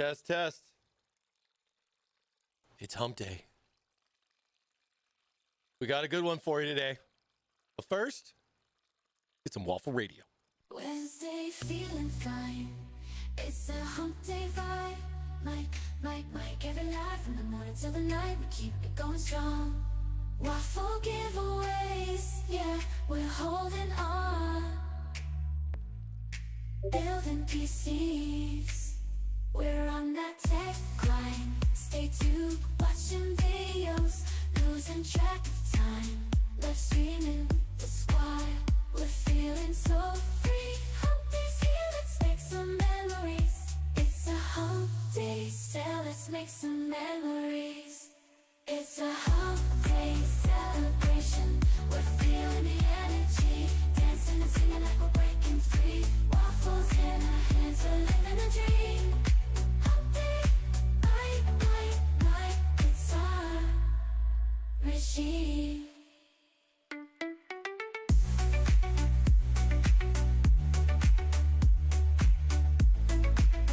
Test, test. It's hump day. We got a good one for you today. But first, get some Waffle Radio. Wednesday, feeling fine. It's a hump day vibe. Mike, every life from the morning till the night. We keep it going strong. Waffle giveaways, yeah, we're holding on. Building PCs, we're on that tech grind. Stay tuned, watching videos, losing track of time. Live streaming the squad, we're feeling so free. Hump day's here, let's make some memories. It's a hump day, so let's make some memories. It's a hump day celebration. We're feeling the energy, dancing and singing like we're breaking free. Waffles in our hands, we're living a dream. Hump day, Mike, it's our regime.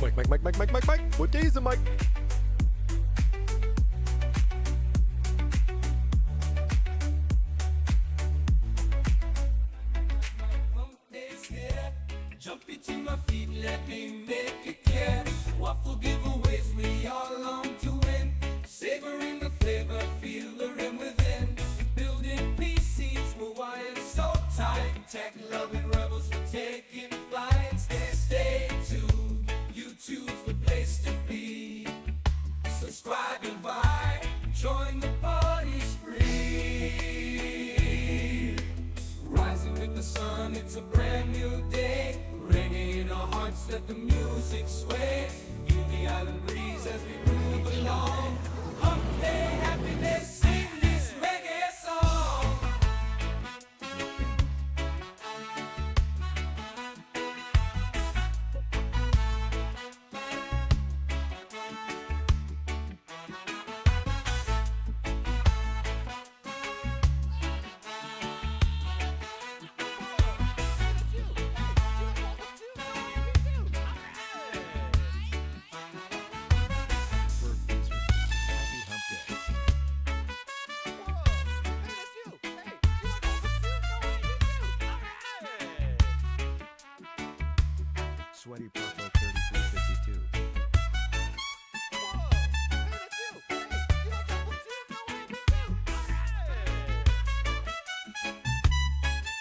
Mike. What day is it, Mike? Jump into my feet, let me make it clear. Waffle giveaways, we all long to win. Savoring the flavor, feel the rim within. Building PCs, we're wired so tight. Tech loving rebels, we're taking flight. Stay tuned, YouTube's the place to be. Subscribe and vibe, join the party spree. Rising with the sun, it's a brand new day. Reggae in our hearts, let the music sway. Feel the island breeze as we move along. Hump day happiness, sing this reggae song. Sweaty Purple 3352.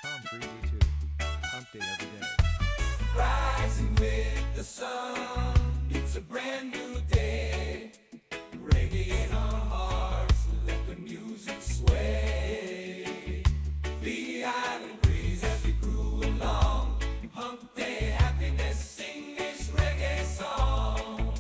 Tom 3D2. Hump day every day. Rising with the sun, it's a brand new day. Reggae in our hearts, let the music sway. The island breeze as we grew along. Hump day happiness, sing this reggae song.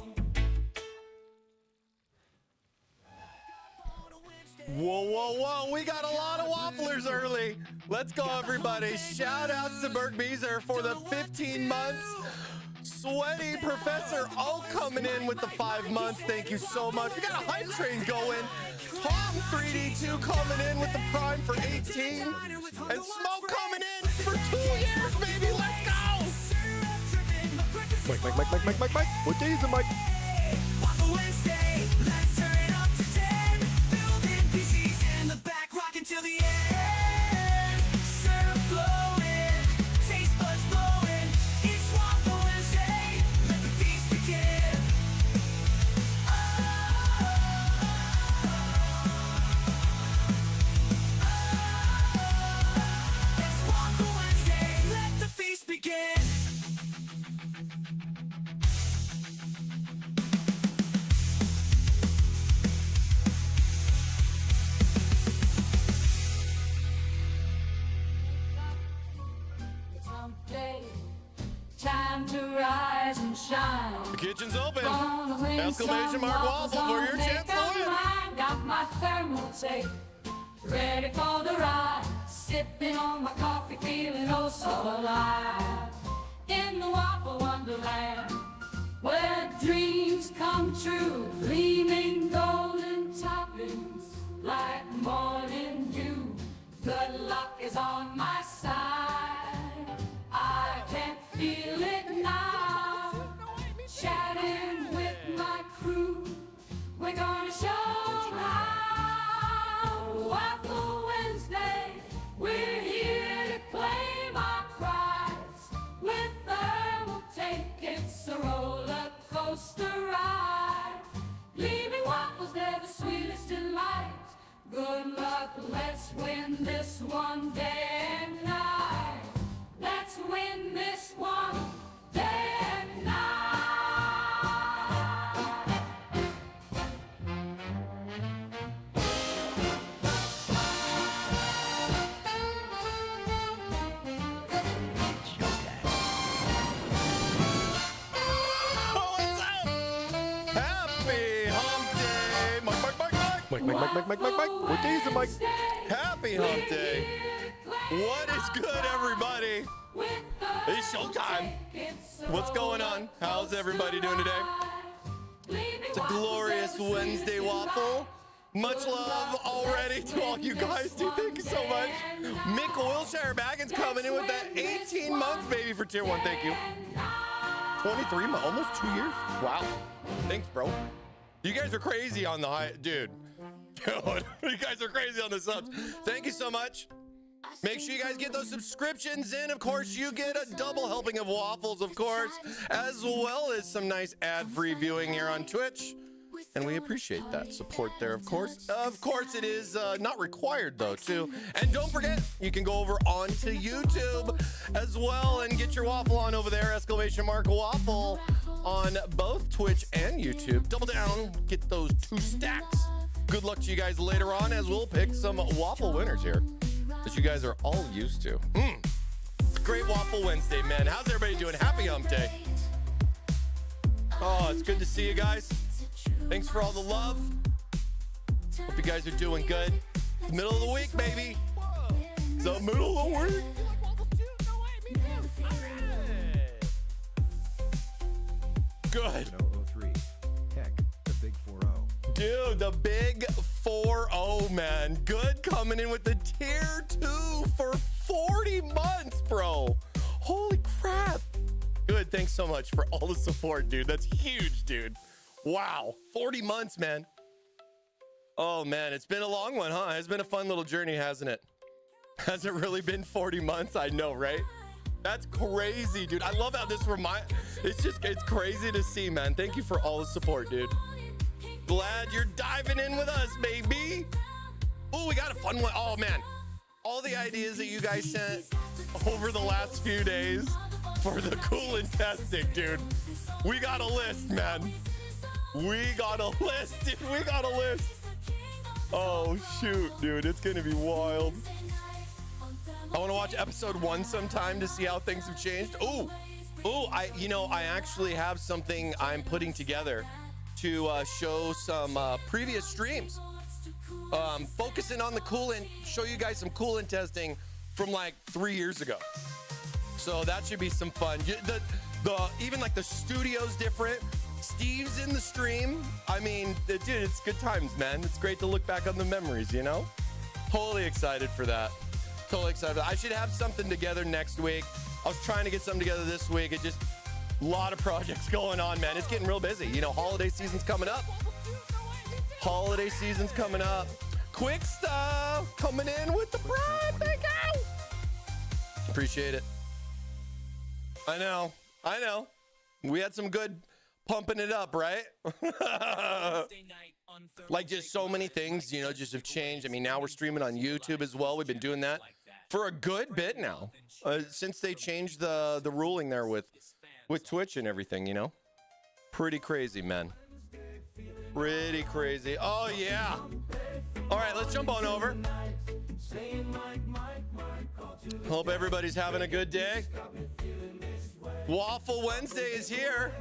Whoa. We got a lot of wafflers early. Let's go, everybody. Shout outs to Bert Beezer for the 15 months. Sweaty Professor O coming in with the 5 months. Thank you so much. We got a hype train going. Tom 3D2 coming in with the prime for 18. And Smoke coming in for 2 years, baby. Let's go. Mike. What day is it, Mike? Waffle Wednesday, let's turn it up to 10. Building PCs in the back, rocking till the end. Syrup flowing, taste buds blowing. It's Waffle Wednesday, let the feast begin. It's Waffle Wednesday, let the feast begin. It's hump day, time to rise and shine. The kitchen's open. Gonna win Exclamation some mark waffles, waffle for your gonna chance make to 'em win. mine. Got my Thermaltake, ready for the ride. Sipping on my coffee, feeling oh so alive. In the waffle wonderland, where dreams come true. Gleaming golden toppings like morning dew. Good luck is on my side. I can feel it now. Chatting with my coaster ride. Leaving waffles, they're the sweetest delight. Good luck, let's win this one day and night. Let's win this one day and night. What's up? Happy hump day. Mike. What day is it, Mike? Happy hump day. What is good, everybody? It's showtime. What's going on? How's everybody doing today? It's a glorious Wednesday waffle. Much love already to all you guys, dude. Thank you so much. Mick Wilshire Baggins coming in with that 18 months, baby, for tier 1. Thank you. 23 months, almost 2 years. Wow. Thanks, bro. You guys are crazy on the high, dude. Dude, you guys are crazy on the subs. Thank you so much. Make sure you guys get those subscriptions in. Of course, you get a double helping of waffles, of course, as well as some nice ad-free viewing here on Twitch. And we appreciate that support there, of course. Of course, it is not required, though, too. And don't forget, you can go over onto YouTube as well and get your waffle on over there, ! Waffle, on both Twitch and YouTube. Double down, get those 2 stacks. Good luck to you guys later on as we'll pick some waffle winners here that you guys are all used to. Great Waffle Wednesday, man. How's everybody doing? Happy hump day. Oh, it's good to see you guys. Thanks for all the love. Hope you guys are doing good. Middle of the week, baby. It's the middle of the week. Good. 003. Heck, the big 40. Dude, the big 4-0, man. Good coming in with the tier 2 for 40 months, bro. Holy crap. Good, thanks so much for all the support, dude. That's huge, dude. Wow, 40 months, man. Oh, man, it's been a long one, huh? It's been a fun little journey, hasn't it? Has it really been 40 months? I know, right? That's crazy, dude. I love how this it's crazy to see, man. Thank you for all the support, dude. Glad you're diving in with us, baby. Oh, we got a fun one. Oh, man. All the ideas that you guys sent over the last few days for the coolant testing, dude. We got a list, man. We got a list, dude. We got a list. Oh, shoot, dude. It's going to be wild. I want to watch episode 1 sometime to see how things have changed. I actually have something I'm putting together to show some previous streams. Focusing on the coolant, show you guys some coolant testing from like 3 years ago. So that should be some fun. Even like the studio's different. Steve's in the stream. I mean, dude, it's good times, man. It's great to look back on the memories, you know? Totally excited for that. Totally excited. I should have something together next week. I was trying to get something together this week. It just, a lot of projects going on, man. It's getting real busy. You know, holiday season's coming up. Holiday season's coming up. Quick stuff coming in with the pride. Thank you. Appreciate it. I know. We had some good pumping it up, right? Like just so many things, you know, just have changed. I mean, now we're streaming on YouTube as well. We've been doing that for a good bit now, since they changed the ruling there with Twitch and everything, you know? Pretty crazy, man. Pretty crazy. Oh, yeah. All right, let's jump on over. Hope everybody's having a good day. Waffle Wednesday is here.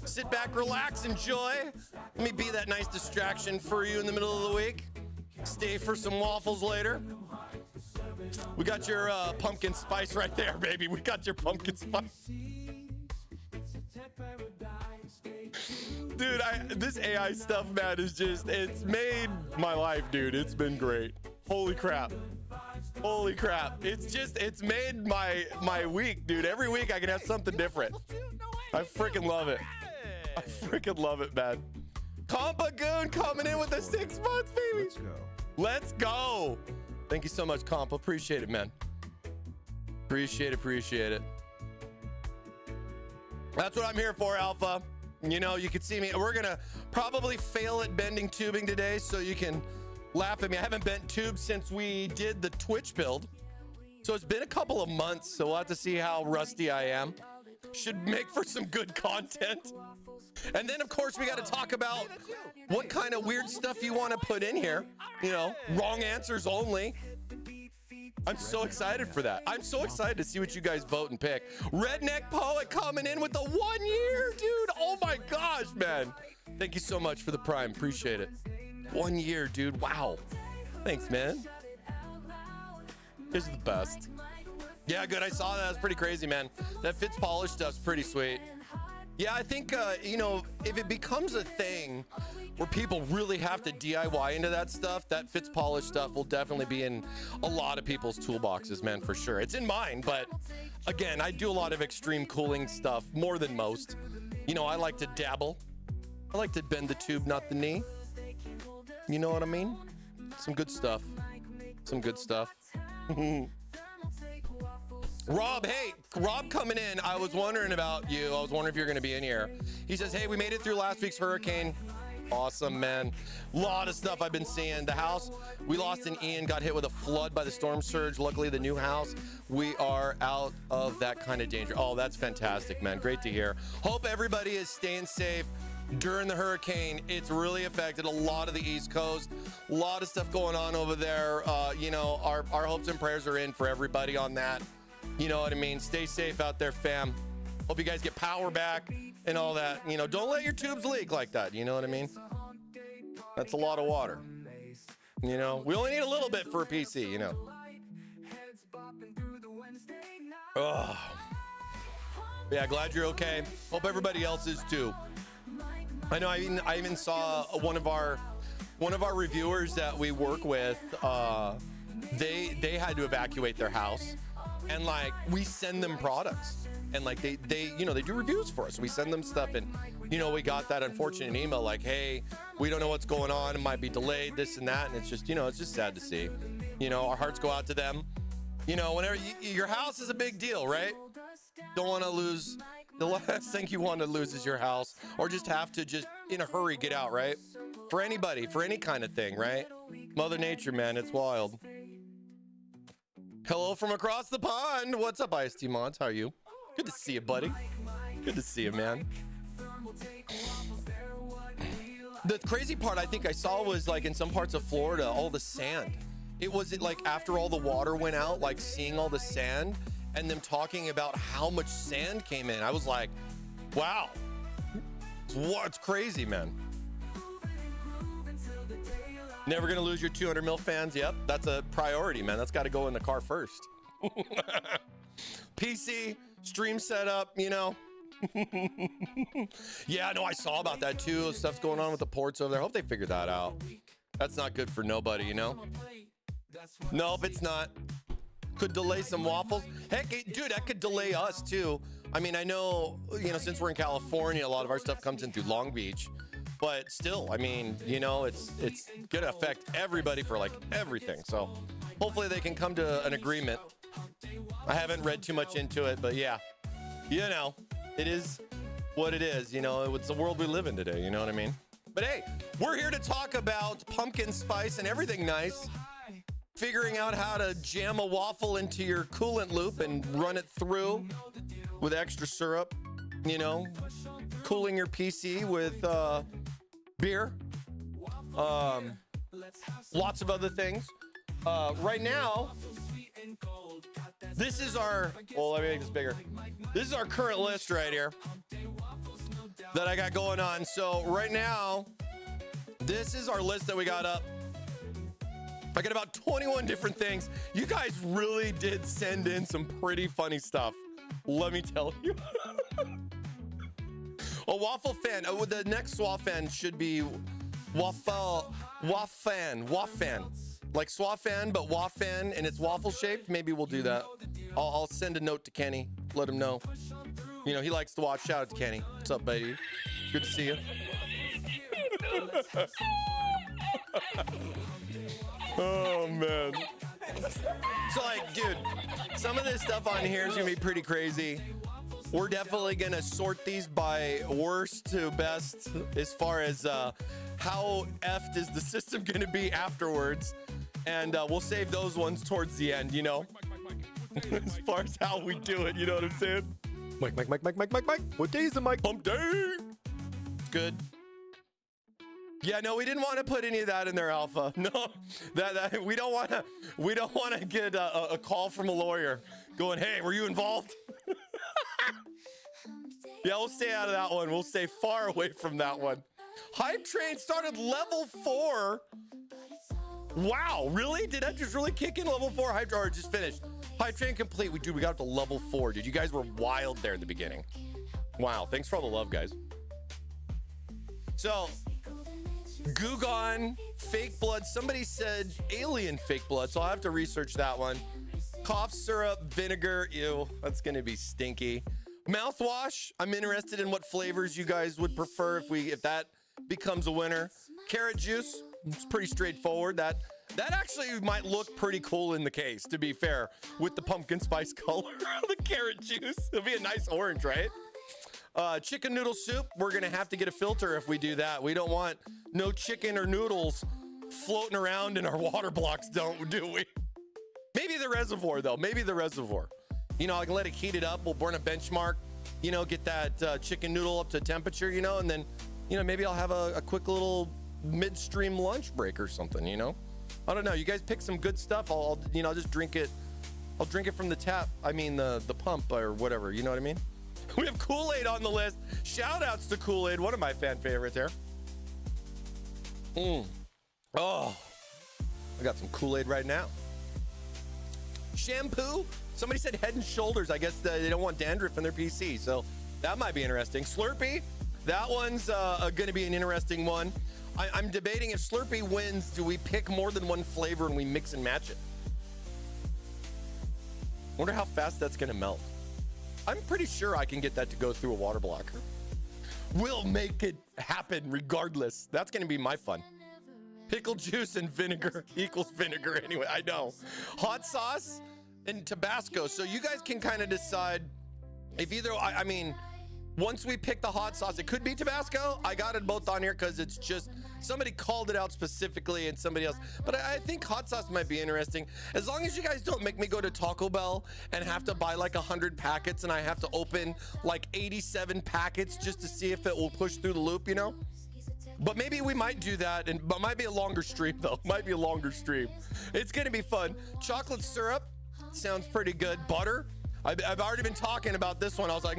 Sit back, relax, enjoy. Let me be that nice distraction for you in the middle of the week. Stay for some waffles later. We got your pumpkin spice right there, baby. We got your pumpkin spice. Dude, this AI stuff, man, is just, it's made my life, dude. It's been great. Holy crap. Holy crap. It's made my week, dude. Every week I can have something different. I freaking love it. I freaking love it, man. Compa Goon coming in with the 6 months, baby. Let's go. Let's go. Thank you so much, Compa. Appreciate it, man. Appreciate it. That's what I'm here for, Alpha. You know, you can see me. We're gonna probably fail at bending tubing today, so you can laugh at me. I haven't bent tubes since we did the Twitch build. So it's been a couple of months, so we'll have to see how rusty I am. Should make for some good content. And then, of course, we got to talk about what kind of weird stuff you want to put in here. You know, wrong answers only. I'm so excited for that. I'm so excited to see what you guys vote and pick. Redneck Poet coming in with the 1 year, dude. Oh my gosh, man. Thank you so much for the Prime. Appreciate it. 1 year, dude. Wow. Thanks, man. This is the best. Yeah, good. I saw that. That's pretty crazy, man. That Fitz Polish stuff's pretty sweet. Yeah, I think, you know, if it becomes a thing where people really have to DIY into that stuff, that Fitz Polish stuff will definitely be in a lot of people's toolboxes, man, for sure. It's in mine, but again, I do a lot of extreme cooling stuff, more than most. You know, I like to dabble. I like to bend the tube, not the knee. You know what I mean? Some good stuff. Some good stuff. Rob, hey, Rob coming in. I was wondering about you. I was wondering if you're going to be in here. He says, hey, we made it through last week's hurricane. Awesome, man. A lot of stuff I've been seeing. The house we lost in Ian got hit with a flood by the storm surge. Luckily, the new house, we are out of that kind of danger. Oh, that's fantastic, man. Great to hear. Hope everybody is staying safe during the hurricane. It's really affected a lot of the East Coast. A lot of stuff going on over there. You know, our hopes and prayers are in for everybody on that. You know what I mean? Stay safe out there, fam. Hope you guys get power back and all that. You know, don't let your tubes leak like that. You know what I mean? That's a lot of water. You know, we only need a little bit for a PC, you know. Oh. Yeah, glad you're okay. Hope everybody else is too. I know I even saw one of our reviewers that we work with, they had to evacuate their house. And like, we send them products, and like they you know, they do reviews for us. We send them stuff, and you know, we got that unfortunate email like, hey, we don't know what's going on. It might be delayed, this and that. And it's just, you know, it's just sad to see. You know, our hearts go out to them. You know, whenever your house is a big deal, right? Don't want to lose. The last thing you want to lose is your house, or just have to just in a hurry get out, right? For anybody, for any kind of thing, right? Mother Nature, man, it's wild. Hello from across the pond. What's up, IST Mods? How are you? Good to see you, buddy. Good to see you, man. The crazy part I think I saw was like in some parts of Florida, all the sand. It was like after all the water went out, like seeing all the sand and them talking about how much sand came in. I was like, wow. It's crazy, man. Never gonna lose your 200 mil fans. Yep, that's a priority, man. That's got to go in the car first. PC stream setup, you know. Yeah, no, I saw about that too. Stuff's going on with the ports over there. Hope they figure that out. That's not good for nobody, you know. Nope, it's not. Could delay some waffles. Heck, dude, that could delay us too. I mean, I know, you know, since we're in California, a lot of our stuff comes in through Long Beach. But still, I mean, you know, it's gonna affect everybody for like everything. So hopefully they can come to an agreement. I haven't read too much into it, but yeah, you know, it is what it is. You know, it's the world we live in today. You know what I mean? But hey, we're here to talk about pumpkin spice and everything nice. Figuring out how to jam a waffle into your coolant loop and run it through with extra syrup. You know, cooling your PC with beer, lots of other things. Right now, this is our, well, let me make this bigger. This is our current list right here that I got going on. So right now, this is our list that we got up. I got about 21 different things. You guys really did send in some pretty funny stuff. Let me tell you. A waffle fan. Oh, the next Swafan should be waffan. Like Swafan, but Wafan, and it's waffle shaped. Maybe we'll do that. I'll send a note to Kenny. Let him know. You know, he likes to watch. Shout out to Kenny. What's up, buddy? Good to see you. Oh, man. So, like, dude, some of this stuff on here is going to be pretty crazy. We're definitely gonna sort these by worst to best as far as how effed is the system gonna be afterwards. And we'll save those ones towards the end, you know? As far as how we do it, you know what I'm saying? Mike. What day is the mic? Pump day! Good. Yeah, no, we didn't want to put any of that in there, Alpha. No, that we don't want to get a call from a lawyer going, hey, were you involved? Yeah, we'll stay out of that one. We'll stay far away from that one. Hype Train started level 4. Wow, really? Did that just really kick in level 4? Hype, or just finished? Hype Train complete. We got up to level 4. Dude, you guys were wild there in the beginning. Wow, thanks for all the love, guys. So, Gugon, fake blood. Somebody said alien fake blood, so I'll have to research that one. Cough syrup, vinegar. Ew, that's gonna be stinky. Mouthwash. I'm interested in what flavors you guys would prefer if that becomes a winner. Carrot juice. It's pretty straightforward. That actually might look pretty cool in the case, to be fair, with the pumpkin spice color. The carrot juice. It'll be a nice orange, right? Chicken noodle soup. We're gonna have to get a filter if we do that. We don't want no chicken or noodles floating around in our water blocks, do we? Maybe the reservoir, though. Maybe the reservoir. You know, I can let it heat it up. We'll burn a benchmark, you know, get that chicken noodle up to temperature, you know, and then, you know, maybe I'll have a quick little midstream lunch break or something, you know? I don't know. You guys pick some good stuff. I'll just drink it. I'll drink it from the tap. I mean, the pump or whatever. You know what I mean? We have Kool-Aid on the list. Shout outs to Kool-Aid. One of my fan favorites here. Oh, I got some Kool-Aid right now. Shampoo. Somebody said Head and Shoulders. I guess they don't want dandruff in their PC, so that might be interesting. Slurpee. That one's going to be an interesting one. I'm debating if Slurpee wins, do we pick more than one flavor and we mix and match it? Wonder how fast that's going to melt. I'm pretty sure I can get that to go through a water blocker. We'll make it happen regardless. That's going to be my fun. Pickle juice and vinegar equals vinegar anyway. I know. Hot sauce and Tabasco. So you guys can kind of decide if either, I mean, once we pick the hot sauce, it could be Tabasco. I got it both on here because it's just, somebody called it out specifically and somebody else. But I think hot sauce might be interesting. As long as you guys don't make me go to Taco Bell and have to buy like 100 packets and I have to open like 87 packets just to see if it will push through the loop, you know? But maybe we might do that, but might be a longer stream though. Might be a longer stream. It's gonna be fun. Chocolate syrup sounds pretty good. Butter. I've already been talking about this one. I was like,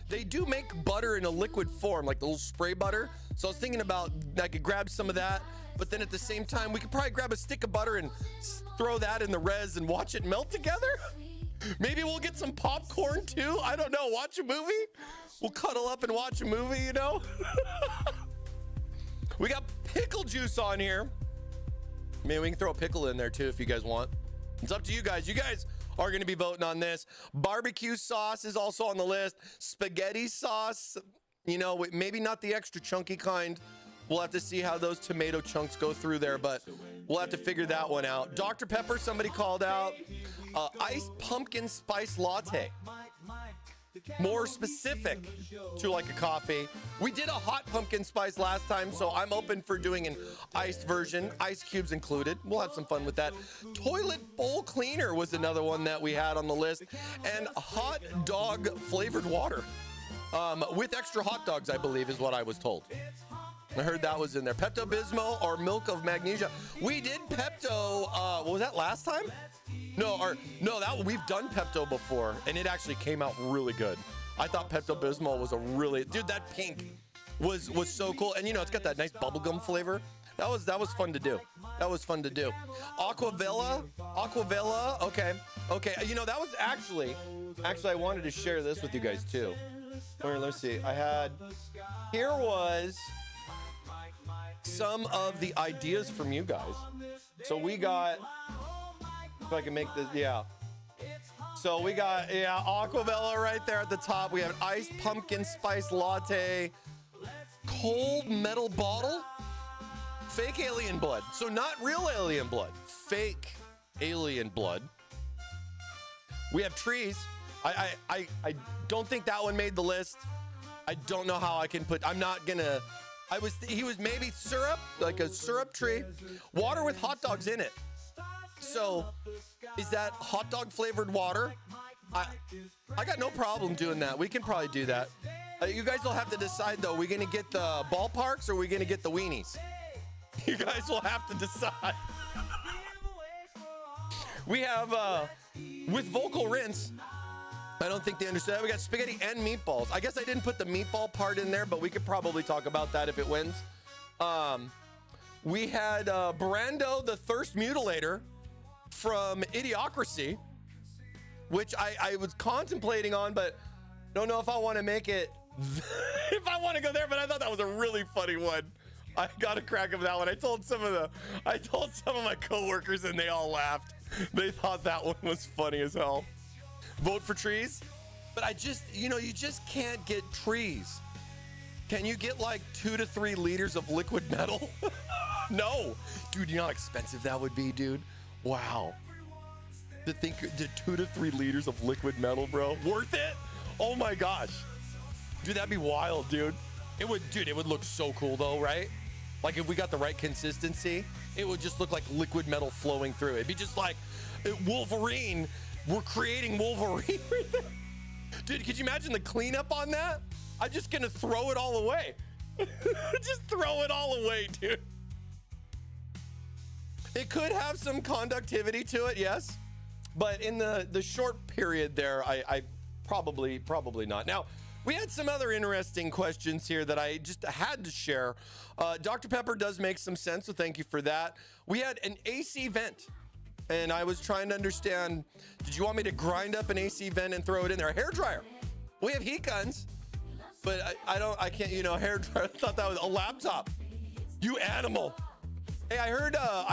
they do make butter in a liquid form, like the little spray butter. So I was thinking about I could grab some of that, but then at the same time, we could probably grab a stick of butter and throw that in the res and watch it melt together. Maybe we'll get some popcorn too. I don't know. Watch a movie. We'll cuddle up and watch a movie, you know? We got pickle juice on here. Maybe we can throw a pickle in there too if you guys want. It's up to you guys. You guys are going to be voting on this. Barbecue sauce is also on the list. Spaghetti sauce, you know, maybe not the extra chunky kind. We'll have to see how those tomato chunks go through there, but we'll have to figure that one out. Dr. Pepper, somebody called out. Iced pumpkin spice latte. More specific to like a coffee. We did a hot pumpkin spice last time, so I'm open for doing an iced version, ice cubes included. We'll have some fun with that. Toilet bowl cleaner was another one that we had on the list, and hot dog flavored water with extra hot dogs, I believe is what I was told. I heard that was in there. Pepto-Bismol or milk of magnesia. We did Pepto, what was that, last time? No, that we've done Pepto before, and it actually came out really good. I thought Pepto-Bismol was a really, dude, that pink was so cool. And you know, it's got that nice bubblegum flavor. That was fun to do. That was fun to do. Aquavella, okay. You know, that was actually I wanted to share this with you guys too. All right, let's see. Here was some of the ideas from you guys. So we got, if I can make this, yeah. So we got, Aquavella right there at the top. We have iced pumpkin spice latte, cold metal bottle, fake alien blood. So not real alien blood, fake alien blood. We have trees. I don't think that one made the list. I don't know how I can put, I'm not gonna, he was maybe syrup, like a syrup tree, water with hot dogs in it. So is that hot dog flavored water? I got no problem doing that. We can probably do that. You guys will have to decide though. Are we gonna get the ballparks or are we gonna get the weenies? You guys will have to decide. We have, with vocal rinse, I don't think they understand. We got spaghetti and meatballs. I guess I didn't put the meatball part in there, but we could probably talk about that if it wins. We had Brando the Thirst Mutilator from Idiocracy, which I was contemplating on, but don't know if I want to make it, if I want to go there, but I thought that was a really funny one. I got a crack of that one. I told some of my coworkers and they all laughed. They thought that one was funny as hell. Vote for trees. But I just, you just can't get trees. Can you get like 2 to 3 liters of liquid metal? No. Dude, you know how expensive that would be, dude? Wow. To think the 2 to 3 liters of liquid metal, bro. Worth it? Oh my gosh. Dude, that'd be wild, dude. It would look so cool though, right? Like if we got the right consistency, it would just look like liquid metal flowing through. It'd be just like Wolverine. We're creating Wolverine right there. Dude, could you imagine the cleanup on that? I'm just gonna throw it all away. Just throw it all away, dude. It could have some conductivity to it, yes. But in the short period there, I probably not. Now, we had some other interesting questions here that I just had to share. Dr. Pepper does make some sense, so thank you for that. We had an AC vent, and I was trying to understand, did you want me to grind up an AC vent and throw it in there? A hair dryer. We have heat guns, but I can't, hair dryer. I thought that was a laptop. You animal. Hey, I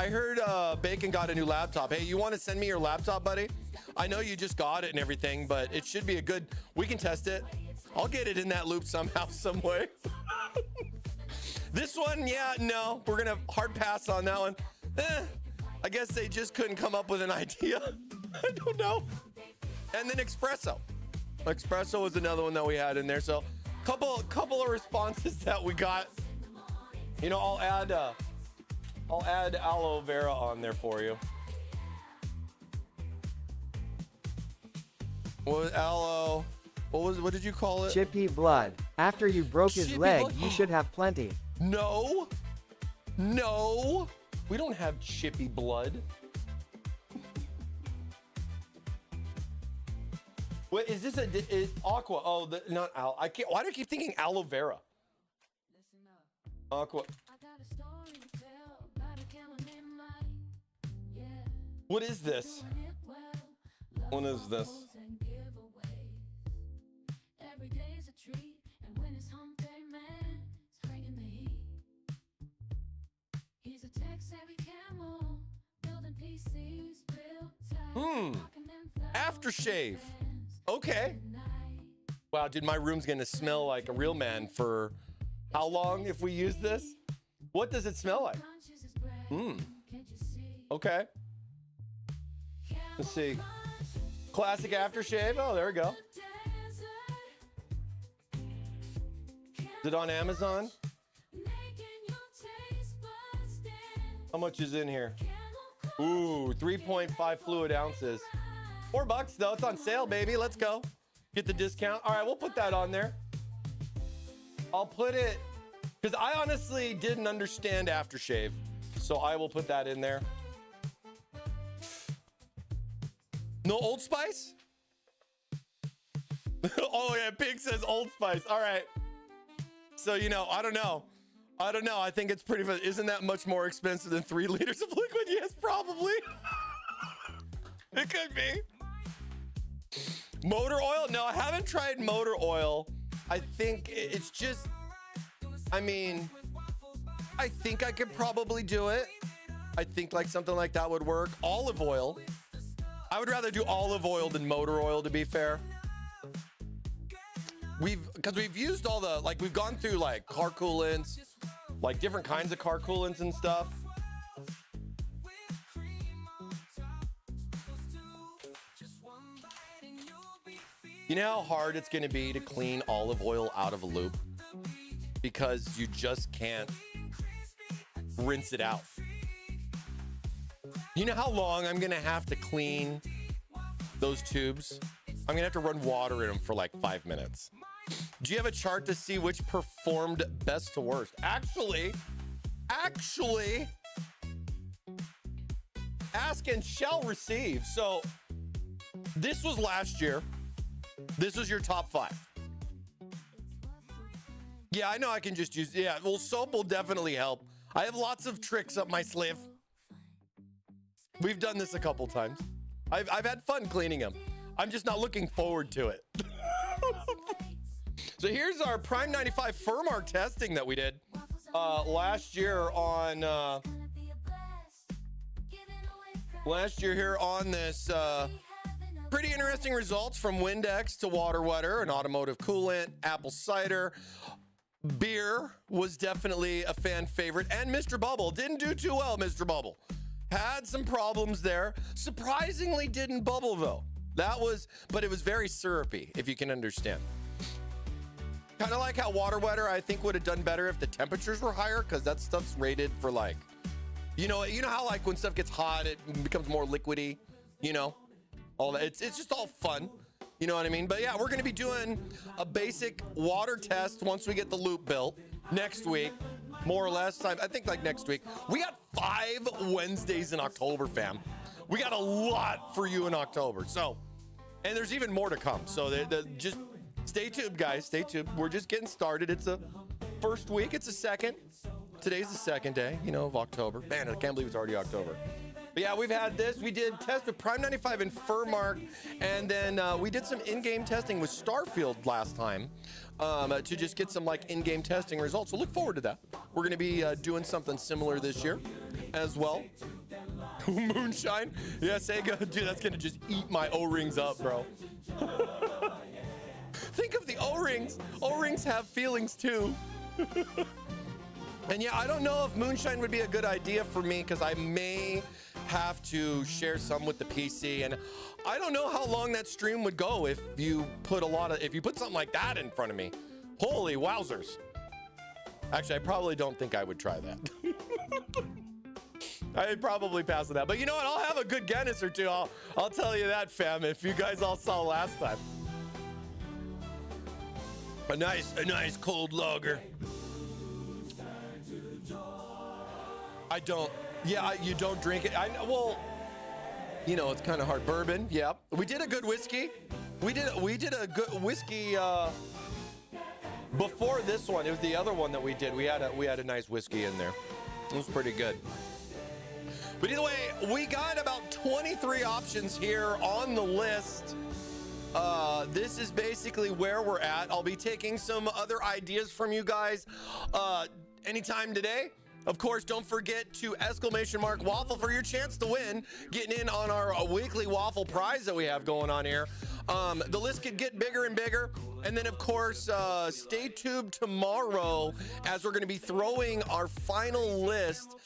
heard Bacon got a new laptop. Hey, you want to send me your laptop, buddy? I know you just got it and everything, but it should be we can test it. I'll get it in that loop somehow, some way. This one, yeah, no, we're gonna hard pass on that one. I guess they just couldn't come up with an idea. I don't know. And then espresso. Espresso was another one that we had in there. So couple of responses that we got. I'll add aloe vera on there for you. What was aloe? What did you call it? Chippy blood. After you broke his Chippy leg, blood? you should have plenty. No, we don't have chippy blood. What is this? Is aqua? Oh, not aloe. I can't. Why do I keep thinking aloe vera? Aqua. What is this? What is this? Aftershave. Okay. Wow, dude, my room's gonna smell like a real man for how long if we use this? What does it smell like? Okay. Let's see. Classic aftershave. Oh, there we go. Is it on Amazon? How much is in here? Ooh, 3.5 fluid ounces. $4 though. It's on sale, baby. Let's go. Get the discount. All right, we'll put that on there. I'll put it because I honestly didn't understand aftershave, so I will put that in there. No Old Spice? Oh yeah, Pig says Old Spice. All right. So I don't know. I think it's pretty. Isn't that much more expensive than 3 liters of liquid? Yes, probably. It could be. Motor oil? No, I haven't tried motor oil. I think it's just. I think I could probably do it. I think like something like that would work. Olive oil. I would rather do olive oil than motor oil, to be fair. Because we've used all the, we've gone through car coolants, different kinds of car coolants and stuff. You know how hard it's gonna be to clean olive oil out of a loop? Because you just can't rinse it out. You know how long I'm gonna have to clean those tubes? I'm gonna have to run water in them for like 5 minutes. Do you have a chart to see which performed best to worst? Actually, ask and shall receive. So this was last year. This was your top 5. Yeah, I know I can just use, yeah, well, soap will definitely help. I have lots of tricks up my sleeve. We've done this a couple times. I've had fun cleaning them. I'm just not looking forward to it. So here's our Prime 95 Thermark testing that we did last year on here on this pretty interesting results from Windex to water wetter and automotive coolant, apple cider. Beer was definitely a fan favorite, and Mr. Bubble didn't do too well. Mr. Bubble had some problems there. Surprisingly didn't bubble though. But it was very syrupy, if you can understand. Kind of like how water wetter I think would have done better if the temperatures were higher, because that stuff's rated for like, you know how like when stuff gets hot it becomes more liquidy, all that. It's just all fun, you know what I mean? But yeah, we're gonna be doing a basic water test once we get the loop built next week, more or less. I think like next week. We got 5 Wednesdays in October, fam. We got a lot for you in October. So, and there's even more to come. So just stay tuned, guys. Stay tuned. We're just getting started. It's a first week. It's a second. Today's the second day, of October. Man, I can't believe it's already October. But yeah, we've had this. We did test with Prime 95 and Thermark, and then we did some in-game testing with Starfield last time to just get some like in-game testing results. So look forward to that. We're going to be doing something similar this year as well. Moonshine. Yeah, Sega. Dude, that's going to just eat my O-rings up, bro. Think of the O-rings. O-rings have feelings too. And yeah, I don't know if Moonshine would be a good idea for me because I may have to share some with the PC, and I don't know how long that stream would go if you put something like that in front of me. Holy wowzers. Actually, I probably don't think I would try that. I'd probably pass on that. But you know what? I'll have a good Guinness or two. I'll tell you that, fam, if you guys all saw last time. A nice cold lager. I don't. Yeah, you don't drink it. It's kind of hard. Bourbon. Yeah. We did a good whiskey. We did a good whiskey before this one. It was the other one that we did. We had a nice whiskey in there. It was pretty good. But either way, we got about 23 options here on the list. This is basically where we're at. I'll be taking some other ideas from you guys anytime today. Of course, don't forget to !waffle for your chance to win, getting in on our weekly waffle prize that we have going on here. The list could get bigger and bigger. And then, of course, stay tuned tomorrow as we're going to be throwing our final list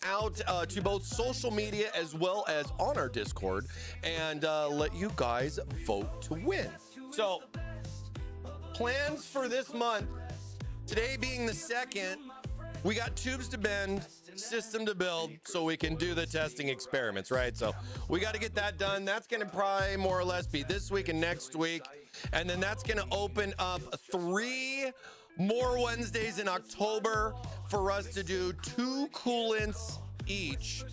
out to both social media as well as on our Discord, and let you guys vote to win. So, plans for this month, today being the 2nd, we got tubes to bend, system to build, so we can do the testing experiments, right? So we got to get that done. That's going to probably more or less be this week and next week. And then that's going to open up 3 more Wednesdays in October for us to do 2 coolants each.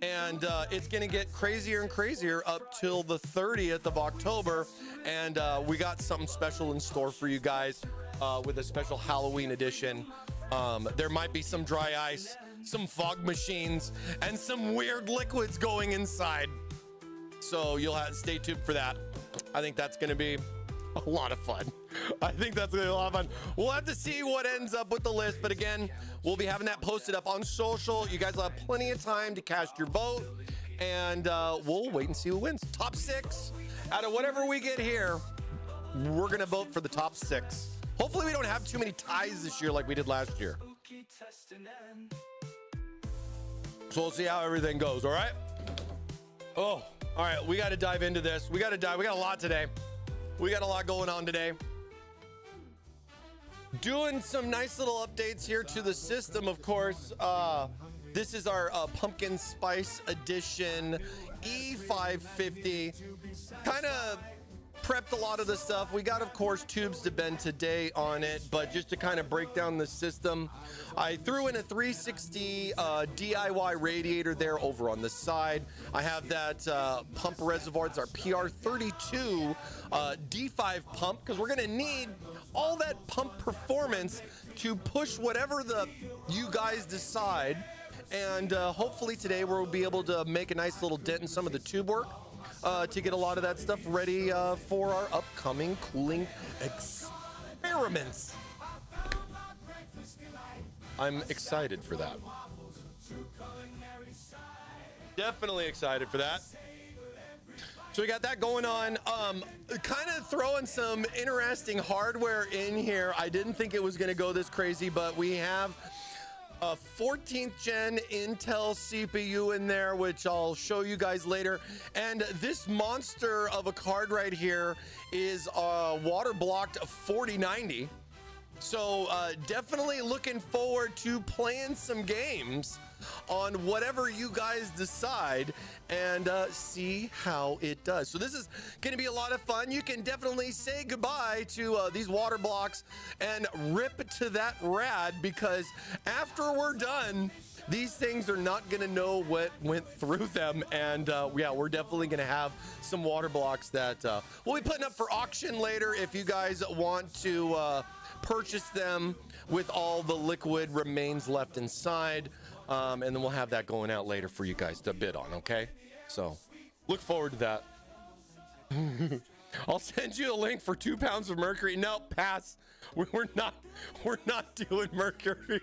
And it's going to get crazier and crazier up till the 30th of October. And we got something special in store for you guys with a special Halloween edition. There might be some dry ice, some fog machines, and some weird liquids going inside. So you'll have to stay tuned for that. I think that's going to be a lot of fun. I think that's going to be a lot of fun. We'll have to see what ends up with the list. But again, we'll be having that posted up on social. You guys will have plenty of time to cast your vote. And we'll wait and see who wins. Top 6 out of whatever we get here, we're going to vote for the top 6. Hopefully we don't have too many ties this year like we did last year. So we'll see how everything goes, all right? Oh, all right, we got to dive into this. We got a lot today. We got a lot going on today. Doing some nice little updates here to the system, of course. This is our pumpkin spice edition E550. Kind of prepped a lot of the stuff. We got, of course, tubes to bend today on it, but just to kind of break down the system, I threw in a 360 DIY radiator there over on the side. I have that pump reservoir. It's our PR32 D5 pump, because we're going to need all that pump performance to push whatever you guys decide. And hopefully today we'll be able to make a nice little dent in some of the tube work to get a lot of that stuff ready for our upcoming cooling experiments. I'm excited for that. Definitely excited for that. So we got that going on. Kind of throwing some interesting hardware in here. I didn't think it was going to go this crazy, but we have a 14th gen Intel CPU in there, which I'll show you guys later. And this monster of a card right here is water blocked 4090. So definitely looking forward to playing some games on whatever you guys decide and see how it does. So this is going to be a lot of fun. You can definitely say goodbye to these water blocks and rip to that rad, because after we're done, these things are not going to know what went through them. And yeah, we're definitely going to have some water blocks that we'll be putting up for auction later if you guys want to purchase them with all the liquid remains left inside. And then we'll have that going out later for you guys to bid on, okay? So look forward to that. I'll send you a link for 2 pounds of mercury. No, pass. We're not doing mercury.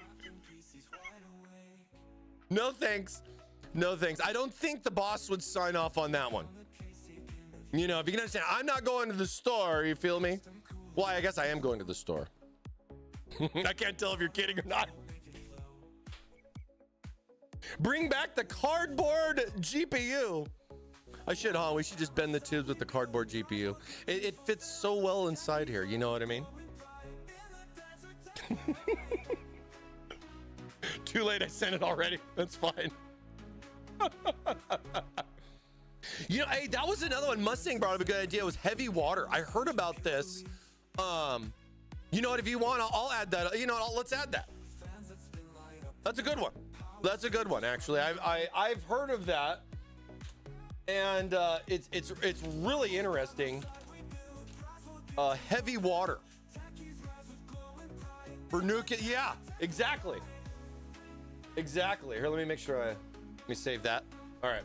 No thanks. No thanks. I don't think the boss would sign off on that one. You know, if you can understand, I'm not going to the store, you feel me? Well, I guess I am going to the store. I can't tell if you're kidding or not. Bring back the cardboard GPU. I should, huh? We should just bend the tubes with the cardboard GPU. It fits so well inside here. You know what I mean? Too late. I sent it already. That's fine. You know, hey, that was another one. Mustang brought up a good idea. It was heavy water. I heard about this. You know what? If you want, I'll add that. You know what? Let's add that. That's a good one. That's a good one, actually. I've heard of that, and it's really interesting. Heavy water for nuclear. Yeah, exactly. Exactly. Here, let me make sure let me save that. All right.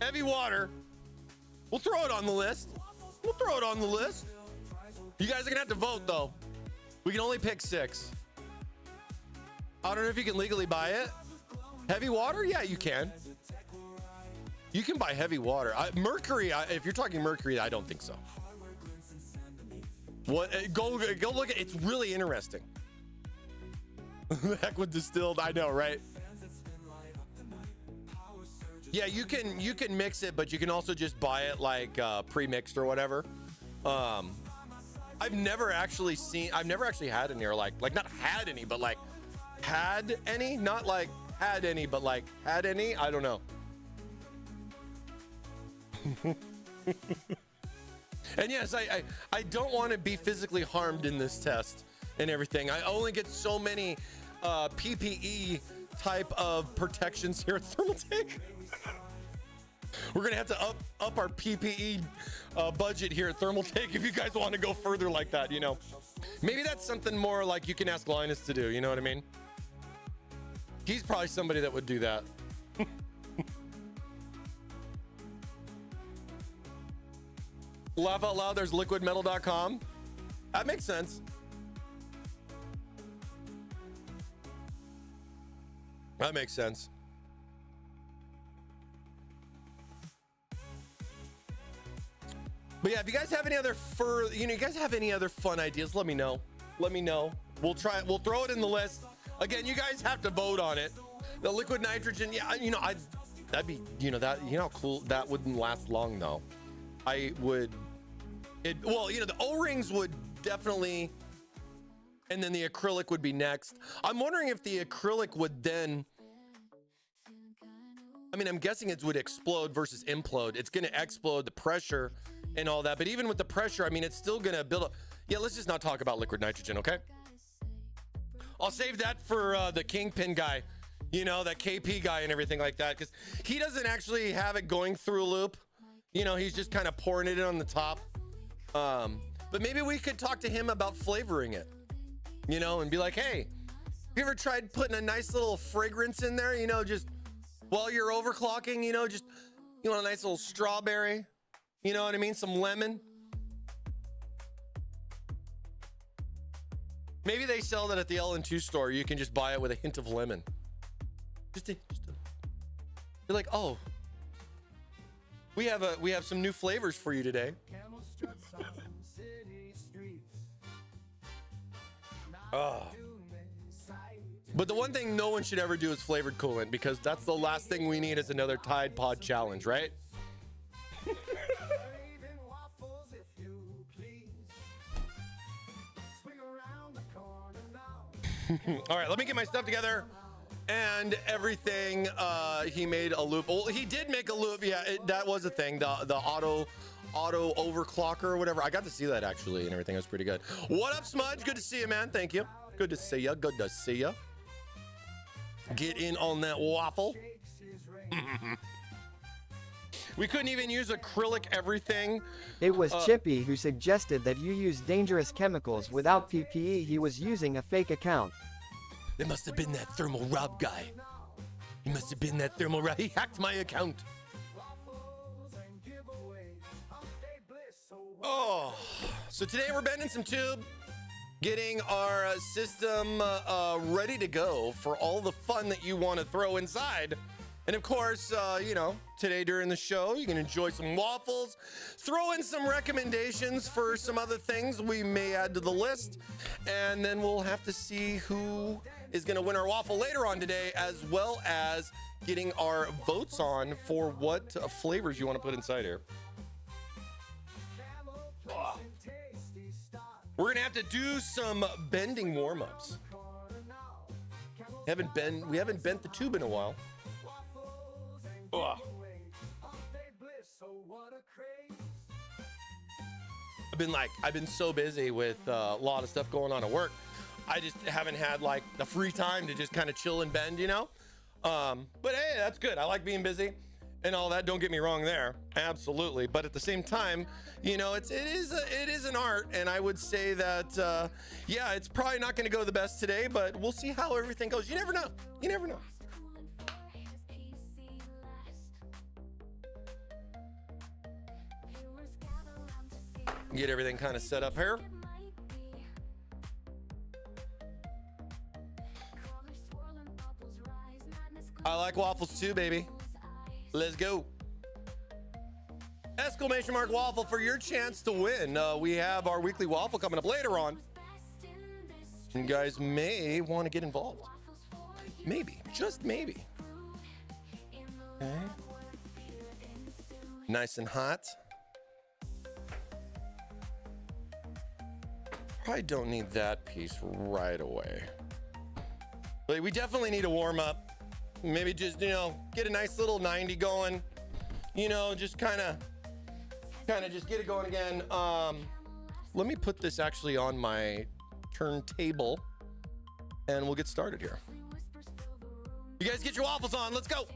Heavy water. We'll throw it on the list. We'll throw it on the list. You guys are gonna have to vote, though. We can only pick 6. I don't know if you can legally buy it. Heavy water? Yeah, you can. You can buy heavy water. Mercury, if you're talking mercury, I don't think so. What? Go look at it. It's really interesting. The heck with distilled, I know, right? Yeah, you can mix it, but you can also just buy it like pre-mixed or whatever. I've never actually had any, or like not had any, but like had any, not like had any, but like had any. I don't know. And yes, I don't want to be physically harmed in this test and everything. I only get so many PPE type of protections here at Thermaltake. We're gonna have to up our PPE budget here at Thermaltake if you guys want to go further like that. You know, maybe that's something more like you can ask Linus to do. You know what I mean? He's probably somebody that would do that. Laugh out loud. There's liquidmetal.com. That makes sense. That makes sense. But yeah, if you guys have any other you guys have any other fun ideas, let me know. Let me know. We'll try it. We'll throw it in the list. Again, you guys have to vote on it. The liquid nitrogen, yeah, that'd be, how cool. That wouldn't last long though. I would Well, you know, the O-rings would definitely, and then the acrylic would be next. I'm wondering if the acrylic would then, I mean, I'm guessing it would explode versus implode. It's going to explode, the pressure and all that. But even with the pressure, I mean, it's still going to build up. Yeah, let's just not talk about liquid nitrogen, okay? I'll save that for the Kingpin guy, you know, that KP guy and everything like that, because he doesn't actually have it going through a loop. You know, he's just kind of pouring it in on the top. But maybe we could talk to him about flavoring it, you know, and be like, hey, have you ever tried putting a nice little fragrance in there, you know, just while you're overclocking, you know, just, you want a nice little strawberry, you know what I mean? Some lemon. Maybe they sell that at the LN2 store. You can just buy it with a hint of lemon. You're like, oh, we have some new flavors for you today. Oh. But the one thing no one should ever do is flavored coolant, because that's the last thing we need is another Tide Pod challenge, right? All right, let me get my stuff together and everything. He made a loop. Well, he did make a loop. Yeah, that was a thing. The auto overclocker or whatever. I got to see that actually, and everything was pretty good. What up, Smudge? Good to see you, man. Thank you. Good to see you. Good to see you. Get in on that waffle. We couldn't even use acrylic everything. It was Chippy who suggested that you use dangerous chemicals without PPE. He was using a fake account. It must have been that Thermal Rob guy. He must have been that Thermal Rob. He hacked my account. Oh, so today we're bending some tube, getting our system ready to go for all the fun that you want to throw inside. And of course, you know, today during the show, you can enjoy some waffles, throw in some recommendations for some other things we may add to the list, and then we'll have to see who is going to win our waffle later on today, as well as getting our votes on for what flavors you want to put inside here. We're going to have to do some bending warm-ups. We haven't bent the tube in a while. Ugh. I've been so busy with a lot of stuff going on at work. I just haven't had like the free time to just kind of chill and bend, you know? But hey, that's good. I like being busy and all that. Don't get me wrong there. Absolutely. But at the same time, you know, it is an art. And I would say that, yeah, it's probably not going to go the best today, but we'll see how everything goes. You never know. You never know. Get everything kind of set up here. I like waffles too, baby. Let's go. Exclamation mark waffle for your chance to win. We have our weekly waffle coming up later on. You guys may want to get involved. Maybe, just maybe. Okay. Nice and hot. Probably don't need that piece right away. But we definitely need a warm up. Maybe just, you know, get a nice little 90 going. You know, just kind of just get it going again. Let me put this actually on my turntable and we'll get started here. You guys get your waffles on. Let's go.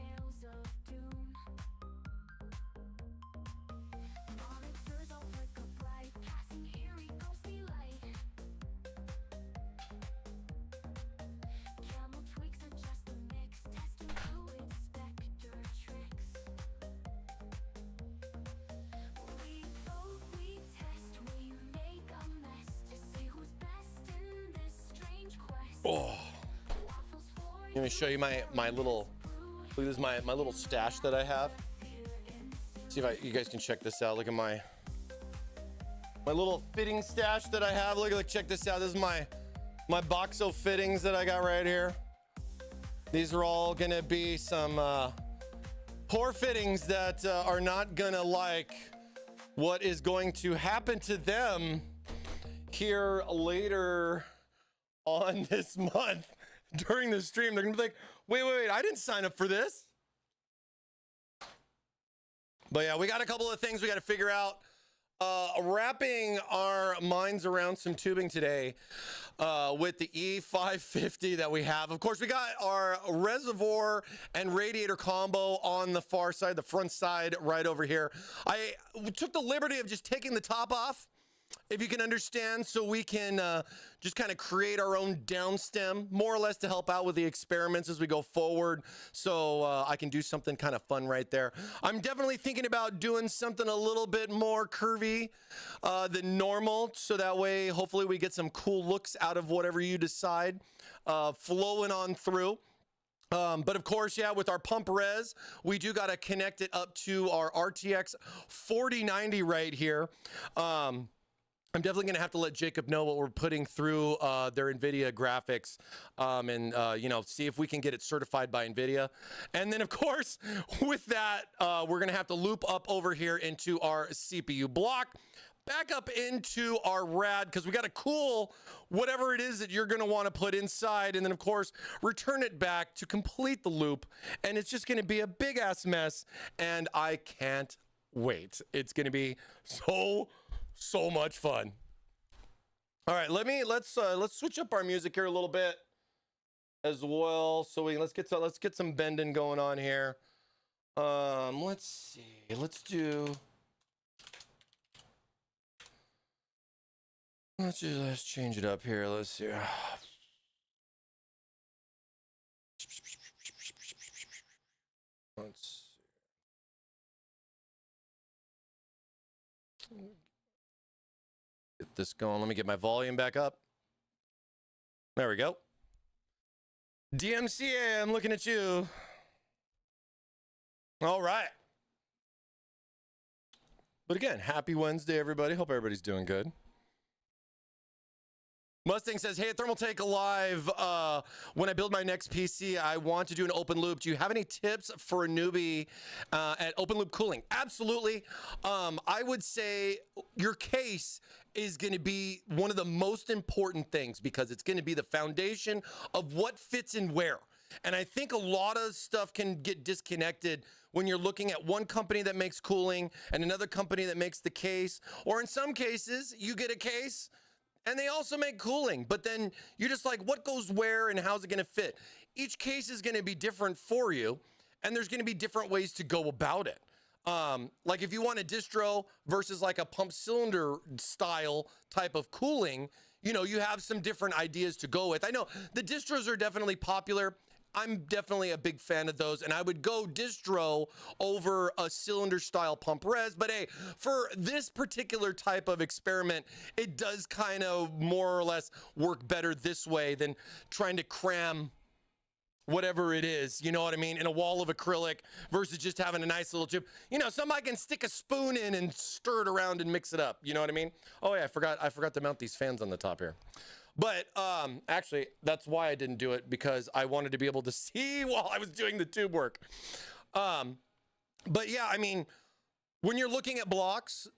Oh, let me show you my little, look, this is my little stash that I have. See if you guys can check this out. Look at my little fitting stash that I have. Look, check this out. This is my Boxo fittings that I got right here. These are all gonna be some poor fittings that are not gonna like what is going to happen to them here later on this month during the stream. They're gonna be like, wait, I didn't sign up for this. But yeah, we got a couple of things we got to figure out. Wrapping our minds around some tubing today with the E550 that we have. Of course, we got our reservoir and radiator combo on the far side, the front side right over here. I took the liberty of just taking the top off, if you can understand, so we can just kind of create our own downstem, more or less to help out with the experiments as we go forward. So I can do something kind of fun right there. I'm definitely thinking about doing something a little bit more curvy than normal, so that way hopefully we get some cool looks out of whatever you decide flowing on through. But of course, yeah, with our pump res, we do got to connect it up to our RTX 4090 right here. I'm definitely going to have to let Jacob know what we're putting through their NVIDIA graphics and, you know, see if we can get it certified by NVIDIA. And then, of course, with that, we're going to have to loop up over here into our CPU block, back up into our rad, because we got to cool whatever it is that you're going to want to put inside. And then, of course, return it back to complete the loop. And it's just going to be a big-ass mess. And I can't wait. It's going to be so much fun. All right, let's switch up our music here a little bit as well. So let's get some bending going on here. Let's see. Let's change it up here. Let's see. Let's get this going. Let me get my volume back up. There we go. DMCA, I'm looking at you. All right. But again, happy Wednesday, everybody. Hope everybody's doing good. Mustang says, hey, at Thermaltake Live, when I build my next PC, I want to do an open loop. Do you have any tips for a newbie at open loop cooling? Absolutely. I would say your case is going to be one of the most important things, because it's going to be the foundation of what fits in where. And I think a lot of stuff can get disconnected when you're looking at one company that makes cooling and another company that makes the case. Or in some cases, you get a case and they also make cooling, but then you're just like, what goes where and how's it going to fit? Each case is going to be different for you, and there's going to be different ways to go about it. Like if you want a distro versus like a pump cylinder style type of cooling, you know, you have some different ideas to go with. I know the distros are definitely popular. I'm definitely a big fan of those, and I would go distro over a cylinder style pump res. But hey, for this particular type of experiment, it does kind of more or less work better this way than trying to cram whatever it is, you know what I mean, in a wall of acrylic versus just having a nice little tube. You know, somebody can stick a spoon in and stir it around and mix it up. You know what I mean? Oh yeah, I forgot to mount these fans on the top here. But actually, that's why I didn't do it, because I wanted to be able to see while I was doing the tube work. But yeah, I mean, when you're looking at blocks,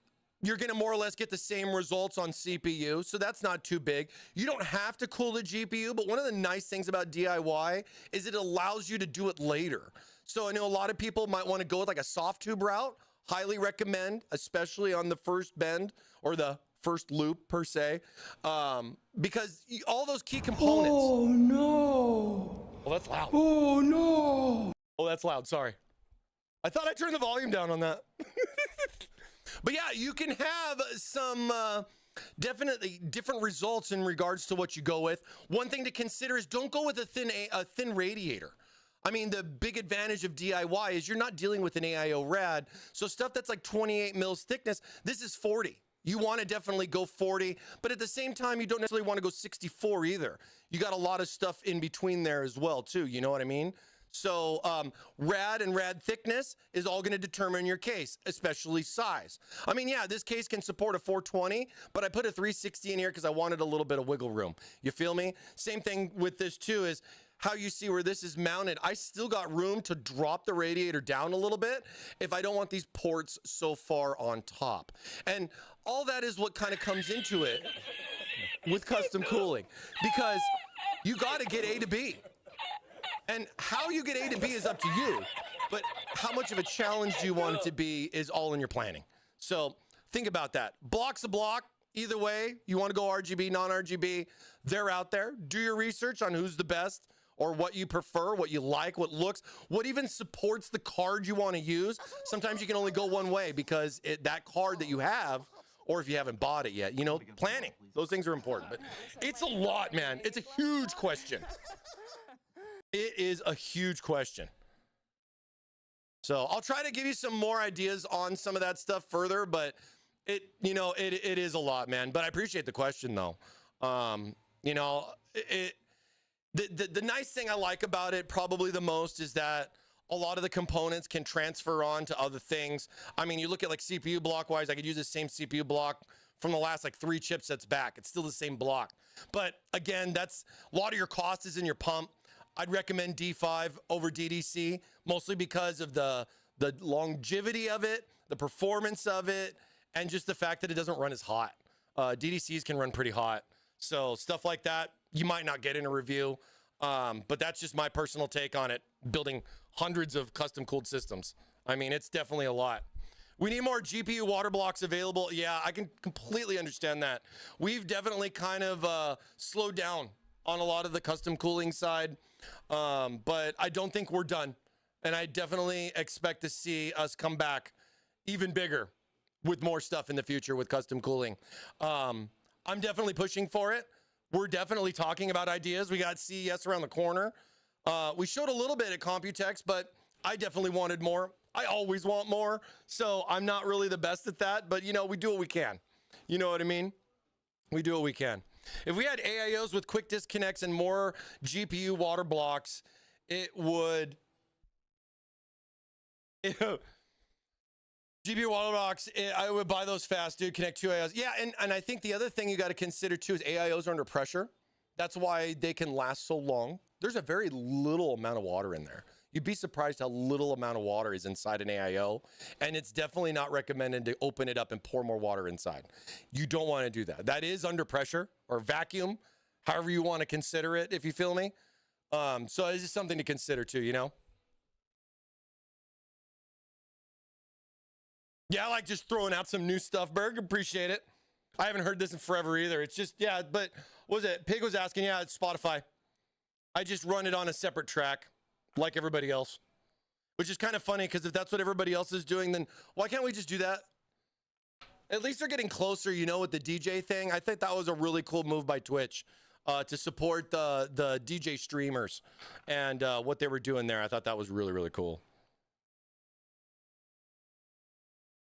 you're going to more or less get the same results on CPU, so that's not too big. You don't have to cool the GPU, but one of the nice things about DIY is it allows you to do it later. So I know a lot of people might want to go with like a soft tube route. Highly recommend, especially on the first bend or the first loop per se, because all those key components. Oh no. Well, that's loud. Oh no. Oh, that's loud. Sorry. I thought I turned the volume down on that. But yeah, you can have some definitely different results in regards to what you go with. One thing to consider is don't go with a thin radiator. I mean, the big advantage of DIY is you're not dealing with an AIO rad. So stuff that's like 28 mils thickness, this is 40. You want to definitely go 40, but at the same time, you don't necessarily want to go 64 either. You got a lot of stuff in between there as well, too. You know what I mean? So rad and rad thickness is all going to determine your case, especially size. I mean, yeah, this case can support a 420, but I put a 360 in here because I wanted a little bit of wiggle room. You feel me? Same thing with this, too, is how you see where this is mounted, I still got room to drop the radiator down a little bit if I don't want these ports so far on top. And all that is what kind of comes into it with custom cooling, because you got to get A to B. And how you get A to B is up to you, but how much of a challenge do you want it to be is all in your planning. So think about that. Block's a block. Either way, you want to go RGB, non-RGB, they're out there. Do your research on who's the best or what you prefer, what you like, what looks, what even supports the card you want to use. Sometimes you can only go one way because that card that you have, or if you haven't bought it yet, you know, planning. Those things are important, but it's a lot, man. It's a huge question. It is a huge question. So I'll try to give you some more ideas on some of that stuff further, but it is a lot, man. But I appreciate the question though. You know, the nice thing I like about it probably the most is that a lot of the components can transfer on to other things. I mean, you look at like CPU block wise, I could use the same CPU block from the last like 3 chipsets back. It's still the same block. But again, that's a lot of your cost is in your pump. I'd recommend D5 over DDC, mostly because of the longevity of it, the performance of it, and just the fact that it doesn't run as hot. DDCs can run pretty hot. So stuff like that, you might not get in a review. But that's just my personal take on it, building hundreds of custom cooled systems. I mean, it's definitely a lot. We need more GPU water blocks available. Yeah, I can completely understand that. We've definitely kind of slowed down on a lot of the custom cooling side, but I don't think we're done. And I definitely expect to see us come back even bigger with more stuff in the future with custom cooling. I'm definitely pushing for it. We're definitely talking about ideas. We got CES around the corner. We showed a little bit at Computex, but I definitely wanted more. I always want more. So I'm not really the best at that, but you know, we do what we can. You know what I mean? We do what we can. If we had AIOs with quick disconnects and more GPU water blocks, it would... GPU water blocks, I would buy those fast, dude. Connect 2 AIOs. Yeah, and I think the other thing you got to consider too is AIOs are under pressure. That's why they can last so long. There's a very little amount of water in there. You'd be surprised how little amount of water is inside an AIO, and it's definitely not recommended to open it up and pour more water inside. You don't want to do that. That is under pressure or vacuum, however you want to consider it, if you feel me. So it's just something to consider too, you know? Yeah, I like just throwing out some new stuff, Berg. Appreciate it. I haven't heard this in forever either. It's just, yeah, but what was it? Pig was asking, yeah, it's Spotify. I just run it on a separate track like everybody else, which is kind of funny because if that's what everybody else is doing, then why can't we just do that? At least they're getting closer, you know, with the DJ thing. I think that was a really cool move by Twitch to support the DJ streamers and what they were doing there. I thought that was really, really cool.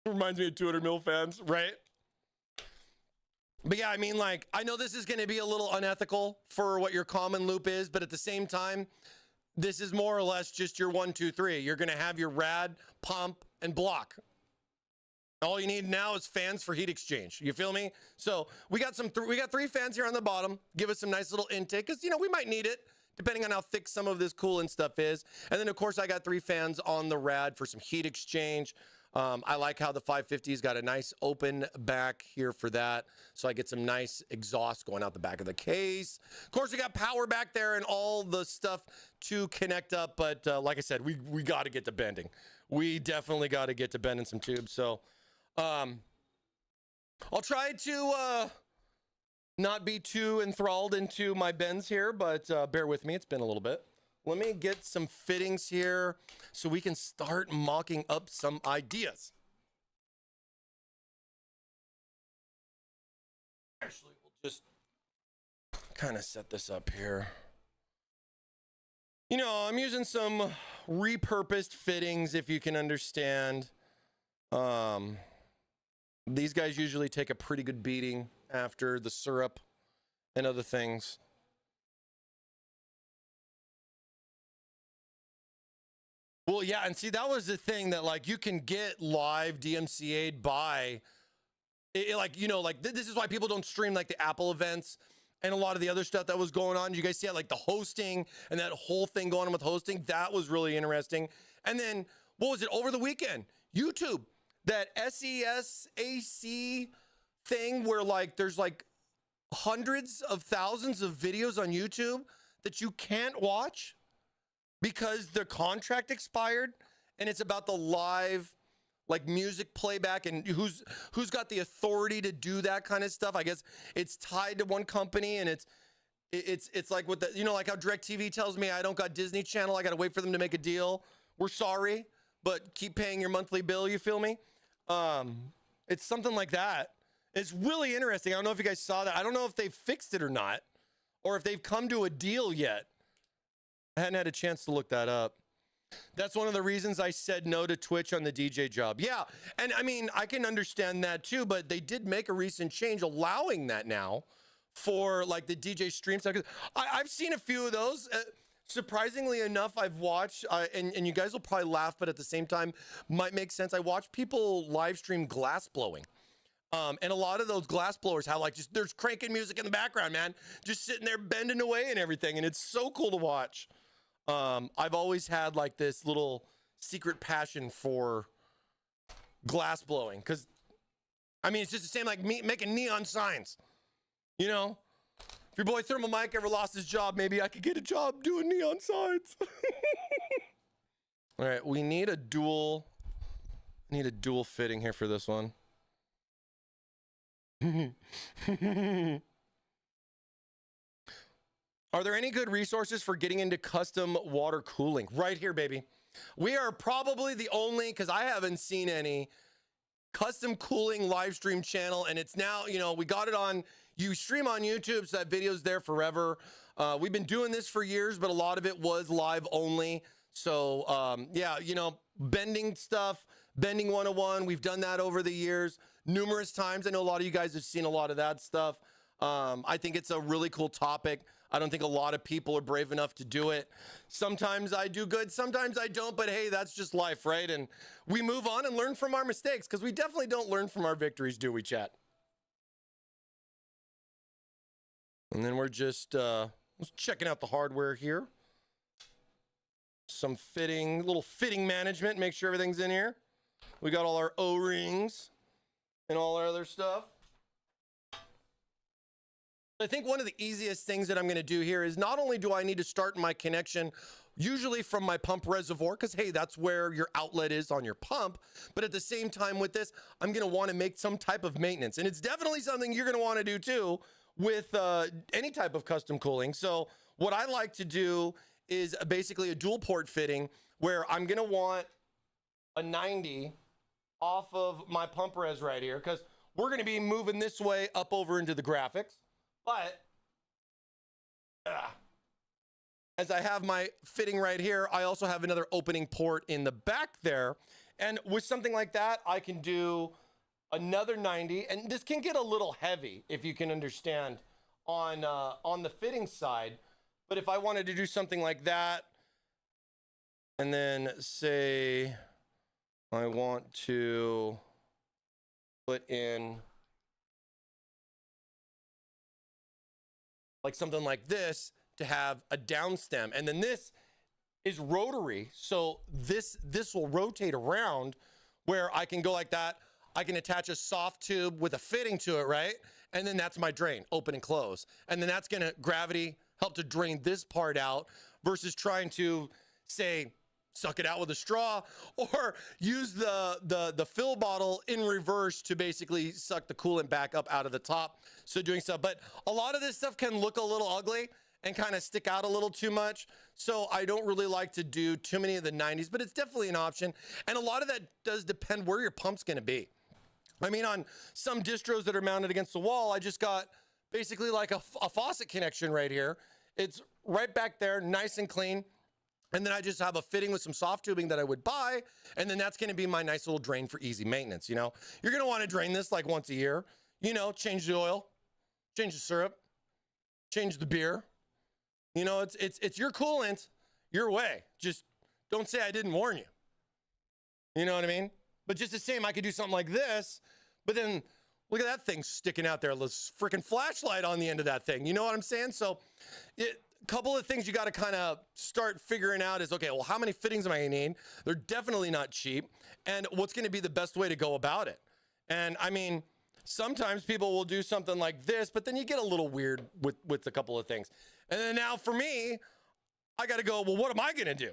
Reminds me of 200 mil fans, right? But yeah, I mean, like, I know this is going to be a little unethical for what your common loop is, but at the same time, this is more or less just your 1, 2, 3. You're going to have your rad, pump, and block. All you need now is fans for heat exchange. You feel me? So we got we got 3 fans here on the bottom. Give us some nice little intake because, you know, we might need it depending on how thick some of this coolant stuff is. And then, of course, I got 3 fans on the rad for some heat exchange. I like how the 550's got a nice open back here for that. So I get some nice exhaust going out the back of the case. Of course, we got power back there and all the stuff to connect up. But like I said, we got to get to bending. We definitely got to get to bending some tubes. So I'll try to not be too enthralled into my bends here, but bear with me. It's been a little bit. Let me get some fittings here so we can start mocking up some ideas. Actually, we'll just kind of set this up here. You know, I'm using some repurposed fittings, if you can understand. These guys usually take a pretty good beating after the syrup and other things. Well, yeah, and see, that was the thing that, like, you can get live DMCA'd by, like, you know, like, this is why people don't stream, like, the Apple events and a lot of the other stuff that was going on. You guys see like the hosting and that whole thing going on with hosting? That was really interesting. And then what was it over the weekend? YouTube, that SESAC thing where like there's like hundreds of thousands of videos on YouTube that you can't watch because their contract expired, and it's about the live like music playback and who's got the authority to do that kind of stuff. I guess it's tied to one company, and it's like with the, you know, like how DirecTV tells me I don't got Disney Channel, I got to wait for them to make a deal. We're sorry, but keep paying your monthly bill, you feel me? It's something like that. It's really interesting. I don't know if you guys saw that. I don't know if they've fixed it or not, or if they've come to a deal yet. I hadn't had a chance to look that up. That's one of the reasons I said no to Twitch on the DJ job. Yeah, and I mean, I can understand that too, but they did make a recent change allowing that now for like the DJ stream stuff. I've seen a few of those. Surprisingly enough, I've watched, and you guys will probably laugh, but at the same time, might make sense. I watch people live stream glass blowing. And a lot of those glass blowers have like just, there's cranking music in the background, man, just sitting there bending away and everything. And it's so cool to watch. I've always had like this little secret passion for glass blowing. Cause I mean, it's just the same like me making neon signs, you know, if your boy ThermalMike ever lost his job, maybe I could get a job doing neon signs. All right. We need a dual fitting here for this one. Are there any good resources for getting into custom water cooling? Right here, baby. We are probably the only, because I haven't seen any custom cooling live stream channel, and it's now, you know, we got it on, you stream on YouTube, so that video's there forever. We've been doing this for years, but a lot of it was live only. So yeah, you know, bending stuff, bending 101, we've done that over the years numerous times. I know a lot of you guys have seen a lot of that stuff. I think it's a really cool topic. I don't think a lot of people are brave enough to do it. Sometimes I do good, sometimes I don't, but hey, that's just life, right? And we move on and learn from our mistakes, because we definitely don't learn from our victories, do we, chat? And then we're just checking out the hardware here. Some fitting, little fitting management, make sure everything's in here. We got all our O-rings and all our other stuff. I think one of the easiest things that I'm going to do here is not only do I need to start my connection usually from my pump reservoir, because hey, that's where your outlet is on your pump, but at the same time with this, I'm going to want to make some type of maintenance. And it's definitely something you're going to want to do too with any type of custom cooling. So what I like to do is basically a dual port fitting where I'm going to want a 90 off of my pump res right here, because we're going to be moving this way up over into the graphics. But as I have my fitting right here, I also have another opening port in the back there. And with something like that, I can do another 90. And this can get a little heavy, if you can understand, on the fitting side. But if I wanted to do something like that, and then say I want to put in like something like this to have a down stem, and then this is rotary, so this will rotate around where I can go like that. I can attach a soft tube with a fitting to it, right? And then that's my drain, open and close. And then that's gonna gravity help to drain this part out versus trying to say suck it out with a straw or use the fill bottle in reverse to basically suck the coolant back up out of the top. So doing stuff, but a lot of this stuff can look a little ugly and kind of stick out a little too much. So I don't really like to do too many of the 90s, but it's definitely an option. And a lot of that does depend where your pump's gonna be. I mean, on some distros that are mounted against the wall, I just got basically like a faucet connection right here. It's right back there, nice and clean. And then I just have a fitting with some soft tubing that I would buy. And then that's gonna be my nice little drain for easy maintenance, you know? You're gonna wanna drain this like once a year, you know, change the oil, change the syrup, change the beer. You know, it's your coolant, your way. Just don't say I didn't warn you. You know what I mean? But just the same, I could do something like this, but then Look at that thing sticking out there. Let's freaking flashlight on the end of that thing. You know what I'm saying? So a couple of things you got to kind of start figuring out is, okay, well, how many fittings am I going to need? They're definitely not cheap. And what's going to be the best way to go about it? And I mean, sometimes people will do something like this, but then you get a little weird with a couple of things. And then now for me, I got to go, well, what am I going to do?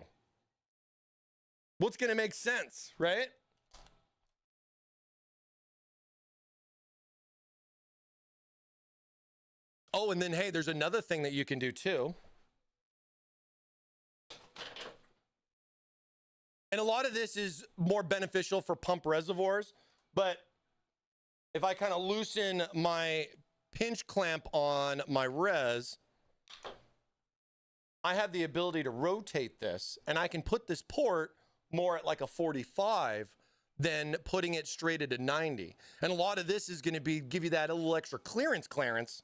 What's going to make sense, right? Oh, and then, hey, there's another thing that you can do too. And a lot of this is more beneficial for pump reservoirs, but if I kind of loosen my pinch clamp on my res, I have the ability to rotate this, and I can put this port more at like a 45 than putting it straight at a 90. And a lot of this is going to be give you that little extra clearance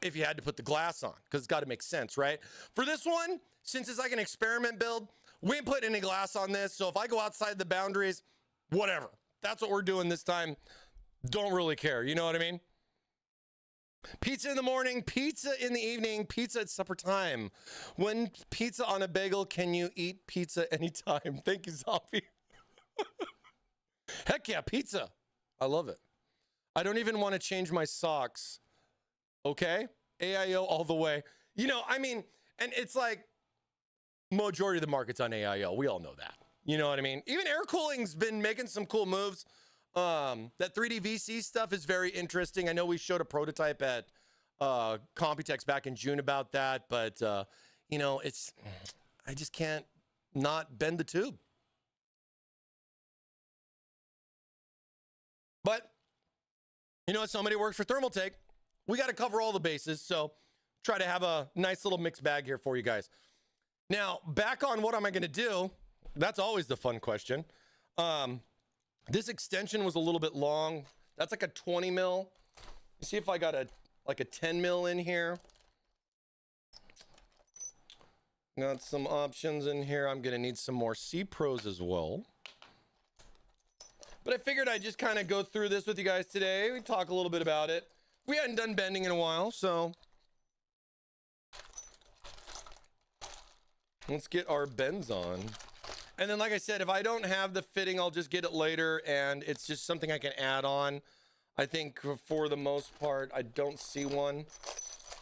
if you had to put the glass on, because it's got to make sense, right? For this one, since it's like an experiment build, we ain't putting any glass on this. So if I go outside the boundaries, whatever. That's what we're doing this time. Don't really care. You know what I mean? Pizza in the morning, pizza in the evening, pizza at supper time. When pizza on a bagel, can you eat pizza anytime? Thank you, Zombie. Heck yeah, pizza. I love it. I don't even want to change my socks. Okay? AIO all the way. You know, I mean, and it's like majority of the market's on AIO. We all know that. You know what I mean? Even air cooling's been making some cool moves. That 3D VC stuff is very interesting. I know we showed a prototype at Computex back in June about that, but you know, I just can't not bend the tube. But you know, as somebody who works for Thermaltake, we got to cover all the bases. So try to have a nice little mixed bag here for you guys. Now, back on what am I going to do? That's always the fun question. This extension was a little bit long. That's like a 20 mil. See if I got like a 10 mil in here. Got some options in here. I'm going to need some more C-Pros as well. But I figured I'd just kind of go through this with you guys today. We talk a little bit about it. We hadn't done bending in a while, so let's get our bends on. And then, like I said, if I don't have the fitting, I'll just get it later, and it's just something I can add on. I think for the most part, I don't see one,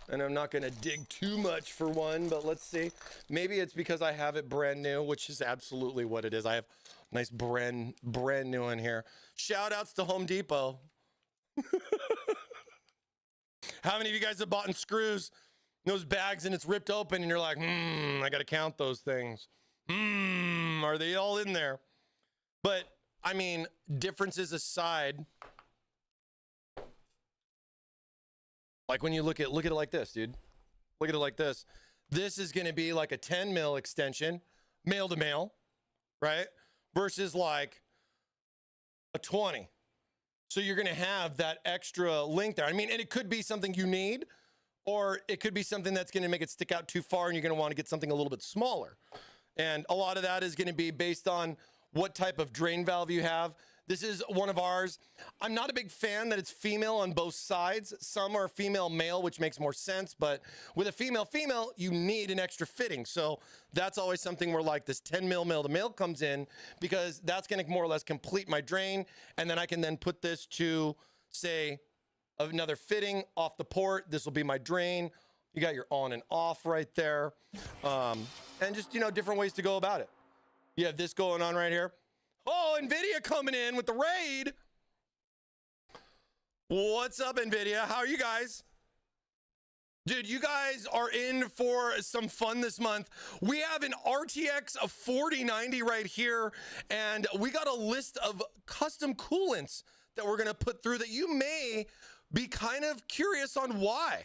and I'm not going to dig too much for one, but let's see. Maybe it's because I have it brand new, which is absolutely what it is. I have nice brand new in here. Shout outs to Home Depot. How many of you guys have bought in screws, those bags, and it's ripped open, and you're like, I got to count those things. Are they all in there? But I mean, differences aside, like when you look at it like this, dude. Look at it like this. This is going to be like a 10 mil extension, male to male, right? Versus like a 20. So you're going to have that extra length there. I mean, and it could be something you need, or it could be something that's going to make it stick out too far, and you're going to want to get something a little bit smaller. And a lot of that is going to be based on what type of drain valve you have. This is one of ours. I'm not a big fan that it's female on both sides. Some are female male, which makes more sense. But with a female, you need an extra fitting. So that's always something where like this 10 mil male to male comes in, because that's going to more or less complete my drain. And then I can then put this to, say, another fitting off the port. This will be my drain. You got your on and off right there. And just, you know, different ways to go about it. You have this going on right here. Oh, NVIDIA coming in with the raid. What's up, NVIDIA? How are you guys? Dude, you guys are in for some fun this month. We have an RTX 4090 right here, and we got a list of custom coolants that we're going to put through that you may be kind of curious on why.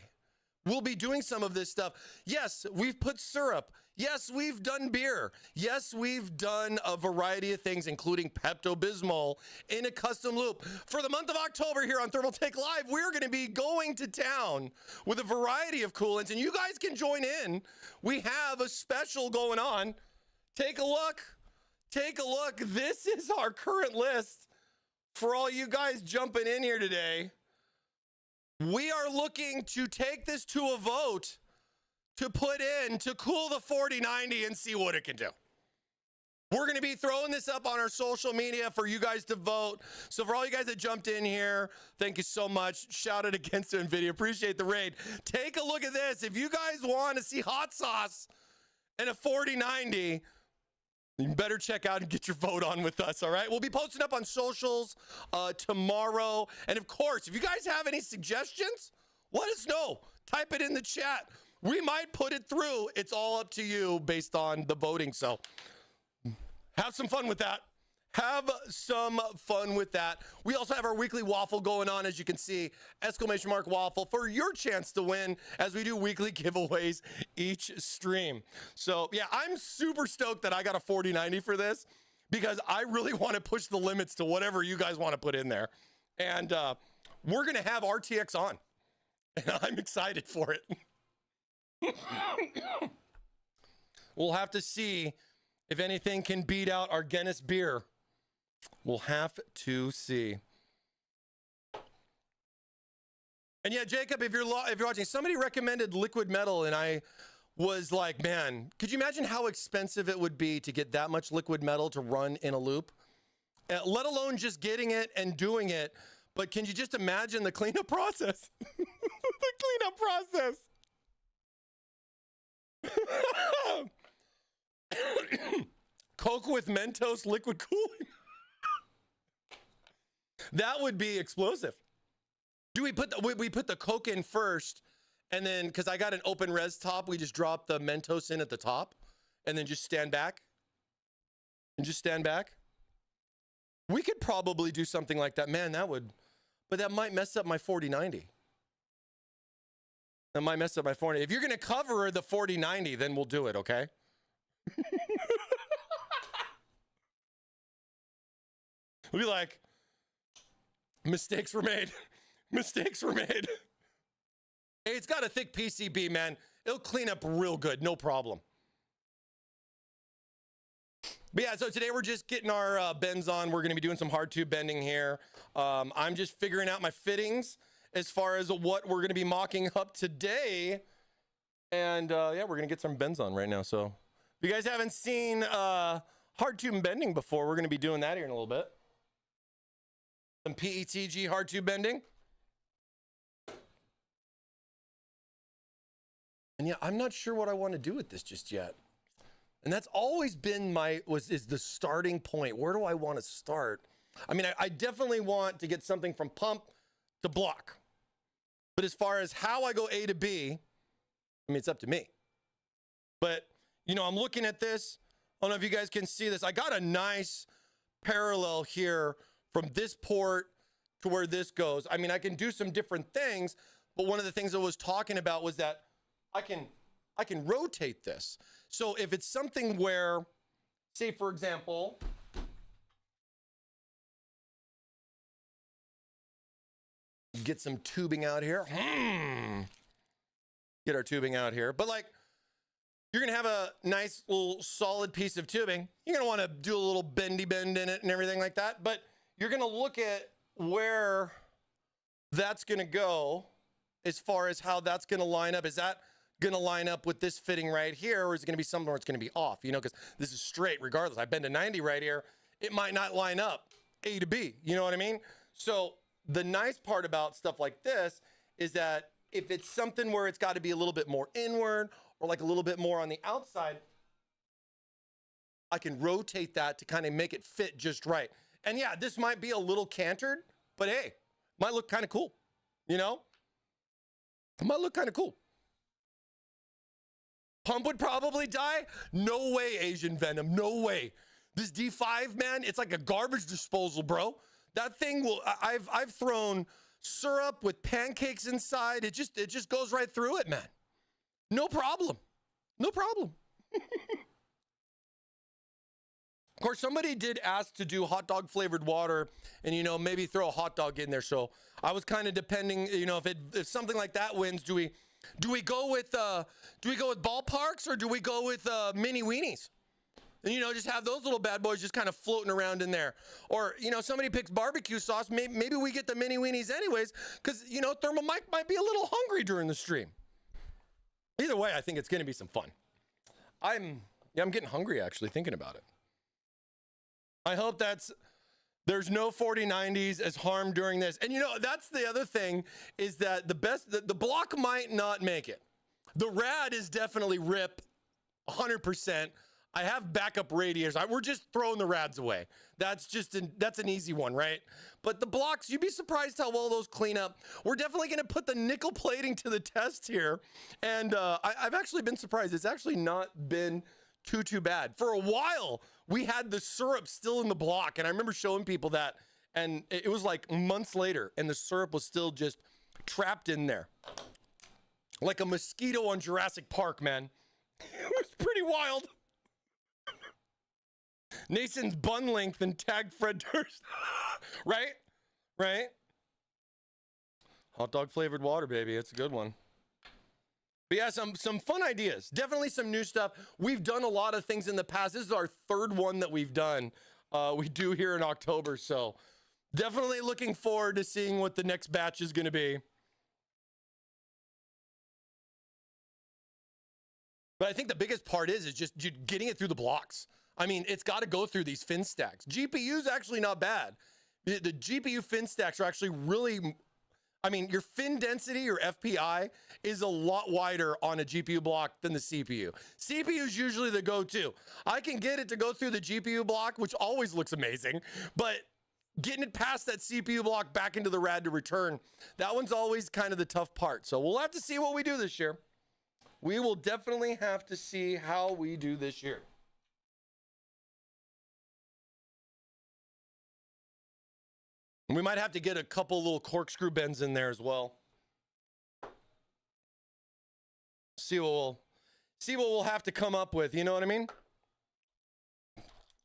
We'll be doing some of this stuff. Yes, we've put syrup. Yes, we've done beer. Yes, we've done a variety of things, including Pepto-Bismol in a custom loop. For the month of October here on Thermaltake Live, we're going to be going to town with a variety of coolants, and you guys can join in. We have a special going on. Take a look. Take a look. This is our current list. For all you guys jumping in here today, we are looking to take this to a vote to put in to cool the 4090 and see what it can do. We're going to be throwing this up on our social media for you guys to vote. So for all you guys that jumped in here, thank you so much. Shout out against NVIDIA. Appreciate the raid. Take a look at this. If you guys want to see hot sauce and a 4090, you better check out and get your vote on with us, all right? We'll be posting up on socials tomorrow. And of course, if you guys have any suggestions, let us know. Type it in the chat. We might put it through. It's all up to you based on the voting. So have some fun with that. Have some fun with that. We also have our weekly waffle going on, as you can see, exclamation mark waffle, for your chance to win as we do weekly giveaways each stream. So yeah, I'm super stoked that I got a 4090 for this because I really want to push the limits to whatever you guys want to put in there. And we're going to have RTX on, and I'm excited for it. We'll have to see if anything can beat out our Guinness beer. We'll have to see. And yeah, Jacob, if you're watching, somebody recommended liquid metal, and I was like, man, could you imagine how expensive it would be to get that much liquid metal to run in a loop? Let alone just getting it and doing it. But can you just imagine the cleanup process? The cleanup process. Coke with Mentos liquid cooling. That would be explosive. Do we put the Coke in first, and then, because I got an open res top, we just drop the Mentos in at the top and then just stand back? And just stand back? We could probably do something like that. Man, that would, but that might mess up my 4090. That might mess up my 40. If you're going to cover the 4090, then we'll do it, okay? We'll be like, mistakes were made. Mistakes were made. Hey, it's got a thick PCB, man. It'll clean up real good, no problem. But yeah, so today we're just getting our bends on. We're going to be doing some hard tube bending here. I'm just figuring out my fittings as far as what we're going to be mocking up today. And yeah, we're going to get some bends on right now. So if you guys haven't seen hard tube bending before, we're going to be doing that here in a little bit. Some PETG hard tube bending. And yeah, I'm not sure what I want to do with this just yet. And that's always been is the starting point. Where do I want to start? I mean, I definitely want to get something from pump to block. But as far as how I go A to B, I mean, it's up to me. But, you know, I'm looking at this. I don't know if you guys can see this. I got a nice parallel here from this port to where this goes. I mean, I can do some different things, but one of the things I was talking about was that I can rotate this. So if it's something where, say for example, get some tubing out here. Get our tubing out here. But like, you're gonna have a nice little solid piece of tubing. You're gonna wanna do a little bendy bend in it and everything like that. But you're gonna look at where that's gonna go as far as how that's gonna line up. Is that gonna line up with this fitting right here, or is it gonna be something where it's gonna be off? You know, because this is straight regardless. I bend a 90 right here, it might not line up A to B. You know what I mean? So the nice part about stuff like this is that if it's something where it's got to be a little bit more inward or like a little bit more on the outside, I can rotate that to kind of make it fit just right. And yeah, this might be a little cantered, but hey, might look kind of cool. You know? It might look kind of cool. Pump would probably die? No way, Asian Venom. No way. This D5, man, it's like a garbage disposal, bro. That thing will, I've thrown syrup with pancakes inside. It just goes right through it, man. No problem. No problem. Of course, somebody did ask to do hot dog flavored water and, you know, maybe throw a hot dog in there. So I was kind of depending, you know, if something like that wins, do we go with ballparks or do we go with mini weenies? And, you know, just have those little bad boys just kind of floating around in there. Or, you know, somebody picks barbecue sauce. Maybe we get the mini weenies anyways, because, you know, ThermalMike might be a little hungry during the stream. Either way, I think it's going to be some fun. I'm getting hungry actually thinking about it. I hope there's no 4090s as harmed during this. And, you know, that's the other thing is that the block might not make it. The rad is definitely rip 100%. I have backup radiators. We're just throwing the rads away. That's an easy one, right? But the blocks, you'd be surprised how well those clean up. We're definitely going to put the nickel plating to the test here. And I've actually been surprised. It's actually not been too bad. For a while, we had the syrup still in the block. And I remember showing people that. And it was like months later. And the syrup was still just trapped in there. Like a mosquito on Jurassic Park, man. It was pretty wild. Nason's bun length and tag Fred Durst. Right? Hot dog flavored water, baby. It's a good one. But yeah, some fun ideas. Definitely some new stuff. We've done a lot of things in the past. This is our third one that we've done. We do here in October. So definitely looking forward to seeing what the next batch is going to be. But I think the biggest part is just getting it through the blocks. I mean, it's got to go through these fin stacks. GPU's actually not bad. The GPU fin stacks are actually really, I mean, your fin density or FPI is a lot wider on a GPU block than the CPU. CPU is usually the go-to. I can get it to go through the GPU block, which always looks amazing, but getting it past that CPU block back into the rad to return, that one's always kind of the tough part. So we'll have to see what we do this year. We will definitely have to see how we do this year. We might have to get a couple little corkscrew bends in there as well. See what we'll have to come up with, you know what I mean?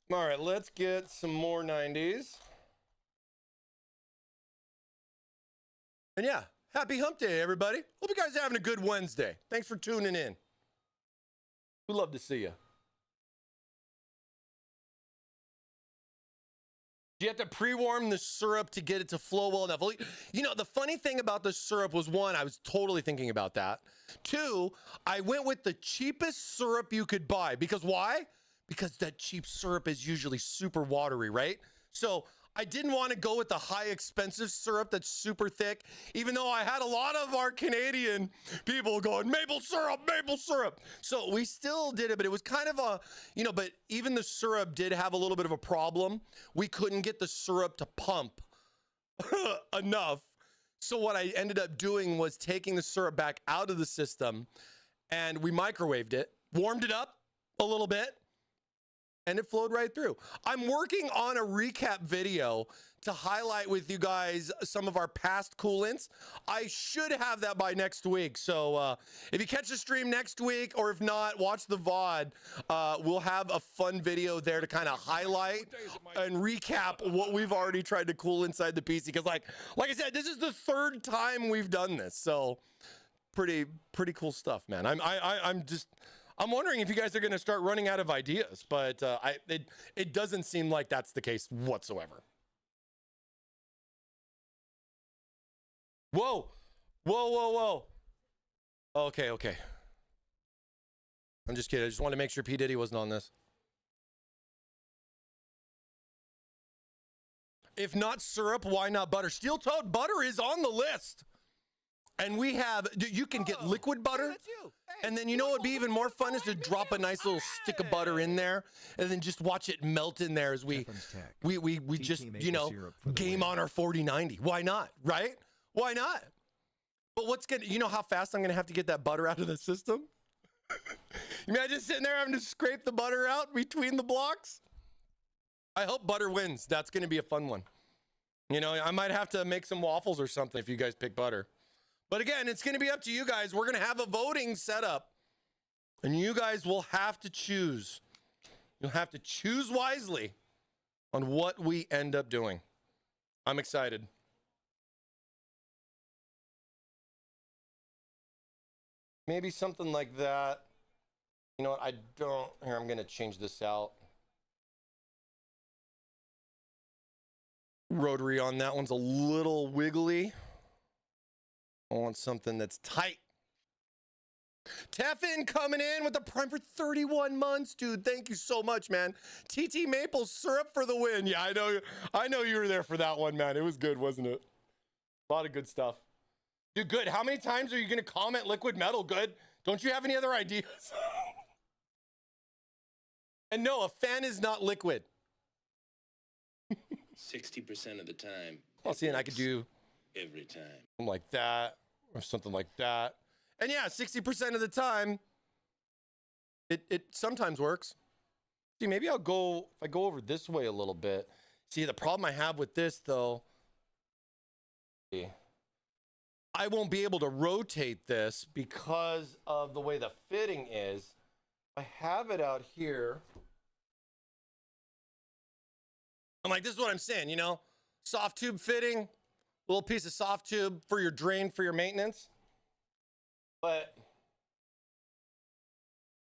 All right, let's get some more 90s. And yeah, happy hump day, everybody. Hope you guys are having a good Wednesday. Thanks for tuning in. We love to see you. You have to pre-warm the syrup to get it to flow well enough. You know, the funny thing about the syrup was, one, I was totally thinking about that. Two, I went with the cheapest syrup you could buy. Because why? Because that cheap syrup is usually super watery, right? So I didn't want to go with the high expensive syrup that's super thick, even though I had a lot of our Canadian people going, maple syrup, maple syrup. So we still did it, but it was kind of a, you know, but even the syrup did have a little bit of a problem. We couldn't get the syrup to pump enough. So what I ended up doing was taking the syrup back out of the system, and we microwaved it, warmed it up a little bit, and it flowed right through. I'm working on a recap video to highlight with you guys some of our past coolants. I should have that by next week. So if you catch the stream next week, or if not, watch the VOD. We'll have a fun video there to kind of highlight and recap what we've already tried to cool inside the PC. Because like I said, this is the third time we've done this. So pretty cool stuff, man. I'm wondering if you guys are going to start running out of ideas, but it doesn't seem like that's the case whatsoever. Whoa. Okay. I'm just kidding. I just wanted to make sure P. Diddy wasn't on this. If not syrup, why not butter? Steel-toed butter is on the list. And we have, you can get liquid butter. And then you know what would be even more fun is to drop a nice little stick of butter in there and then just watch it melt in there as we just, you know, game on our 4090. Why not, right? Why not? But what's gonna, you know how fast I'm gonna have to get that butter out of the system? Imagine sitting there having to scrape the butter out between the blocks. I hope butter wins. That's gonna be a fun one. You know, I might have to make some waffles or something if you guys pick butter. But again, it's going to be up to you guys. We're going to have a voting set up, and you guys will have to choose. You'll have to choose wisely on what we end up doing. I'm excited. Maybe something like that. You know what? Here, I'm going to change this out. Rotary on that one's a little wiggly. I want something that's tight. Teffin coming in with the prime for 31 months, dude. Thank you so much, man. TT maple syrup for the win. Yeah, I know you were there for that one, man. It was good, wasn't it? A lot of good stuff. Dude, good. How many times are you going to comment liquid metal? Good. Don't you have any other ideas? And no, a fan is not liquid. 60% of the time. Well, see, and I could do every time. something like that or something like that. And yeah, 60% of the time, it sometimes works. See, maybe I'll go, if I go over this way a little bit. See, the problem I have with this, though, I won't be able to rotate this because of the way the fitting is. I have it out here. I'm like, this is what I'm saying, you know? Soft tube fitting, little piece of soft tube for your drain, for your maintenance. But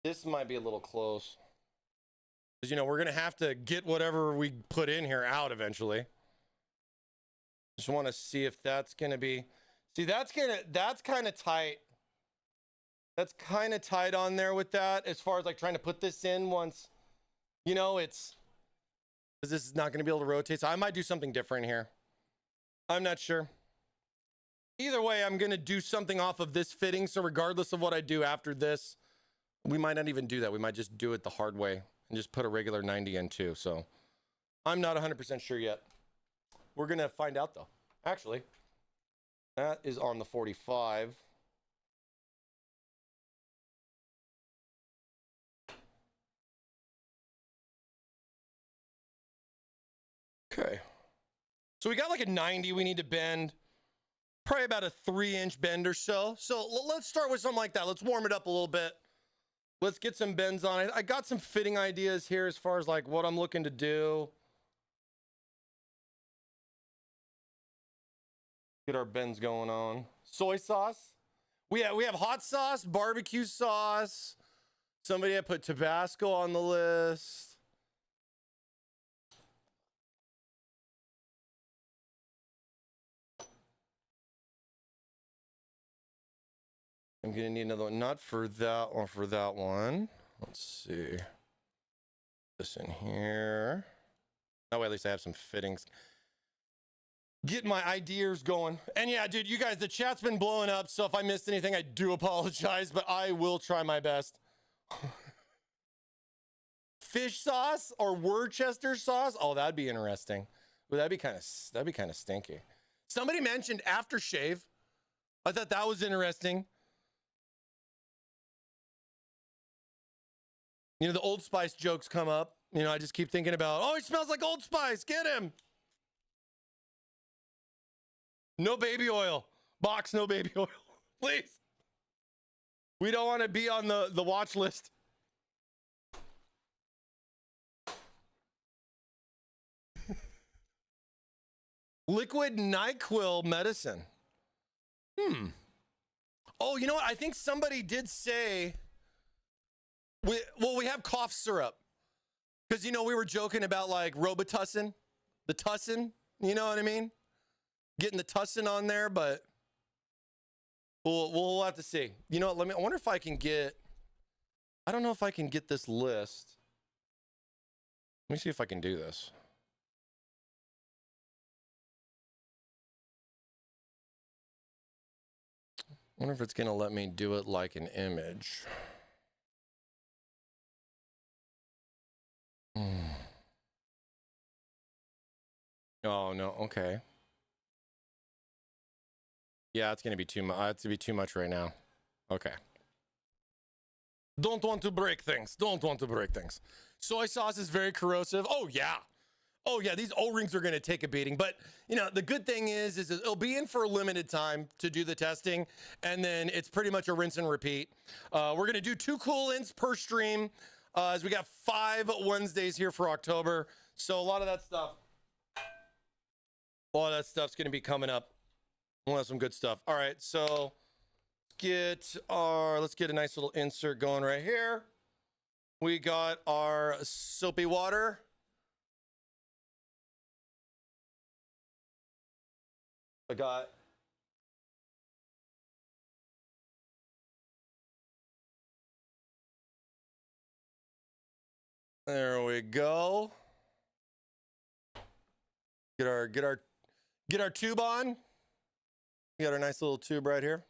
this might be a little close. Because, you know, we're going to have to get whatever we put in here out eventually. Just want to see if that's going to be... See, that's kind of tight. That's kind of tight on there with that as far as like trying to put this in once, you know, it's... Because this is not going to be able to rotate. So I might do something different here. I'm not sure. Either way, I'm going to do something off of this fitting. So regardless of what I do after this, we might not even do that. We might just do it the hard way and just put a regular 90 in too. So I'm not 100% sure yet. We're going to find out though. Actually, that is on the 45. Okay. So we got like a 90 we need to bend. Probably about a 3-inch bend or so. So let's start with something like that. Let's warm it up a little bit. Let's get some bends on it. I got some fitting ideas here as far as like what I'm looking to do. Get our bends going on. Soy sauce. We have hot sauce, barbecue sauce. Somebody had put Tabasco on the list. I'm gonna need another one, not for that or for that one. Let's see. This in here. That way at least I have some fittings. Get my ideas going. And yeah, dude, you guys, the chat's been blowing up, so if I missed anything, I do apologize, but I will try my best. Fish sauce or Worcester sauce? Oh, that'd be interesting. Well, that'd be kind of stinky. Somebody mentioned aftershave. I thought that was interesting. You know, the Old Spice jokes come up. You know, I just keep thinking about, oh, he smells like Old Spice. Get him. No baby oil. Box, no baby oil. Please. We don't want to be on the watch list. Liquid NyQuil medicine. Oh, you know what? I think somebody did say... we have cough syrup because, you know, we were joking about like Robitussin, the tussin, you know what I mean? Getting the tussin on there, but we'll have to see. You know what? I wonder if I can get, I don't know if I can get this list. Let me see if I can do this. I wonder if it's going to let me do it like an image. Oh no, okay. Yeah, it's gonna be too much. It's gonna be too much right now. Okay. Don't want to break things. Don't want to break things. Soy sauce is very corrosive. Oh yeah. Oh yeah, these O-rings are gonna take a beating. But you know, the good thing is it'll be in for a limited time to do the testing, and then it's pretty much a rinse and repeat. We're gonna do 2 coolants per stream. As we got 5 Wednesdays here for October. So a lot of that stuff's going to be coming up. We'll have some good stuff. All right, so let's get a nice little insert going right here. We got our soapy water. I got there we go. Get our tube on. We got our nice little tube right here.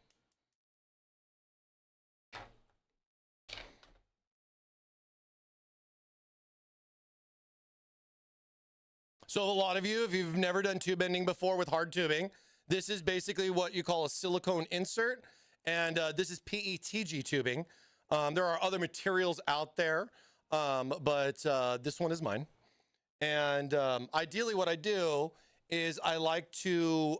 So a lot of you, if you've never done tube bending before with hard tubing, this is basically what you call a silicone insert, and this is PETG tubing. There are other materials out there, but this one is mine. And ideally what I do is I like to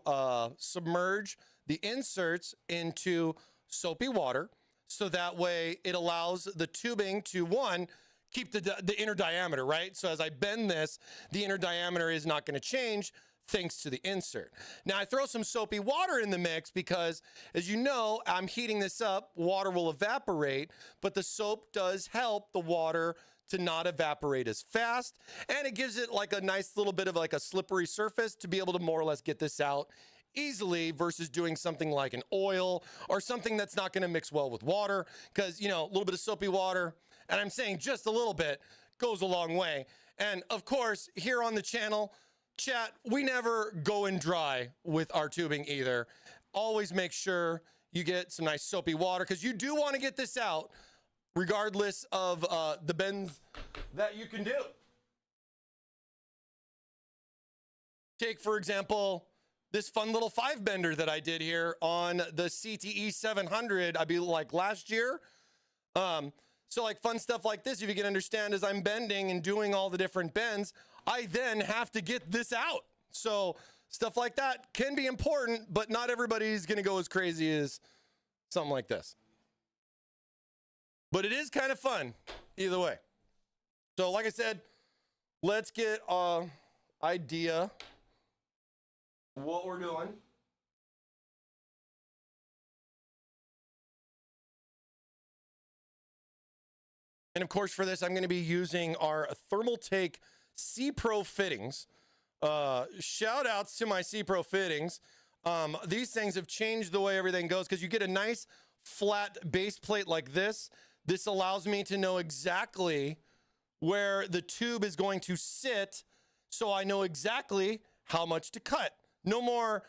submerge the inserts into soapy water, so that way it allows the tubing to, one, keep the inner diameter, right? So as I bend this, the inner diameter is not going to change thanks to the insert. Now I throw some soapy water in the mix because, as you know, I'm heating this up, water will evaporate, but the soap does help the water to not evaporate as fast, and it gives it like a nice little bit of like a slippery surface to be able to more or less get this out easily versus doing something like an oil or something that's not going to mix well with water, because, you know, a little bit of soapy water, and I'm saying just a little bit, goes a long way. And of course, here on the channel, chat, we never go in dry with our tubing either. Always make sure you get some nice soapy water, because you do want to get this out regardless of the bends that you can do. Take, for example, this fun little 5-bender that I did here on the CTE 700, I believe, like last year. So like fun stuff like this, if you can understand, as I'm bending and doing all the different bends, I then have to get this out. So stuff like that can be important, but not everybody's going to go as crazy as something like this. But it is kind of fun either way. So like I said, let's get an idea of what we're doing. And of course, for this, I'm going to be using our Thermaltake C-Pro fittings. Shout outs to my C-Pro fittings. These things have changed the way everything goes, because you get a nice flat base plate like this. This allows me to know exactly where the tube is going to sit, so I know exactly how much to cut. No more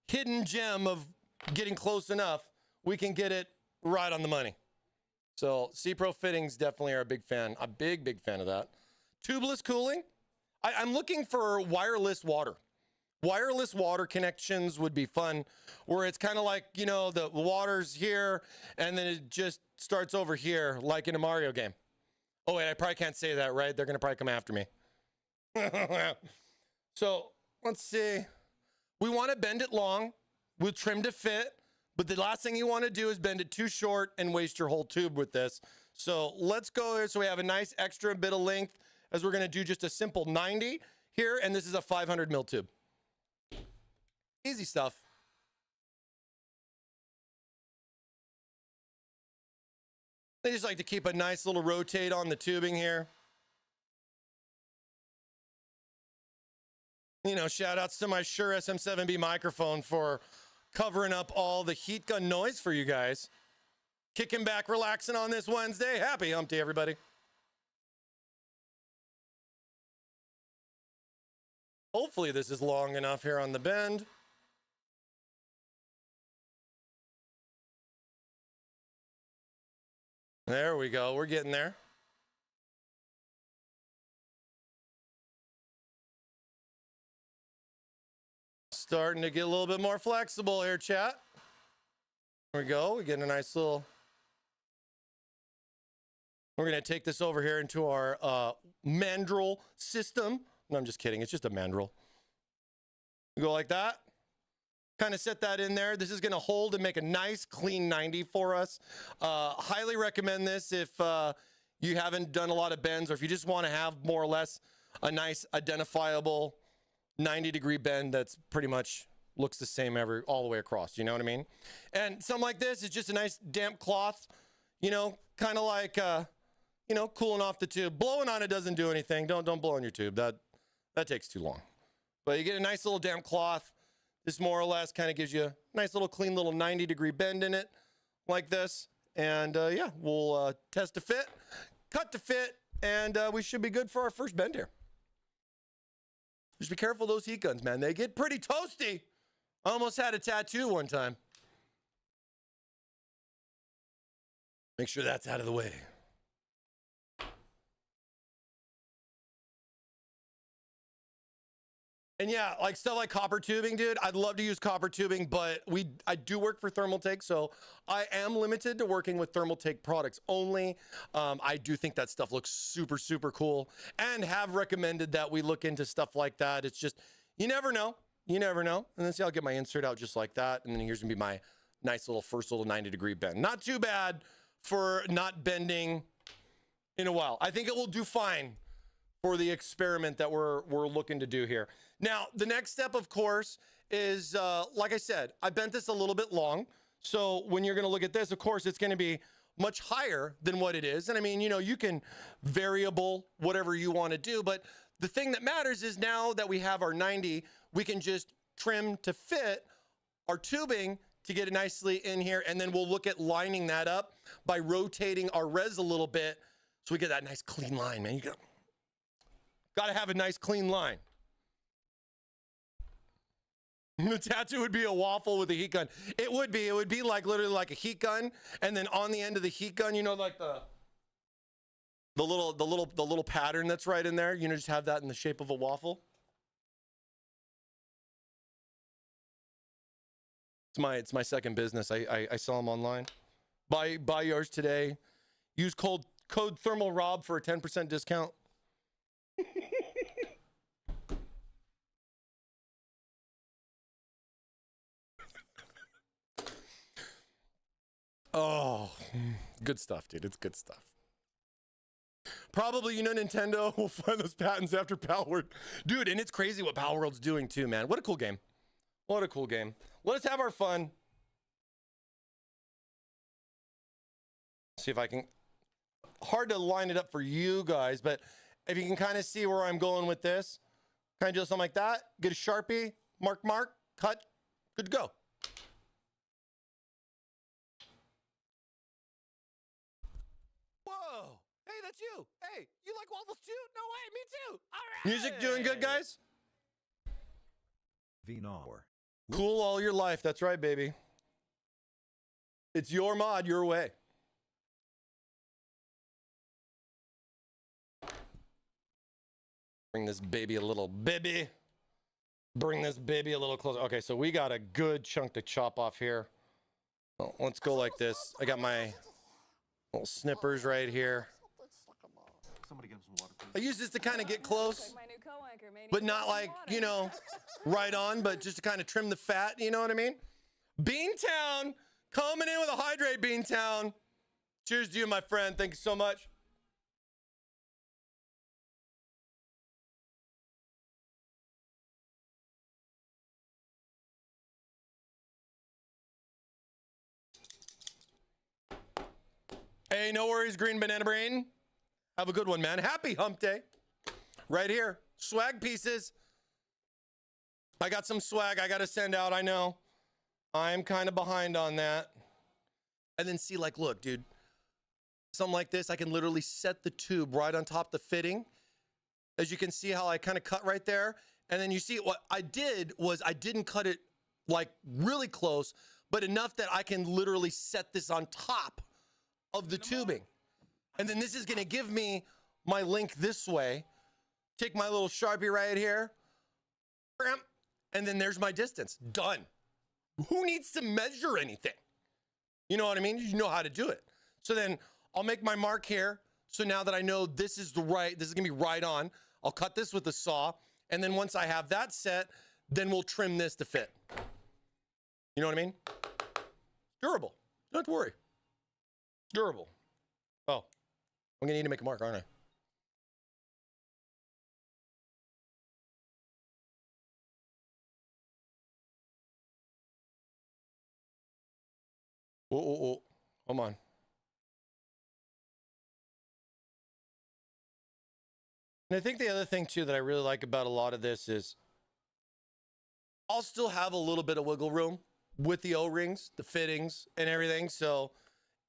hidden gem of getting close enough. We can get it right on the money. So C-Pro fittings definitely are a big fan. A big fan of that. Tubeless cooling. I'm looking for wireless water. Wireless water connections would be fun, where it's kind of like, you know, the water's here and then it just starts over here like in a Mario game. Oh wait, I probably can't say that, right? They're gonna probably come after me. So let's see. We want to bend it long with trim to fit, but the last thing you want to do is bend it too short and waste your whole tube with this. So let's go there so we have a nice extra bit of length, as we're going to do just a simple 90 here, and this is a 500 mil tube. Easy stuff. I just like to keep a nice little rotate on the tubing here. You know, shout outs to my Shure SM7B microphone for covering up all the heat gun noise for you guys. Kicking back, relaxing on this Wednesday. Happy hump day, everybody. Hopefully this is long enough here on the bend. There we go. We're getting there. Starting to get a little bit more flexible here, chat. There we go. We get a nice little... We're going to take this over here into our mandrel system. No, I'm just kidding. It's just a mandrel. You go like that. Kind of set that in there. This is going to hold and make a nice clean 90 for us. Highly recommend this if you haven't done a lot of bends, or if you just want to have more or less a nice identifiable 90-degree bend that's pretty much looks the same all the way across. You know what I mean? And something like this is just a nice damp cloth, you know, kind of like, you know, cooling off the tube. Blowing on it doesn't do anything. Don't blow on your tube. That takes too long. But you get a nice little damp cloth. This more or less kind of gives you a nice little clean little 90-degree bend in it like this. And yeah, we'll test to fit, cut to fit, and we should be good for our first bend here. Just be careful of those heat guns, man. They get pretty toasty. I almost had a tattoo one time. Make sure that's out of the way. And yeah, like stuff like copper tubing, dude. I'd love to use copper tubing, but I do work for Thermaltake, so I am limited to working with Thermaltake products only. I do think that stuff looks super, super cool, and have recommended that we look into stuff like that. It's just, you never know. You never know. And then see, I'll get my insert out just like that, and then here's gonna be my nice little first little 90-degree bend. Not too bad for not bending in a while. I think it will do fine for the experiment that we're looking to do here. Now, the next step, of course, is, like I said, I bent this a little bit long. So when you're gonna look at this, of course, it's gonna be much higher than what it is. And I mean, you know, you can variable whatever you wanna do, but the thing that matters is now that we have our 90, we can just trim to fit our tubing to get it nicely in here. And then we'll look at lining that up by rotating our res a little bit so we get that nice clean line, man. You gotta have a nice clean line. The tattoo would be a waffle with a heat gun. It would be like literally like a heat gun, and then on the end of the heat gun, you know, like the little pattern that's right in there. You know, just have that in the shape of a waffle. It's my second business. I sell them online. Buy yours today. Use code ThermalRob for a 10% discount. Oh, good stuff, dude. It's good stuff. Probably, you know, Nintendo will find those patents after Palworld. Dude, and it's crazy what Palworld's doing too, man. What a cool game. What a cool game. Let us have our fun. See if I can... Hard to line it up for you guys, but if you can kind of see where I'm going with this, kind of do something like that. Get a Sharpie, mark, cut, good to go. Whoa, hey, that's you. Hey, you like waffles too? No way, me too. All right. Music doing good, guys? Vnor. Cool all your life. That's right, baby. It's your mod, your way. Bring this baby a little baby. Bring this baby a little closer. Okay, so we got a good chunk to chop off here. Well, let's go like this. I got my little snippers right here. Somebody get him some water, I use this to kind of get close, but not like, you know, right on, but just to kind of trim the fat, you know what I mean? Beantown, coming in with a hydrate, Beantown. Cheers to you, my friend. Thank you so much. Hey, no worries, Green Banana Brain. Have a good one, man. Happy hump day. Right here. Swag pieces. I got some swag I got to send out, I know. I'm kind of behind on that. And then see, like, look, dude. Something like this, I can literally set the tube right on top of the fitting. As you can see how I kind of cut right there. And then you see what I did was I didn't cut it, like, really close, but enough that I can literally set this on top of the tubing. And then this is gonna give me my link this way. Take my little Sharpie right here. And then there's my distance. Done. Who needs to measure anything? You know what I mean? You know how to do it. So then I'll make my mark here. So now that I know this is this is gonna be right on, I'll cut this with a saw. And then once I have that set, then we'll trim this to fit. You know what I mean? Durable. Don't have to worry. Durable. Oh, I'm gonna need to make a mark, aren't I? Oh, come on. And I think the other thing too that I really like about a lot of this is I'll still have a little bit of wiggle room with the O-rings, the fittings, and everything. So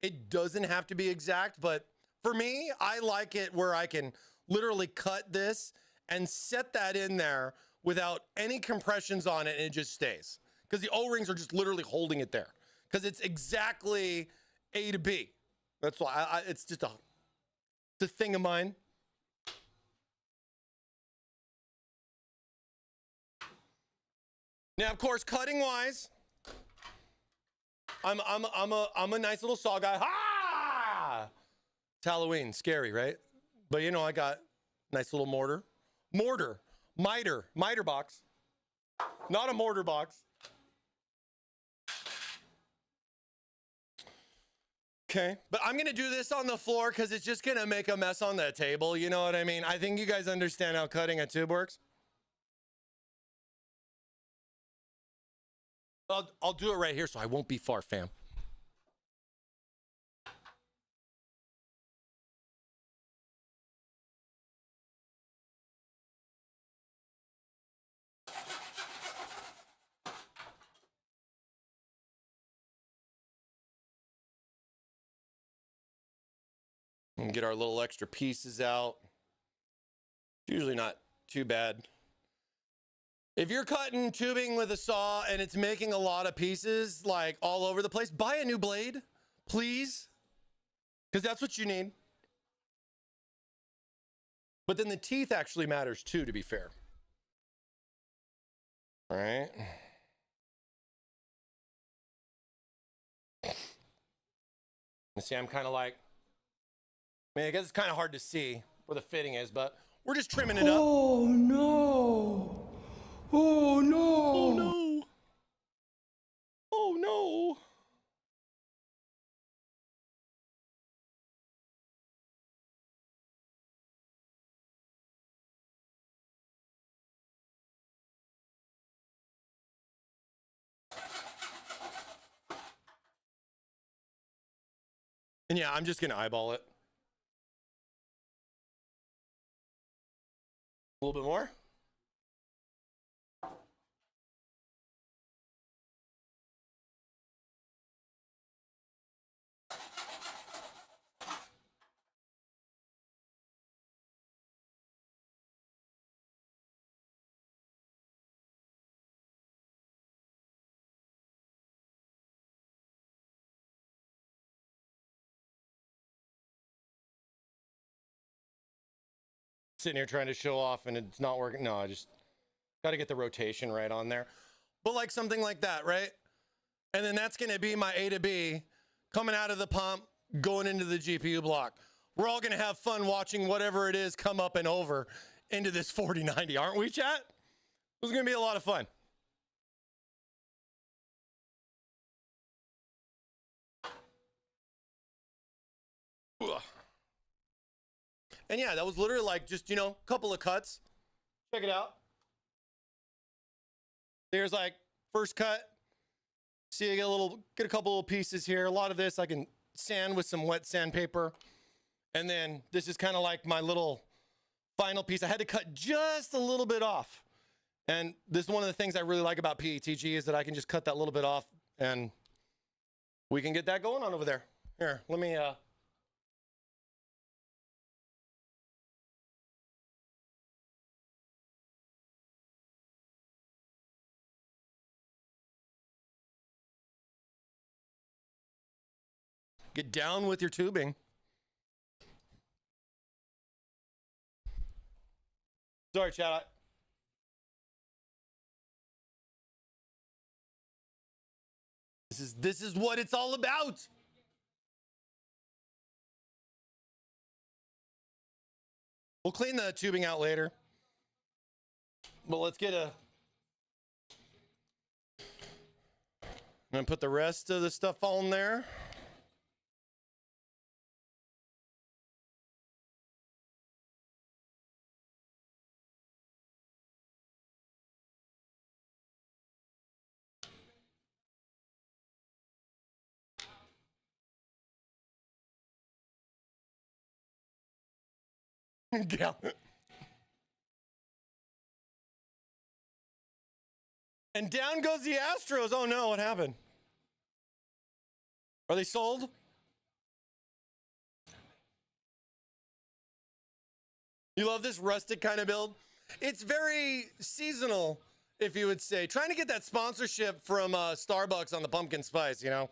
it doesn't have to be exact, but for me, I like it where I can literally cut this and set that in there without any compressions on it, and it just stays. Because the O-rings are just literally holding it there. Because it's exactly A to B. That's why it's just a thing of mine. Now, of course, cutting wise, I'm a nice little saw guy. Ha! It's Halloween, scary, right? But you know, I got nice little miter box, not a mortar box. Okay, but I'm gonna do this on the floor because it's just gonna make a mess on the table. You know what I mean? I think you guys understand how cutting a tube works. I'll do it right here so I won't be far, fam. And get our little extra pieces out. Usually not too bad. If you're cutting tubing with a saw and it's making a lot of pieces like all over the place, buy a new blade, please. Because that's what you need. But then the teeth actually matters too, to be fair. All right. You see, I'm kind of like, I mean, I guess it's kind of hard to see where the fitting is, but we're just trimming it up. Oh no! Oh no! Oh no! Oh no! And yeah, I'm just gonna eyeball it. A little bit more. Sitting here trying to show off and it's not working. No, I just got to get the rotation right on there. But like something like that, right? And then that's going to be my A to B coming out of the pump, going into the GPU block. We're all going to have fun watching whatever it is come up and over into this 4090, aren't we, chat? This is going to be a lot of fun. Ugh. And yeah, that was literally like just, you know, a couple of cuts. Check it out. There's like first cut. See, I get a couple little pieces here. A lot of this I can sand with some wet sandpaper. And then this is kind of like my little final piece. I had to cut just a little bit off. And this is one of the things I really like about PETG is that I can just cut that little bit off and we can get that going on over there. Here, let me, get down with your tubing. Sorry, chat. This is what it's all about. We'll clean the tubing out later. But let's get I'm gonna put the rest of the stuff on there. Yeah. And down goes the Astros. Oh no, what happened? Are they sold? You love this rustic kind of build? It's very seasonal, if you would say. Trying to get that sponsorship from Starbucks on the pumpkin spice, you know?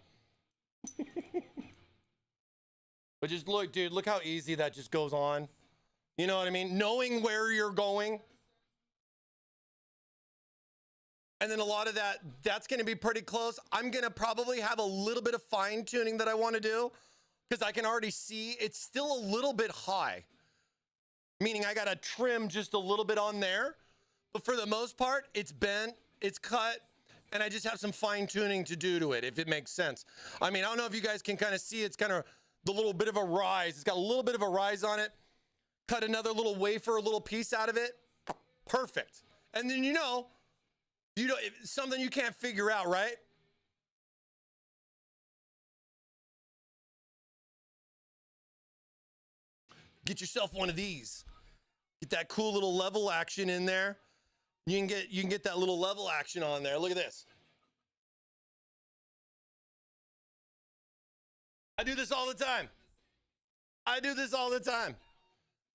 But just look, dude, look how easy that just goes on. You know what I mean? Knowing where you're going. And then a lot of that's going to be pretty close. I'm going to probably have a little bit of fine tuning that I want to do because I can already see it's still a little bit high. Meaning I got to trim just a little bit on there. But for the most part, it's bent, it's cut, and I just have some fine tuning to do to it, if it makes sense. I mean, I don't know if you guys can kind of see it's kind of the little bit of a rise. It's got a little bit of a rise on it. Cut another little wafer, a little piece out of it. Perfect. And then, you know, something you can't figure out, right? Get yourself one of these. Get that cool little level action in there. You can get that little level action on there. Look at this. I do this all the time. I do this all the time.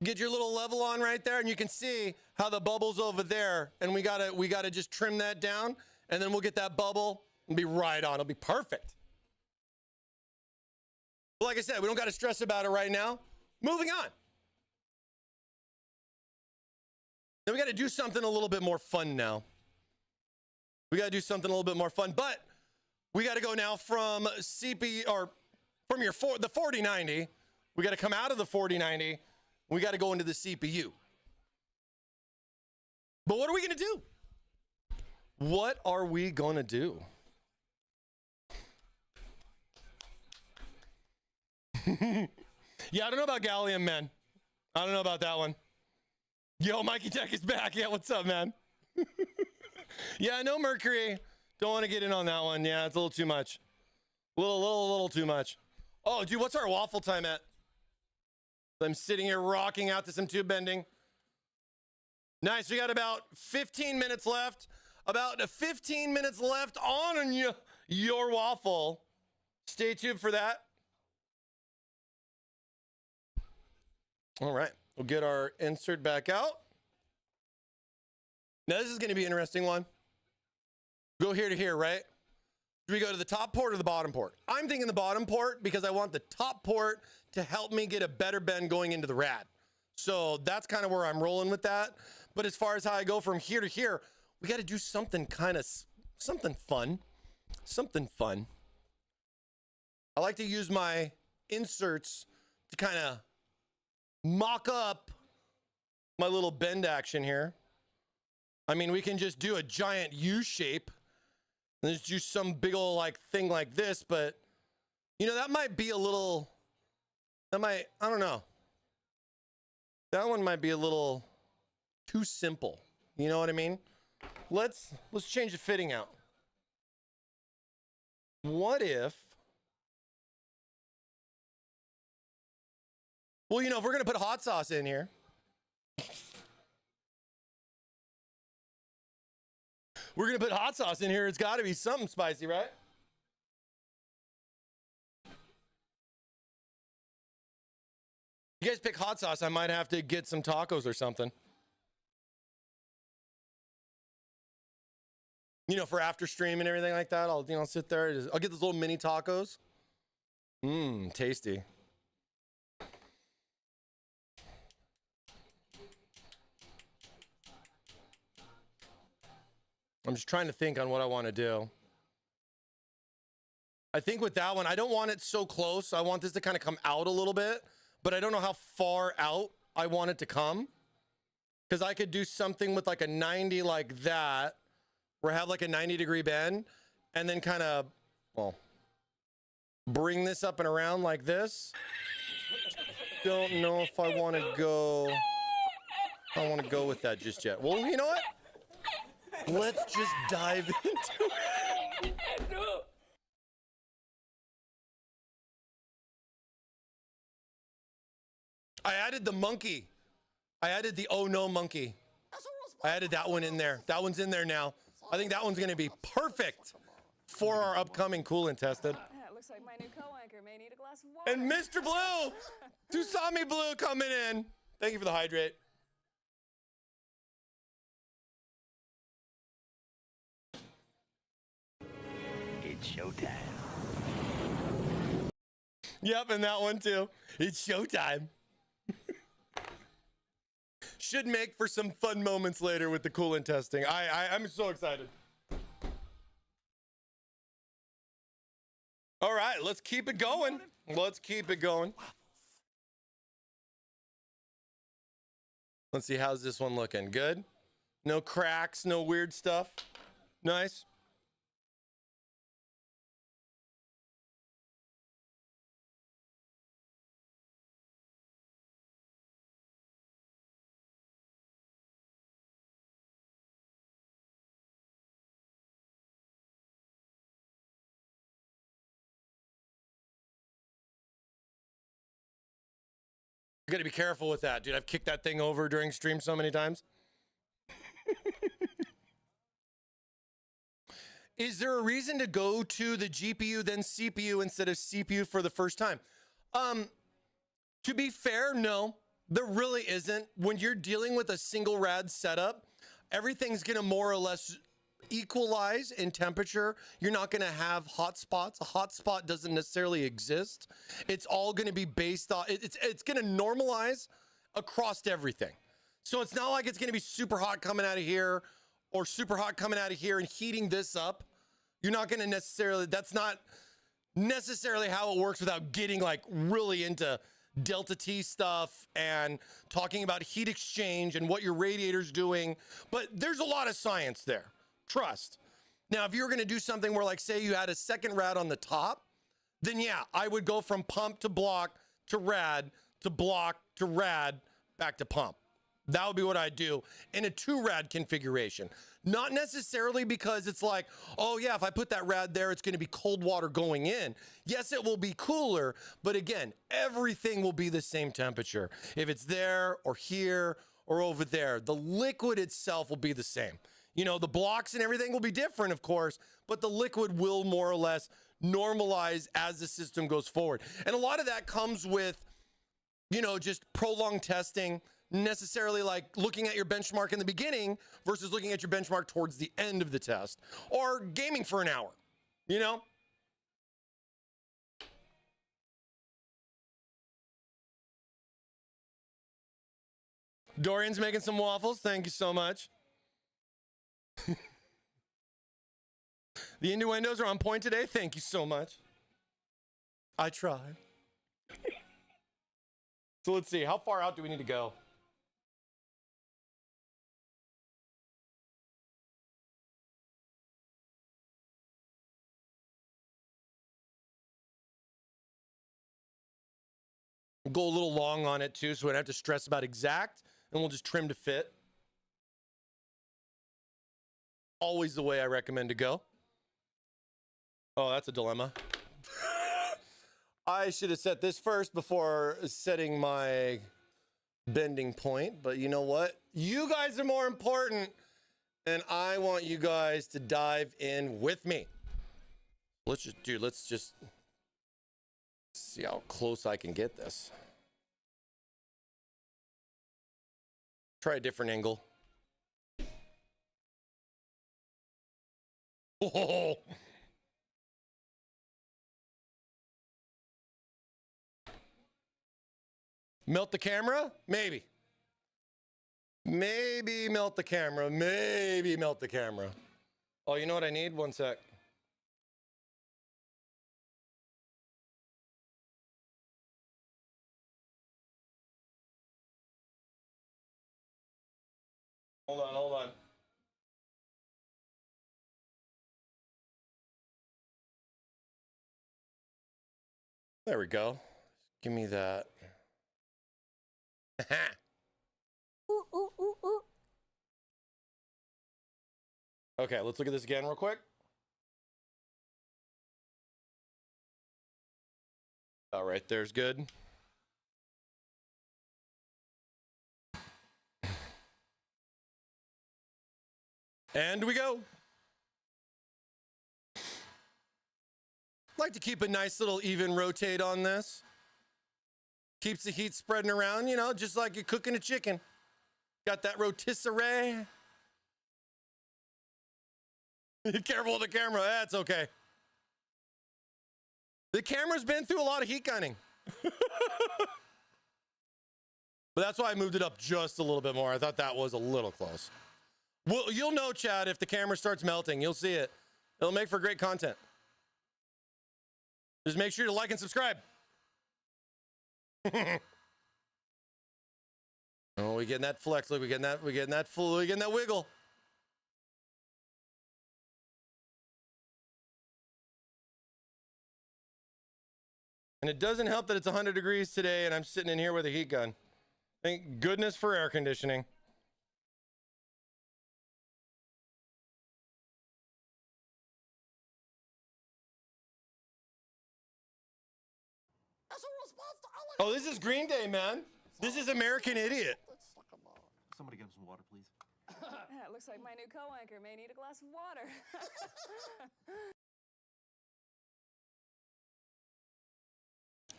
Get your little level on right there, and you can see how the bubble's over there. And we gotta just trim that down, and then we'll get that bubble and be right on. It'll be perfect. But like I said, we don't gotta stress about it right now. Moving on. Then we gotta do something a little bit more fun now. We gotta do something a little bit more fun, but we gotta go now from CPU or from the 4090. We gotta come out of the 4090. We got to go into the CPU. But what are we going to do? What are we going to do? Yeah, I don't know about gallium, man. I don't know about that one. Yo, Mikey Tech is back. Yeah, what's up, man? Yeah, no mercury. Don't want to get in on that one. Yeah, it's a little too much. A little too much. Oh, dude, what's our waffle time at? I'm sitting here rocking out to some tube bending. Nice. We got about 15 minutes left. About 15 minutes left on your waffle. Stay tuned for that. All right. We'll get our insert back out. Now, this is going to be an interesting one. Go here to here, right? Do we go to the top port or the bottom port? I'm thinking the bottom port because I want the top port to help me get a better bend going into the rad. So that's kind of where I'm rolling with that. But as far as how I go from here to here, we got to do something something fun. I like to use my inserts to kind of mock up my little bend action here. I mean, we can just do a giant U shape. And just do some big old like thing like this, but you know, that might be a little, I don't know. That one might be a little too simple. You know what I mean? Let's change the fitting out. What if, well, you know, if we're going to put hot sauce in here, we're going to put hot sauce in here. It's got to be something spicy, right? You guys pick hot sauce, I might have to get some tacos or something. You know, for after stream and everything like that, I'll sit there. I'll get those little mini tacos. Tasty. I'm just trying to think on what I want to do. I think with that one, I don't want it so close. I want this to kind of come out a little bit, but I don't know how far out I want it to come. Because I could do something with like a 90 like that, where I have like a 90-degree bend, and then kind of, well, bring this up and around like this. Don't know if I want to go. I don't want to go with that just yet. Well, you know what? Let's just dive into it. I added the monkey. I added the oh no monkey. I added that one in there. That one's in there now. I think that one's gonna be perfect for our upcoming coolant tested. Yeah, it looks like my new co-anchor may need a glass of water. And Mr. Blue, Tusami Blue coming in. Thank you for the hydrate. It's showtime. Yep, and that one too. It's showtime. Should make for some fun moments later with the coolant testing. I'm so excited. All right, let's keep it going. Let's keep it going. Let's see, how's this one looking? Good? No cracks, no weird stuff? Nice. You gotta be careful with that, dude. I've kicked that thing over during stream so many times. Is there a reason to go to the GPU then CPU instead of CPU for the first time? To be fair, no, there really isn't. When you're dealing with a single rad setup, everything's gonna more or less equalize in temperature. You're not going to have hot spots. A hot spot doesn't necessarily exist. It's all going to be based on it's going to normalize across everything. So it's not like it's going to be super hot coming out of here or super hot coming out of here and heating this up. You're not going to necessarily, that's not necessarily how it works without getting like really into delta T stuff and talking about heat exchange and what your radiator's doing. But there's a lot of science there. Trust. Now, if you were going to do something where, like, say you had a second rad on the top, then yeah, I would go from pump to block to rad to block to rad back to pump. That would be what I'd do in a 2-rad configuration. Not necessarily because it's like, oh yeah, if I put that rad there, it's going to be cold water going in. Yes, it will be cooler, but again, everything will be the same temperature. If it's there or here or over there, the liquid itself will be the same. You know, the blocks and everything will be different, of course, but the liquid will more or less normalize as the system goes forward. And a lot of that comes with, you know, just prolonged testing, necessarily like looking at your benchmark in the beginning versus looking at your benchmark towards the end of the test, or gaming for an hour, you know? Dorian's making some waffles. Thank you so much. The innuendos are on point today. Thank you so much. I try. So let's see. How far out do we need to go? We'll go a little long on it too, so we don't have to stress about exact, and we'll just trim to fit. Always the way I recommend to go. Oh, that's a dilemma. I should have set this first before setting my bending point, but you know what? You guys are more important, and I want you guys to dive in with me. Let's just see how close I can get this. Try a different angle. Oh. Melt the camera? Maybe. Maybe melt the camera. Maybe melt the camera. Oh, you know what I need? One sec. Hold on, hold on. There we go. Give me that. Okay, let's look at this again real quick. All right, there's good. And we go. Like to keep a nice little even rotate on this. Keeps the heat spreading around, you know, just like you're cooking a chicken. Got that rotisserie. Careful with the camera. That's okay. The camera's been through a lot of heat gunning. But that's why I moved it up just a little bit more. I thought that was a little close. Well, you'll know, Chad, if the camera starts melting. You'll see it. It'll make for great content. Just make sure to like and subscribe. Oh, we getting that flex. Look, we getting that wiggle. And it doesn't help that it's 100 degrees today and I'm sitting in here with a heat gun. Thank goodness for air conditioning. Oh, this is Green Day, man. This is American Idiot. Somebody get him some water, please. It looks like my new co-anchor may need a glass of water.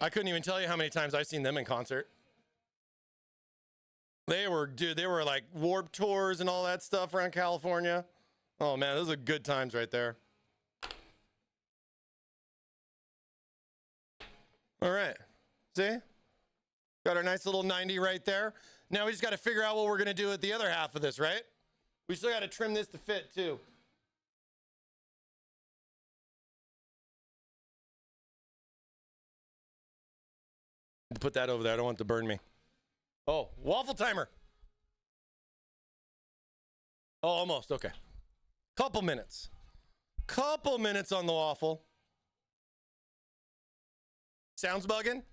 I couldn't even tell you how many times I've seen them in concert. They were like Warped Tours and all that stuff around California. Oh man, those are good times right there. All right, see? Got our nice little 90 right there. Now we just got to figure out what we're going to do with the other half of this, right? We still got to trim this to fit too. Put that over there. I don't want it to burn me. Oh, waffle timer. Oh, almost. Okay. Couple minutes. Couple minutes on the waffle. Sounds bugging?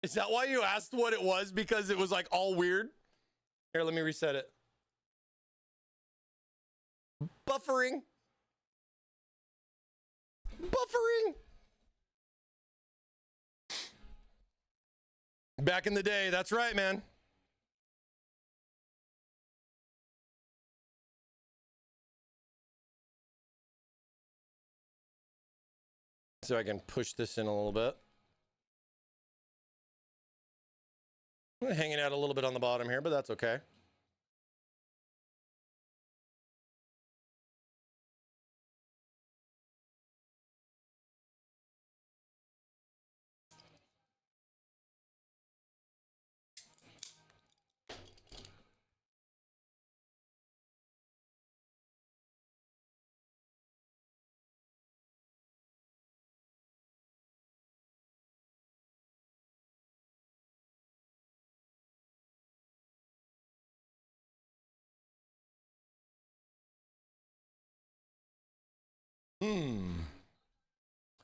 Is that why you asked what it was? Because it was like all weird? Here, let me reset it. Buffering. Buffering. Back in the day, that's right, man. So I can push this in a little bit. Hanging out a little bit on the bottom here, but that's okay.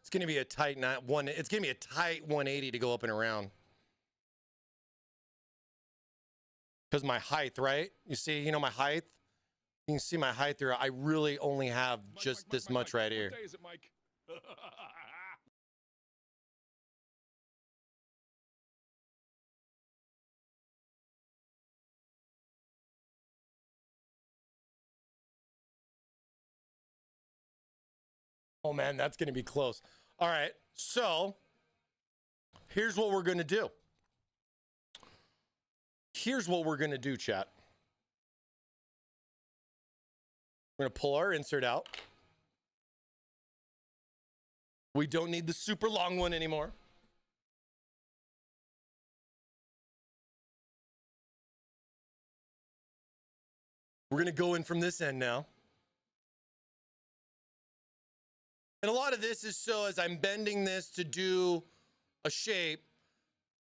It's going to be a tight it's going to be a tight 180 to go up and around. Because my height, right? You see, you know my height? You can see my height there. I really only have just this much right here. What day is it, Mike? Oh man, that's going to be close. All right, so here's what we're going to do. Here's what we're going to do, chat. We're going to pull our insert out. We don't need the super long one anymore. We're going to go in from this end now. And a lot of this is so as I'm bending this to do a shape,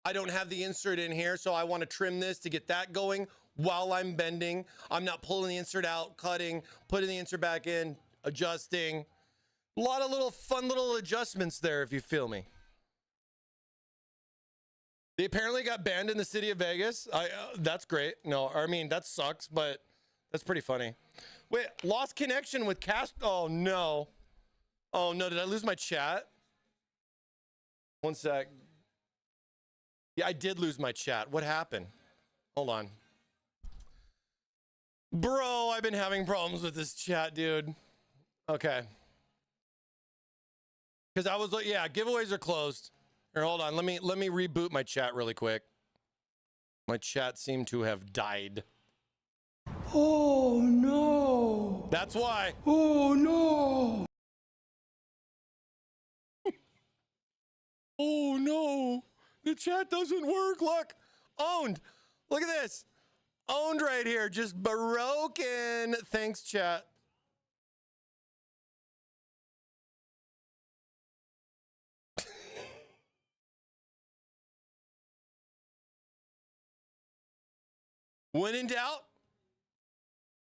I don't have the insert in here, so I want to trim this to get that going while I'm bending. I'm not pulling the insert out, cutting, putting the insert back in, adjusting. A lot of little fun little adjustments there, if you feel me. They apparently got banned in the city of Vegas. That's great. No, I mean, that sucks, but that's pretty funny. Wait, lost connection with cast. Oh, no. Oh, no. Did I lose my chat? One sec. Yeah, I did lose my chat. What happened? Hold on. Bro, I've been having problems with this chat, dude. Okay. Because I was like, yeah, giveaways are closed. Here, hold on. Let me reboot my chat really quick. My chat seemed to have died. Oh no! That's why. Oh no! Oh no, the chat doesn't work. Look, owned. Look at this. Owned right here. Just broken. Thanks, chat. When in doubt,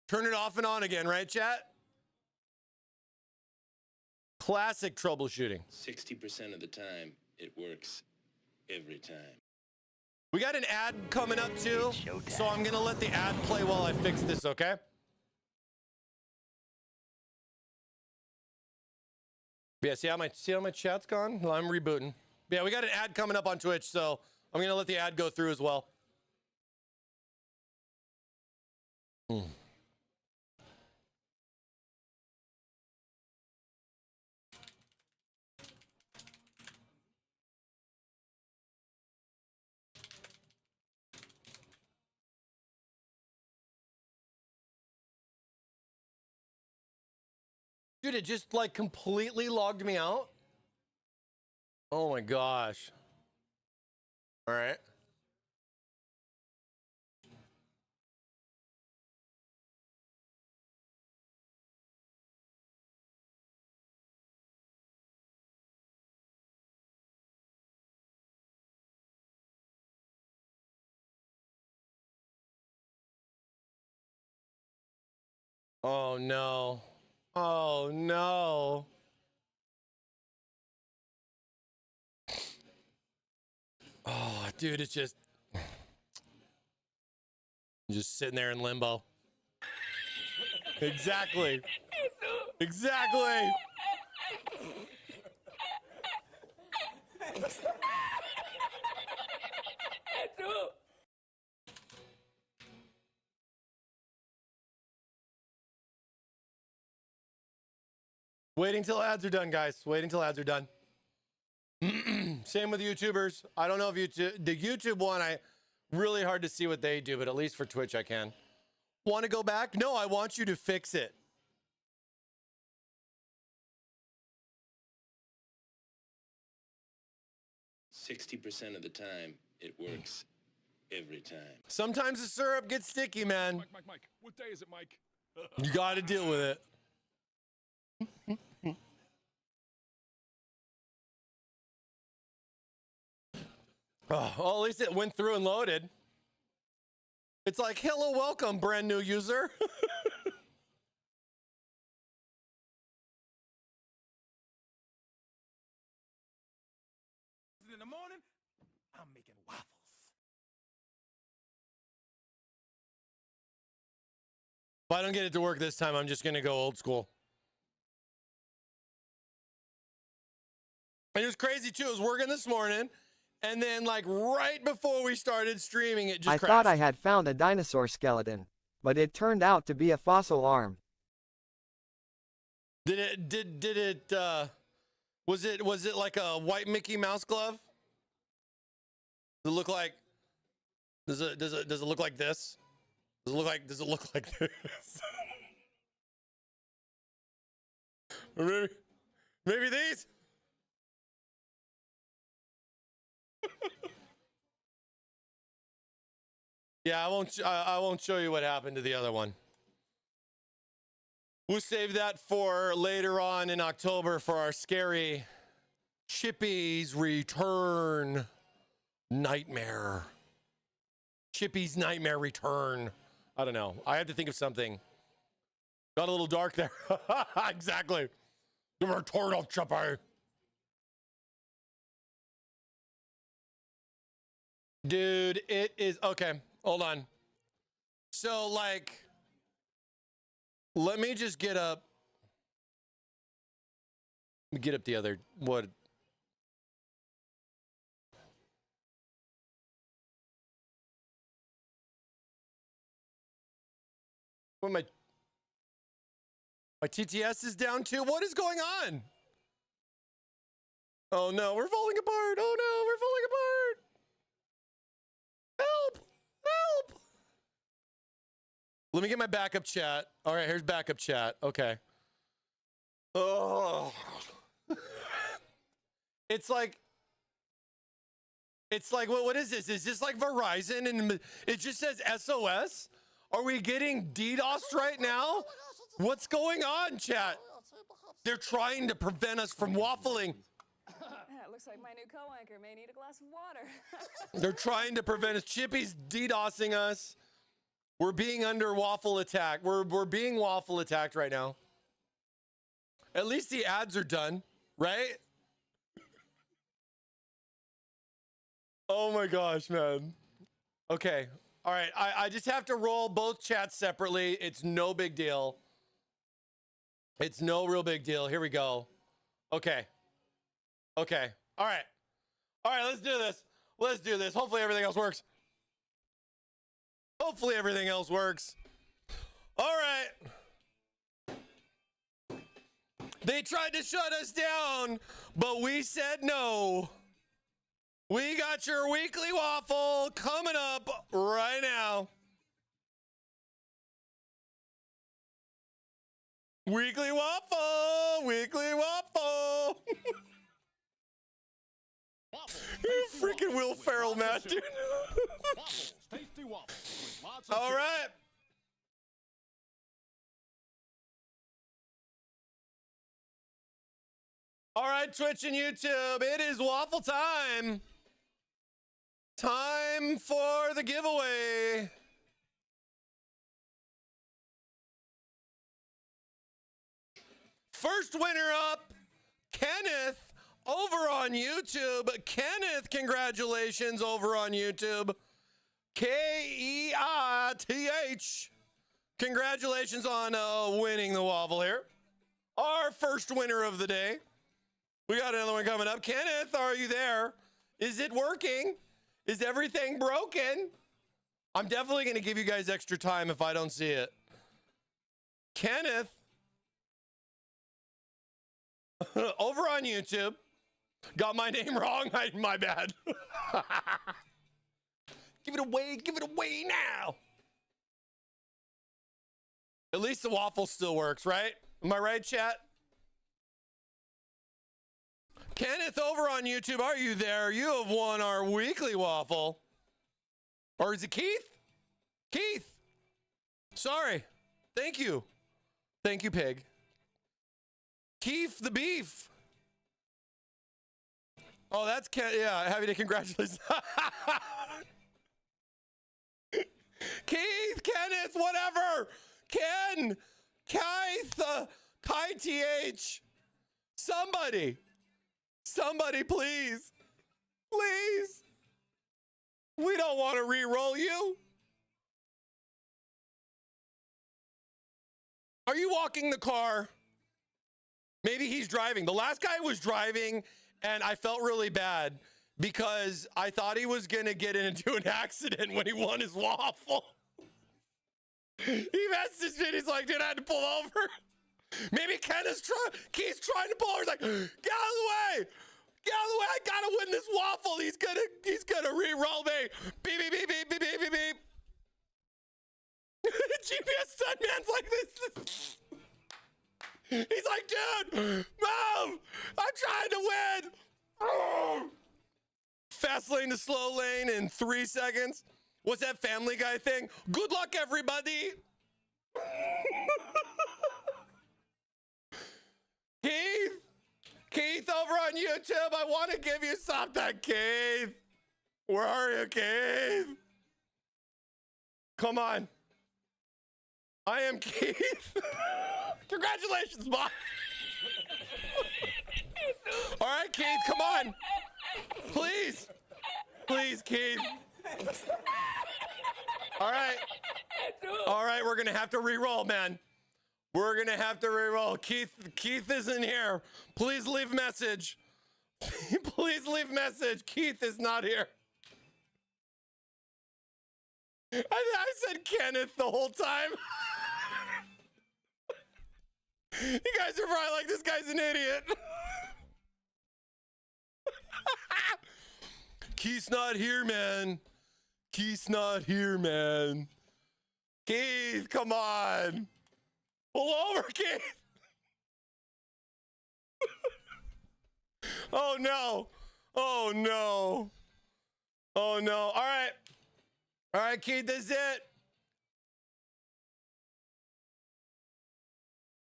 turn it off and on again, right, chat? Classic troubleshooting. 60% of the time, it works every time. We got an ad coming up too, so I'm gonna let the ad play while I fix this, okay? Yeah, see how my chat's gone? Well, I'm rebooting. Yeah, we got an ad coming up on Twitch, so I'm gonna let the ad go through as well. Dude, it just like completely logged me out. Oh my gosh. All right. Oh no. Oh no. Oh, dude, it's just sitting there in limbo. Exactly. Exactly. Waiting till ads are done, guys. Waiting till ads are done. Same with YouTubers. I don't know if the YouTube one, really hard to see what they do, but at least for Twitch I can. Want to go back? No, I want you to fix it. %60 of the time, it works every time. Sometimes the syrup gets sticky, man. Mike, what day is it, Mike? You got to deal with it. Oh, well, at least it went through and loaded. It's like, hello, welcome, brand new user. In the morning, I'm making waffles. If I don't get it to work this time, I'm just going to go old school. And it was crazy, too. It was working this morning. And then, like, right before we started streaming, it just I crashed. thought I had found a dinosaur skeleton, but it turned out to be a fossil arm. Was it like a white Mickey Mouse glove? Does it look like, does it look like this? Does it look like this? Or maybe these? Yeah, I won't show you what happened to the other one. We'll save that for later on in October for our scary Chippy's Return Nightmare. Chippy's Nightmare Return. I don't know. I had to think of something. Got a little dark there. Exactly. The return of Chippy. Dude, it is okay. Hold on. So, like, let me just get up the other what. What my TTS is down to? What is going on? Oh no, we're falling apart. Oh no, we're falling apart. Help! Help! Let me get my backup chat. All right, here's backup chat. Okay. Oh. It's like what is this? Is this like Verizon and it just says SOS? Are we getting DDoSed right now? What's going on, chat? They're trying to prevent us from waffling. It looks like my new co-anchor may need a glass of water. They're trying to prevent us. Chippy's DDoSing us. We're being under waffle attack. We're being waffle attacked right now. At least the ads are done, right? Oh my gosh, man. Okay. All right. I just have to roll both chats separately. It's no big deal. It's no real big deal. Here we go. Okay. Okay. All right. All right. Let's do this. Let's do this. Hopefully everything else works. Hopefully everything else works. All right. They tried to shut us down, but we said no. We got your weekly waffle coming up right now. Weekly waffle, weekly waffle. You freaking Will Ferrell, Matt, dude. All right. All right, Twitch and YouTube, it is waffle time. Time for the giveaway. First winner up, Kenneth, over on YouTube. Kenneth, congratulations over on YouTube. Keith. Congratulations on winning the waffle here. Our first winner of the day. We got another one coming up. Kenneth, are you there? Is it working? Is everything broken? I'm definitely going to give you guys extra time if I don't see it. Kenneth, over on YouTube. Got my name wrong. My bad. Give it away now. At least the waffle still works, right? Am I right, chat? Kenneth, over on YouTube, are you there? You have won our weekly waffle. Or is it Keith? Keith. Sorry. Thank you. Thank you, pig. Keith the beef. Oh, that's yeah, happy to congratulate. Keith, Kenneth, whatever. Ken, Keith, Kai TH. Somebody, please. Please. We don't want to re-roll you. Are you walking the car? Maybe he's driving. The last guy was driving, and I felt really bad because I thought he was going to get into an accident when he won his waffle. He messaged me, and he's like, dude, I had to pull over. Maybe Keith's trying to pull over. He's like, get out of the way. Get out of the way. I got to win this waffle. He's gonna re-roll me. Beep, beep, beep, beep, beep, beep, beep, beep. GPS stuntman's like this. He's like, dude, move! I'm trying to win! Oh. Fast lane to slow lane in 3 seconds. What's that Family Guy thing? Good luck, everybody! Keith over on YouTube, I want to give you something, Keith. Where are you, Keith? Come on. I am Keith. Congratulations, Bob. All right, Keith, come on. Please. Please, Keith. All right. All right, we're going to have to re-roll, man. We're going to have to re-roll. Keith isn't here. Please leave message. Please leave message. Keith is not here. I said Kenneth the whole time. You guys are probably like, this guy's an idiot. Keith's not here, man. Keith's not here, man. Keith, come on. Pull over, Keith. Oh, no. Oh, no. Oh, no. All right. All right, Keith, this is it.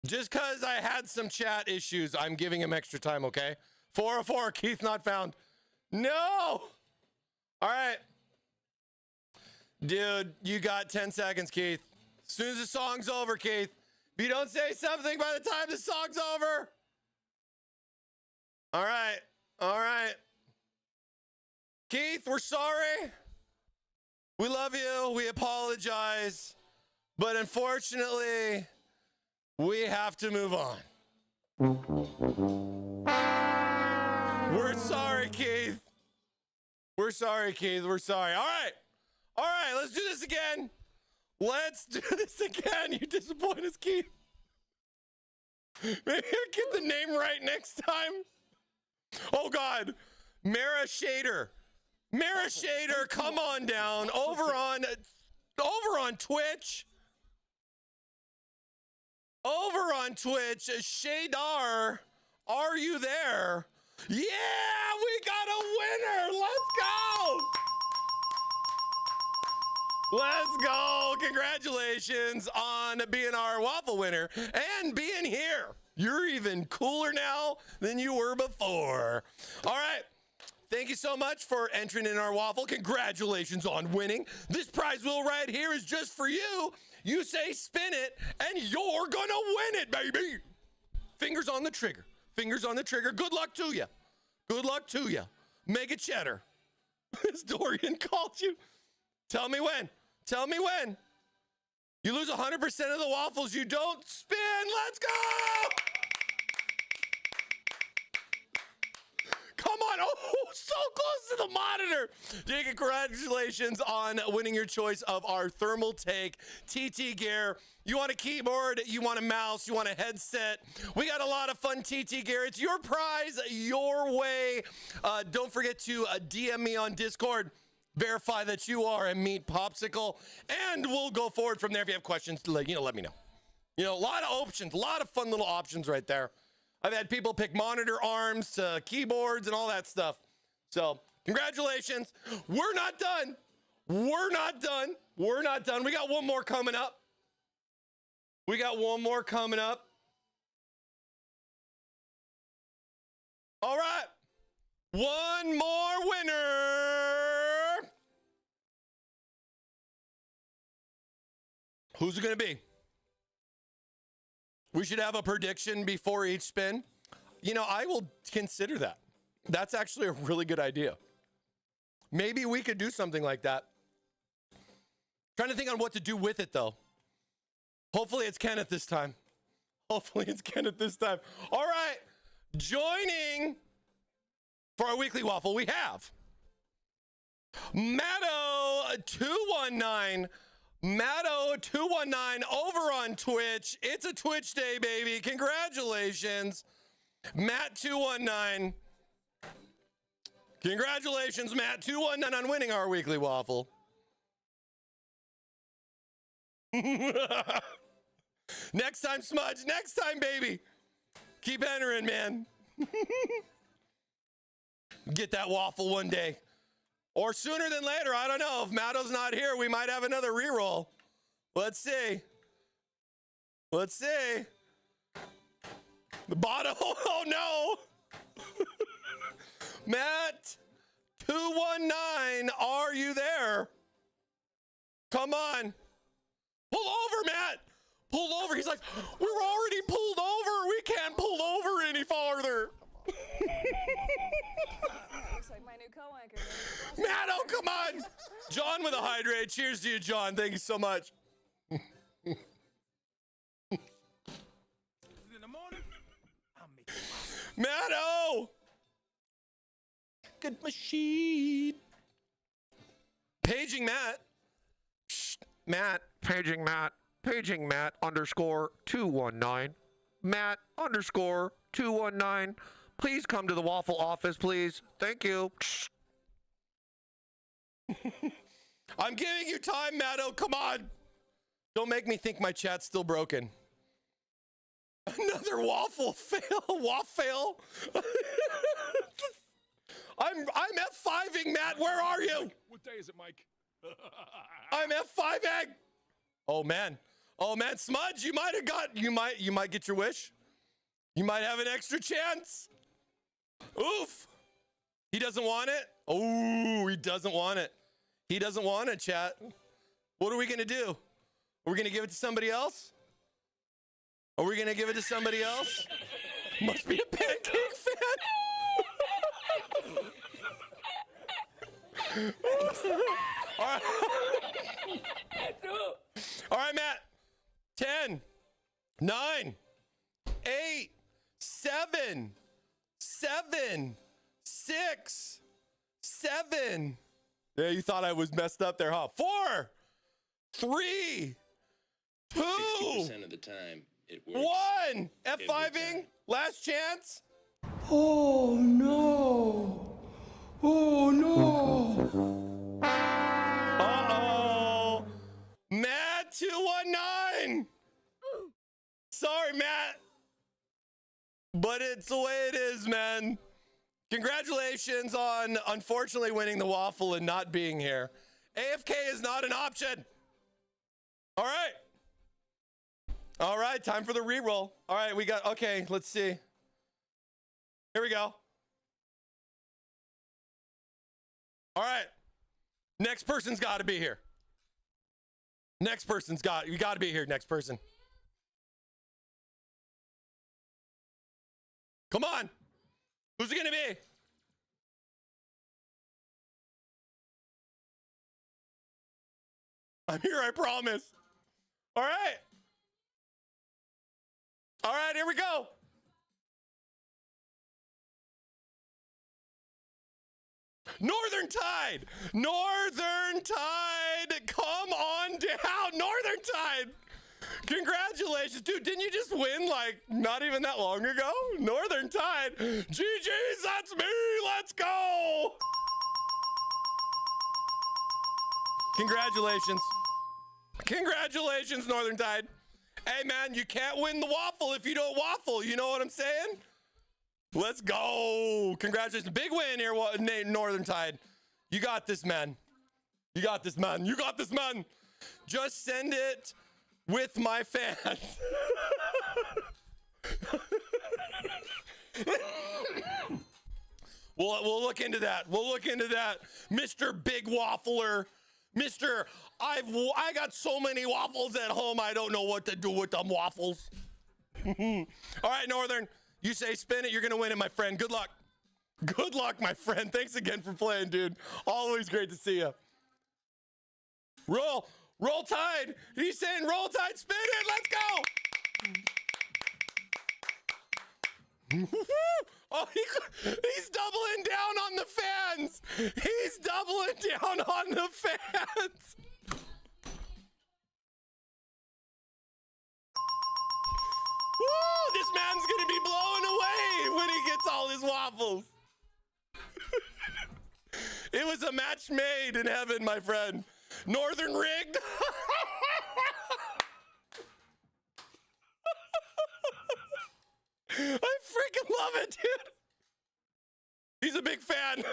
Just because I had some chat issues, I'm giving him extra time, okay? 404, Keith not found. No! All right. Dude, you got 10 seconds, Keith. As soon as the song's over, Keith. If you don't say something by the time the song's over. All right. All right. Keith, we're sorry. We love you. We apologize. But unfortunately, we have to move on. We're sorry, Keith. We're sorry, Keith. We're sorry. All right. All right, let's do this again. Let's do this again. You disappoint us, Keith. Maybe I'll get the name right next time. Oh, God. Mara Shader. Mara Shader, come on down. Over on Twitch. Over on Twitch, Shadar, are you there? Yeah, we got a winner. Let's go. Let's go. Congratulations on being our waffle winner and being here. You're even cooler now than you were before. All right. Thank you so much for entering in our waffle. Congratulations on winning. This prize wheel right here is just for you. You say spin it, and you're going to win it, baby. Fingers on the trigger. Fingers on the trigger. Good luck to you. Good luck to you. Mega cheddar. As Dorian called you. Tell me when. Tell me when. You lose 100% of the waffles you don't spin. Let's go. Come on. Oh, so close to the monitor. Jake, congratulations on winning your choice of our Thermaltake TT gear. You want a keyboard, you want a mouse, you want a headset. We got a lot of fun TT gear. It's your prize, your way. Don't forget to DM me on Discord. Verify that you are a Meat Popsicle. And we'll go forward from there. If you have questions, let me know. A lot of options, a lot of fun little options right there. I've had people pick monitor arms to keyboards and all that stuff. So, congratulations. We're not done. We're not done. We're not done. We got one more coming up. We got one more coming up. All right. One more winner. Who's it going to be? We should have a prediction before each spin. I will consider that. That's actually a really good idea. Maybe we could do something like that. Trying to think on what to do with it, though. Hopefully it's Kenneth this time. Hopefully it's Kenneth this time. All right. Joining for our weekly waffle, we have Matto219. Matto219 over on Twitch. It's a Twitch day, baby. Congratulations, Matt219. Congratulations, Matt219, on winning our weekly waffle. Next time, Smudge. Next time, baby. Keep entering, man. Get that waffle one day. Or sooner than later, I don't know. If Matto's not here, we might have another reroll. Let's see. Let's see. The bottom. Oh, no. Matt219, are you there? Come on. Pull over, Matt. Pull over. He's like, we're already pulled over. We can't pull over any farther. Looks like my new co-anchor. Matt, oh, come on. John with a hydrate. Cheers to you, John. Thank you so much. In the morning, I'm making waffles. Matt, oh. Good machine. Paging Matt. Shh, Matt. Paging Matt. Paging Matt _219. Matt _219. Please come to the waffle office, please. Thank you. Shh. I'm giving you time, Matto. Come on. Don't make me think my chat's still broken. Another waffle fail. Waffle. I'm F5ing, Matt. Where are you? What day is it, Mike? I'm F5ing. Oh man. Oh man, Smudge, you might get your wish. You might have an extra chance. Oof. He doesn't want it. Oh, he doesn't want it. He doesn't want it, chat. What are we gonna do? Are we gonna give it to somebody else? Are we gonna give it to somebody else? Must be a pancake fan. All right. All right, Matt. 10, 9, 8, 7, 6, 7. Yeah, you thought I was messed up there, huh? 4, 3, 2, 60% of the time, it works. 1. F5ing. Last chance. Oh no! Oh no! Uh-oh. Matt 219. Sorry, Matt. But it's the way it is, man. Congratulations on unfortunately winning the waffle and not being here. AFK is not an option. All right. All right, time for the reroll. All right, okay, let's see. Here we go. All right. Next person's got to be here. You got to be here, next person. Come on. Who's it going to be? I'm here, I promise. All right. All right, here we go. Northern Tide. Northern Tide. Come on down. Northern Tide. Congratulations. Dude, didn't you just win like not even that long ago? Northern Tide. GG's, that's me. Let's go. Congratulations. Congratulations, Northern Tide. Hey, man, you can't win the waffle if you don't waffle. You know what I'm saying? Let's go. Congratulations. Big win here, Northern Tide. You got this, man. You got this, man. You got this, man. Just send it with my fans. We'll look into that. We'll look into that. Mr. Big Waffler. Mr. I got so many waffles at home, I don't know what to do with them waffles. All right, Northern. You say spin it, you're going to win it, my friend. Good luck. Good luck, my friend. Thanks again for playing, dude. Always great to see you. Roll Tide. He's saying roll Tide, spin it. Let's go. Oh, he's doubling down on the fans. He's doubling down on the fans. Woo, this man's going to be blown away when he gets all his waffles. It was a match made in heaven, my friend. Northern rigged. I freaking love it, dude. He's a big fan.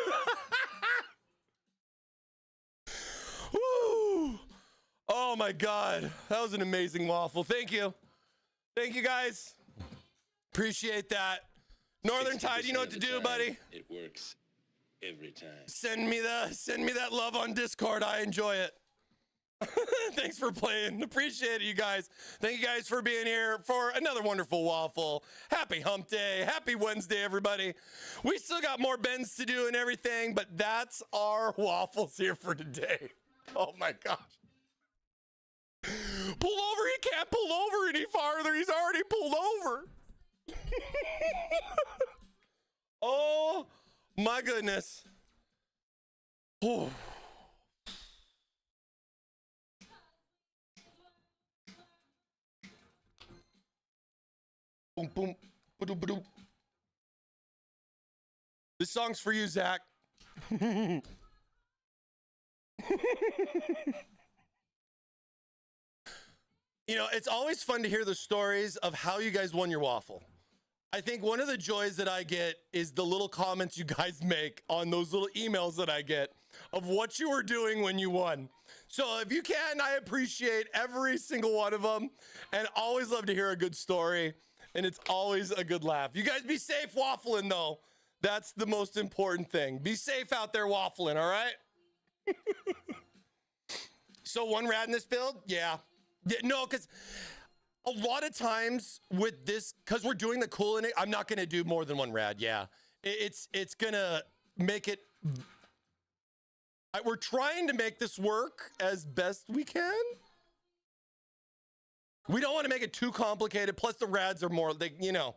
Woo. Oh my God. That was an amazing waffle. Thank you. Thank you, guys. Appreciate that. Northern Tide, you know what to do, buddy. It works every time. Send me that love on Discord. I enjoy it. Thanks for playing. Appreciate it, you guys. Thank you guys for being here for another wonderful waffle. Happy hump day. Happy Wednesday, everybody. We still got more bends to do and everything, but that's our waffles here for today. Oh my gosh. Pull over. He can't pull over any farther. He's already pulled over. Oh my goodness. Oh. Boom, boom, ba-doom, ba-doom. This song's for you, Zach. You know, it's always fun to hear the stories of how you guys won your waffle. I think one of the joys that I get is the little comments you guys make on those little emails that I get of what you were doing when you won. So if you can, I appreciate every single one of them, and always love to hear a good story, and it's always a good laugh. You guys be safe waffling, though. That's the most important thing. Be safe out there waffling, all right? So one rad in this build? Yeah. No, because a lot of times with this, because we're doing the coolant, I'm not going to do more than one rad. Yeah, it's going to make it. We're trying to make this work as best we can. We don't want to make it too complicated. Plus, the rads are more, like, you know.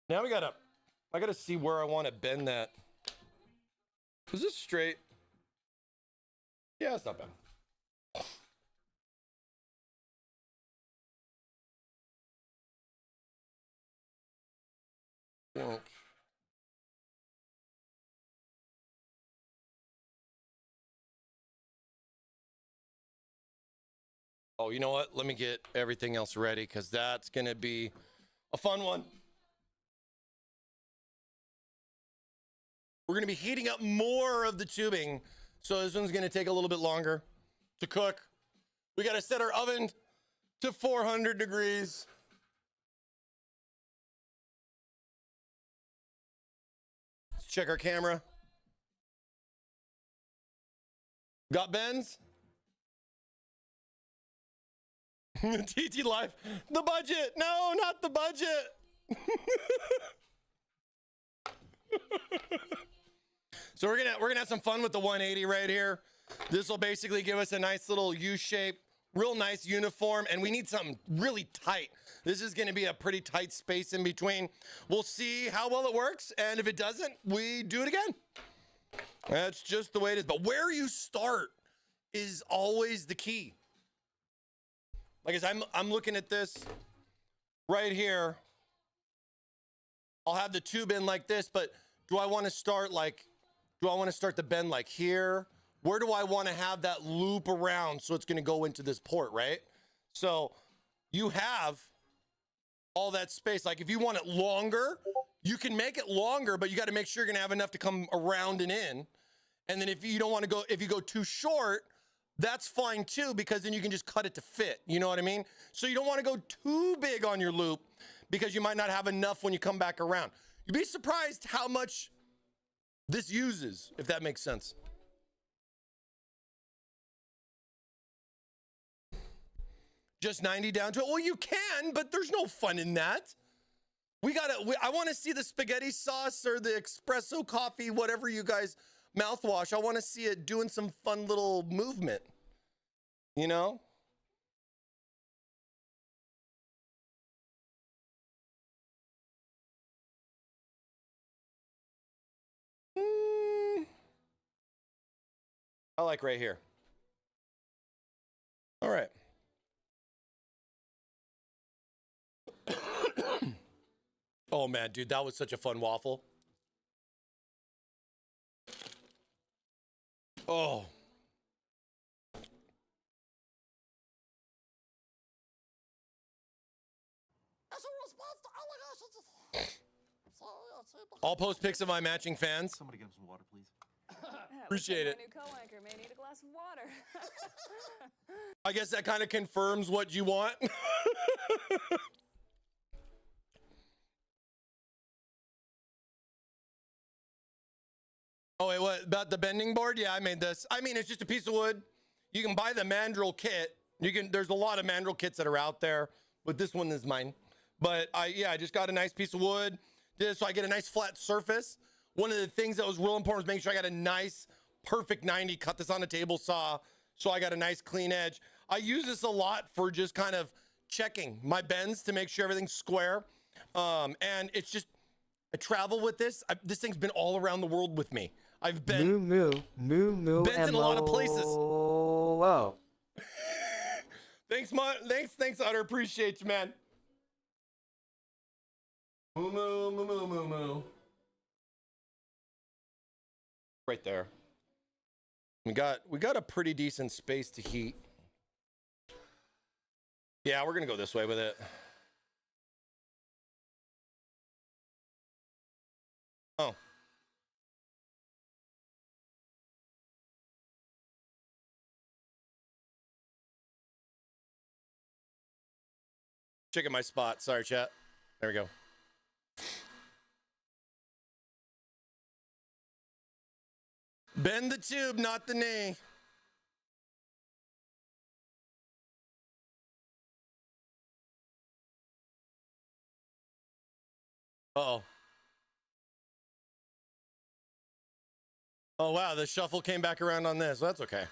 Now I gotta see where I want to bend that. Is this straight? Yeah, it's not bad. Yeah. Oh, you know what? Let me get everything else ready, because that's gonna be a fun one. We're going to be heating up more of the tubing, so this one's going to take a little bit longer to cook. We got to set our oven to 400 degrees. Let's check our camera. Got bends? TT Live. The budget. No, not the budget. So we're gonna have some fun with the 180 right here. This will basically give us a nice little U shape, real nice uniform, and we need something really tight. This is gonna be a pretty tight space in between. We'll see how well it works, and if it doesn't, we do it again. That's just the way it is. But where you start is always the key. Like, as I'm looking at this right here, I'll have the tube in like this, but do I want to start the bend like here? Where do I want to have that loop around so it's going to go into this port, right? So you have all that space. Like, if you want it longer, you can make it longer, but you got to make sure you're going to have enough to come around and in. And then if you go too short, that's fine too, because then you can just cut it to fit. You know what I mean? So you don't want to go too big on your loop, because you might not have enough when you come back around. You'd be surprised how much this uses, if that makes sense. Just 90 down to it. Well, you can, but there's no fun in that. I want to see the spaghetti sauce or the espresso coffee, whatever you guys mouthwash. I want to see it doing some fun little movement, you know? I like right here. All right. Oh man, dude, that was such a fun waffle. Oh. I'll post pics of my matching fans. Somebody get him some water, please. Appreciate it. My new co-anchor may need a glass of water. I guess that kind of confirms what you want. Oh, wait, what about the bending board? Yeah, I made this. I mean, it's just a piece of wood. You can buy the mandrel kit. There's a lot of mandrel kits that are out there, but this one is mine. But I just got a nice piece of wood. Did it so I get a nice flat surface. One of the things that was real important was making sure I got a nice, perfect 90, cut this on a table saw, so I got a nice clean edge. I use this a lot for just kind of checking my bends to make sure everything's square. And it's just, I travel with this. This thing's been all around the world with me. I've been bent in a lot of places. Whoa. Thanks, Utter. Appreciate you, man. Moo moo moo moo moo moo. Right there. We got a pretty decent space to heat. Yeah, we're gonna go this way with it. Oh. Checking my spot. Sorry, chat. There we go. Bend the tube, not the knee. Uh-oh. Oh, wow. The shuffle came back around on this. That's okay.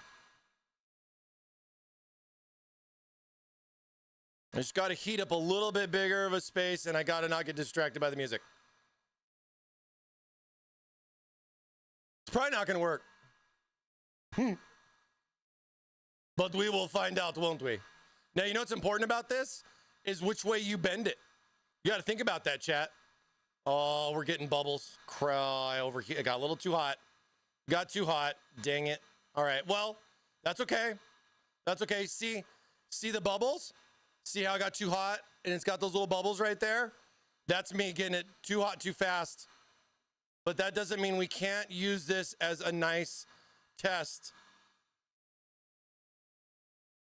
I just got to heat up a little bit bigger of a space, and I got to not get distracted by the music. It's probably not going to work. But we will find out, won't we? Now, you know what's important about this? Is which way you bend it. You got to think about that, chat. Oh, we're getting bubbles. Cry over here. It got a little too hot. Got too hot. Dang it. All right. Well, that's okay. That's okay. See the bubbles? See how I got too hot and it's got those little bubbles right there? That's me getting it too hot too fast. But that doesn't mean we can't use this as a nice test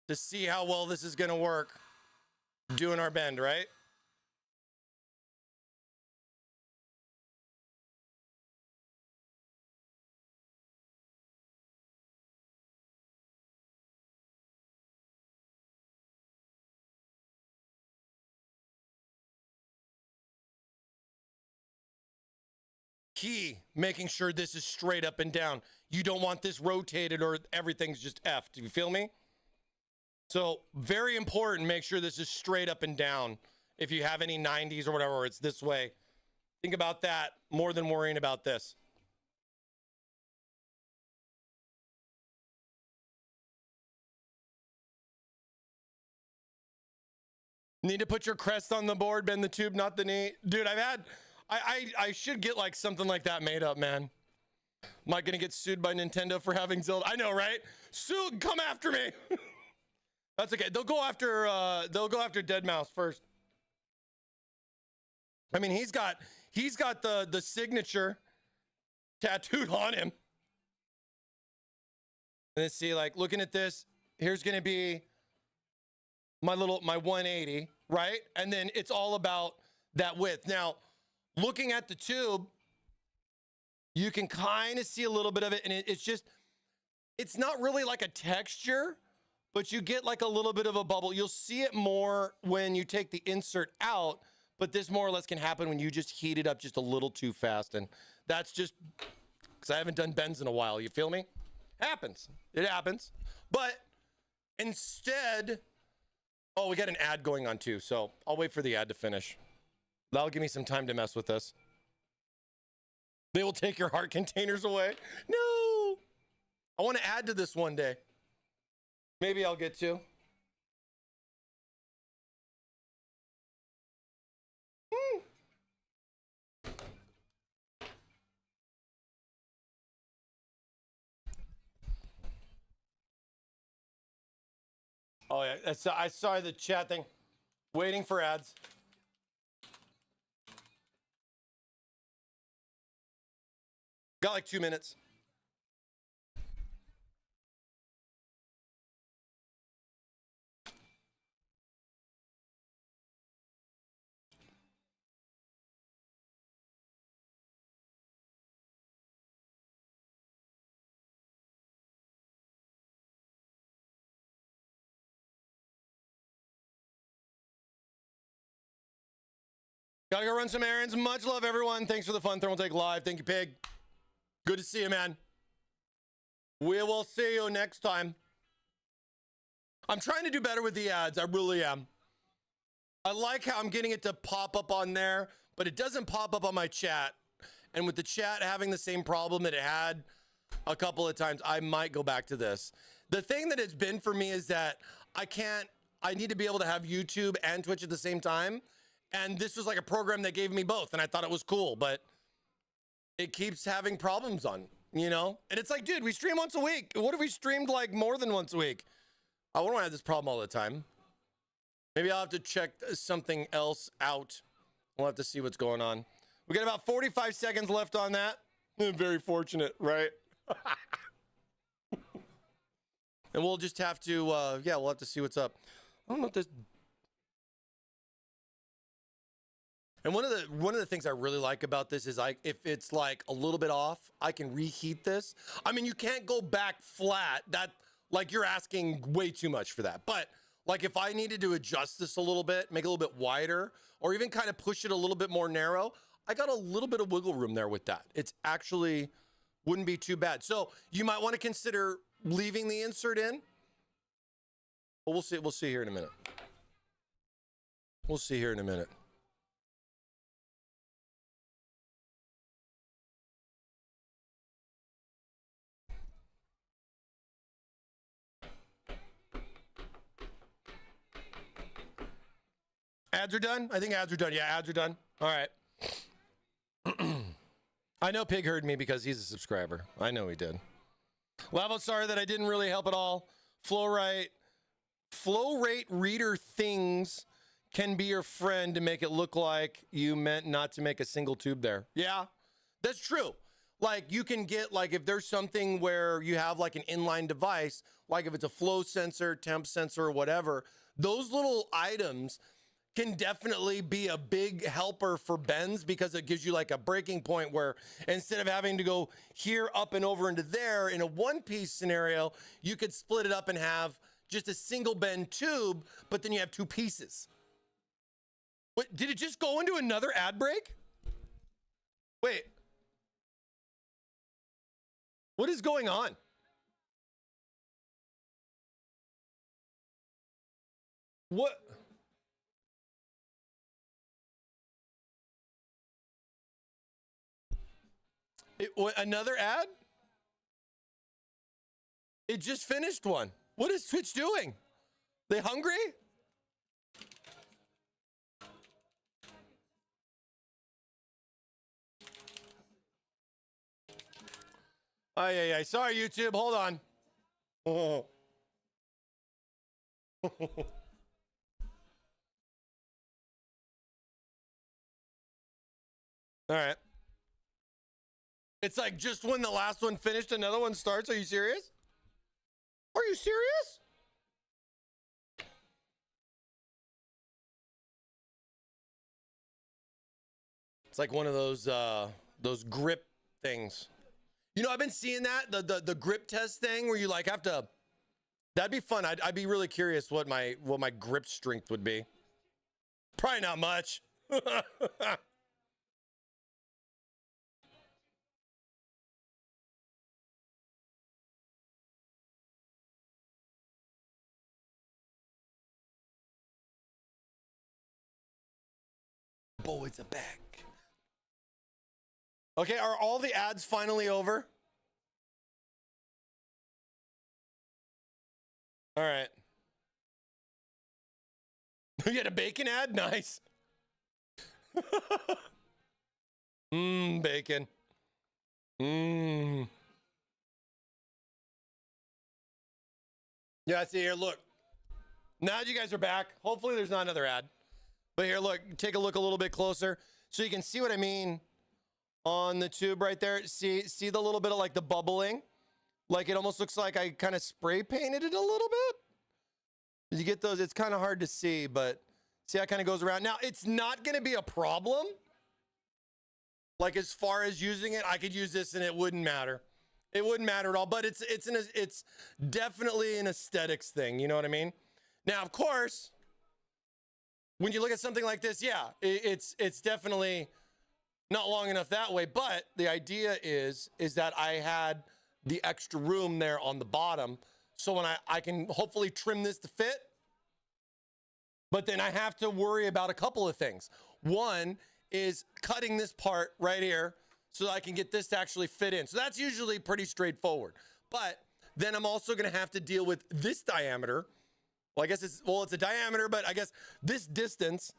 to see how well this is going to work doing our bend, right? Key, making sure this is straight up and down. You don't want this rotated or everything's just effed. Do you feel me? So very important, make sure this is straight up and down. If you have any 90s or whatever, it's this way. Think about that more than worrying about this. Need to put your crest on the board, bend the tube, not the knee. Dude, I should get like something like that made up, man. Am I gonna get sued by Nintendo for having Zelda? I know, right? Sue, come after me. That's okay. They'll go after Dead Mouse first. I mean, he's got the signature tattooed on him. And let's see, like looking at this, here's gonna be my 180, right? And then it's all about that width. Now, looking at the tube, you can kind of see a little bit of it, and it's not really like a texture, but you get like a little bit of a bubble. You'll see it more when you take the insert out, but this more or less can happen when you just heat it up just a little too fast, and that's just because I haven't done bends in a while. You feel me? Happens. It happens. But instead, oh, we got an ad going on too, so I'll wait for the ad to finish. That'll give me some time to mess with this. They will take your heart containers away. No! I want to add to this one day. Maybe I'll get to. Oh, yeah. I saw the chat thing. Waiting for ads. Got like 2 minutes. Gotta go run some errands. Much love, everyone. Thanks for the fun. Thermaltake Live. Thank you, Pig. Good to see you, man. We will see you next time. I'm trying to do better with the ads. I really am. I like how I'm getting it to pop up on there, but it doesn't pop up on my chat. And with the chat having the same problem that it had a couple of times, I might go back to this. The thing that it's been for me is that I need to be able to have YouTube and Twitch at the same time. And this was like a program that gave me both, and I thought it was cool, but it keeps having problems on, you know? And it's like, dude, we stream once a week. What if we streamed like more than once a week? I wouldn't have this problem all the time. Maybe I'll have to check something else out. We'll have to see what's going on. We got about 45 seconds left on that. Very fortunate, right? And we'll just have to, yeah, we'll have to see what's up. I don't know if this. And one of the things I really like about this is if it's like a little bit off, I can reheat this. I mean, you can't go back flat. That, like, you're asking way too much for that. But like if I needed to adjust this a little bit, make it a little bit wider, or even kind of push it a little bit more narrow, I got a little bit of wiggle room there with that. It's actually wouldn't be too bad. So you might want to consider leaving the insert in. But we'll see. We'll see here in a minute. We'll see here in a minute. Ads are done? I think ads are done. Yeah, ads are done. All right. I know Pig heard me because he's a subscriber. I know he did. Lavo, sorry that I didn't really help at all. Flow rate reader things can be your friend to make it look like you meant not to make a single tube there. Yeah, that's true. Like you can get, like if there's something where you have like an inline device, like if it's a flow sensor, temp sensor, or whatever, those little items can definitely be a big helper for bends because it gives you like a breaking point where instead of having to go here, up and over into there in a one-piece scenario, you could split it up and have just a single bend tube, but then you have two pieces. What, did it just go into another ad break? Wait. What is going on? What? Another ad? It just finished one. What is Twitch doing? They hungry? Ay. Sorry, YouTube. Hold on. Oh. All right. It's like just when the last one finished, another one starts. Are you serious? Are you serious? It's like one of those grip things. You know, I've been seeing that, the grip test thing where you like have to, that'd be fun. I'd be really curious what my grip strength would be. Probably not much. Boys are back. Okay, are all the ads finally over? All right. You had a bacon ad? Nice. Bacon. Yeah, see here, look. Now that you guys are back, hopefully there's not another ad. But here, look, take a look a little bit closer so you can see what I mean on the tube right there. See the little bit of like the bubbling? Like it almost looks like I kind of spray painted it a little bit. You get those, it's kind of hard to see, but see how it kind of goes around. Now, it's not going to be a problem. Like as far as using it, I could use this and it wouldn't matter. It wouldn't matter at all, but it's definitely an aesthetics thing. You know what I mean? Now, of course, when you look at something like this, yeah, it's definitely not long enough that way. But the idea is that I had the extra room there on the bottom. So when I can hopefully trim this to fit, but then I have to worry about a couple of things. One is cutting this part right here so that I can get this to actually fit in. So that's usually pretty straightforward. But then I'm also going to have to deal with this diameter. Well, I guess it's a diameter, but I guess this distance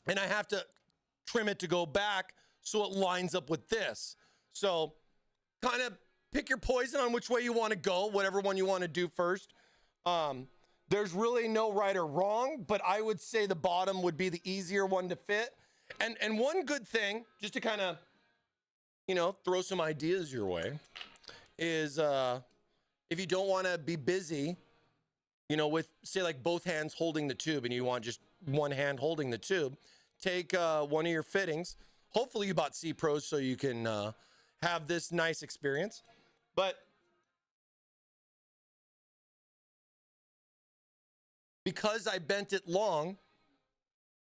and I have to trim it to go back so it lines up with this. So kind of pick your poison on which way you want to go, whatever one you want to do first. There's really no right or wrong, but I would say the bottom would be the easier one to fit. And one good thing, just to kind of, you know, throw some ideas your way, is if you don't want to be busy, you know, with, say, like both hands holding the tube and you want just one hand holding the tube, take one of your fittings. Hopefully you bought C Pros so you can have this nice experience. But because I bent it long,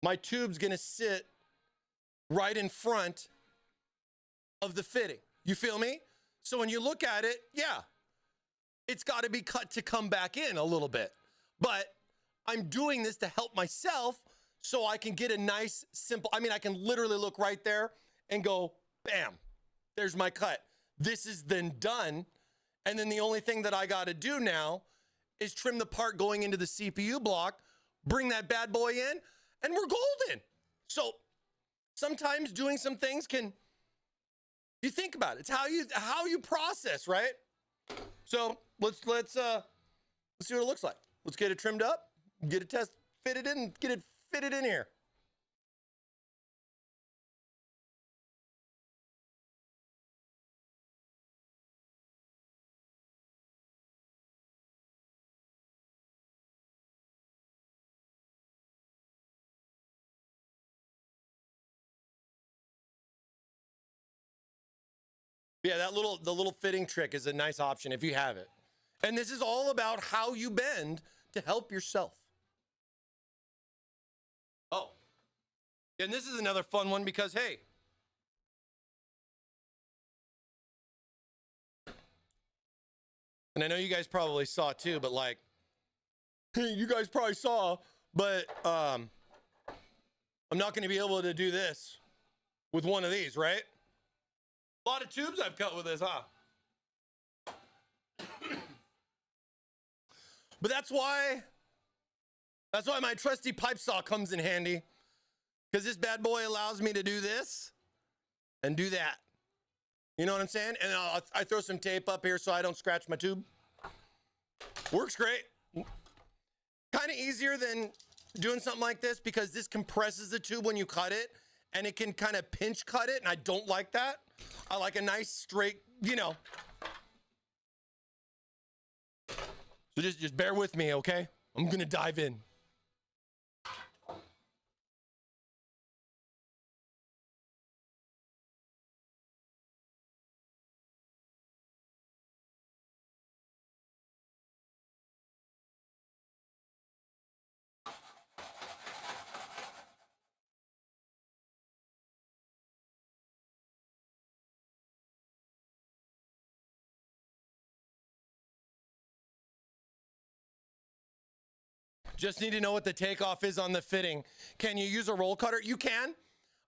my tube's going to sit right in front of the fitting. You feel me? So when you look at it, yeah, it's got to be cut to come back in a little bit. But I'm doing this to help myself so I can get a nice, simple, I mean, I can literally look right there and go, bam, there's my cut. This is then done. And then the only thing that I got to do now is trim the part going into the CPU block, bring that bad boy in, and we're golden. So sometimes doing some things can, you think about it. It's how you process, right? So let's see what it looks like. Let's get it trimmed up, get it fitted in, get it fitted in here. Yeah, the little fitting trick is a nice option if you have it. And this is all about how you bend to help yourself. Oh, and this is another fun one because, hey, and I know you guys probably saw too, but like, you guys probably saw, but I'm not going to be able to do this with one of these, right? A lot of tubes I've cut with this, huh? But that's why my trusty pipe saw comes in handy, because this bad boy allows me to do this and do that. You know what I'm saying? And I throw some tape up here so I don't scratch my tube. Works great. Kind of easier than doing something like this because this compresses the tube when you cut it, and it can kind of pinch cut it, and I don't like that. I like a nice straight, you know. So just bear with me, okay? I'm gonna dive in. Just need to know what the takeoff is on the fitting. Can you use a roll cutter? You can.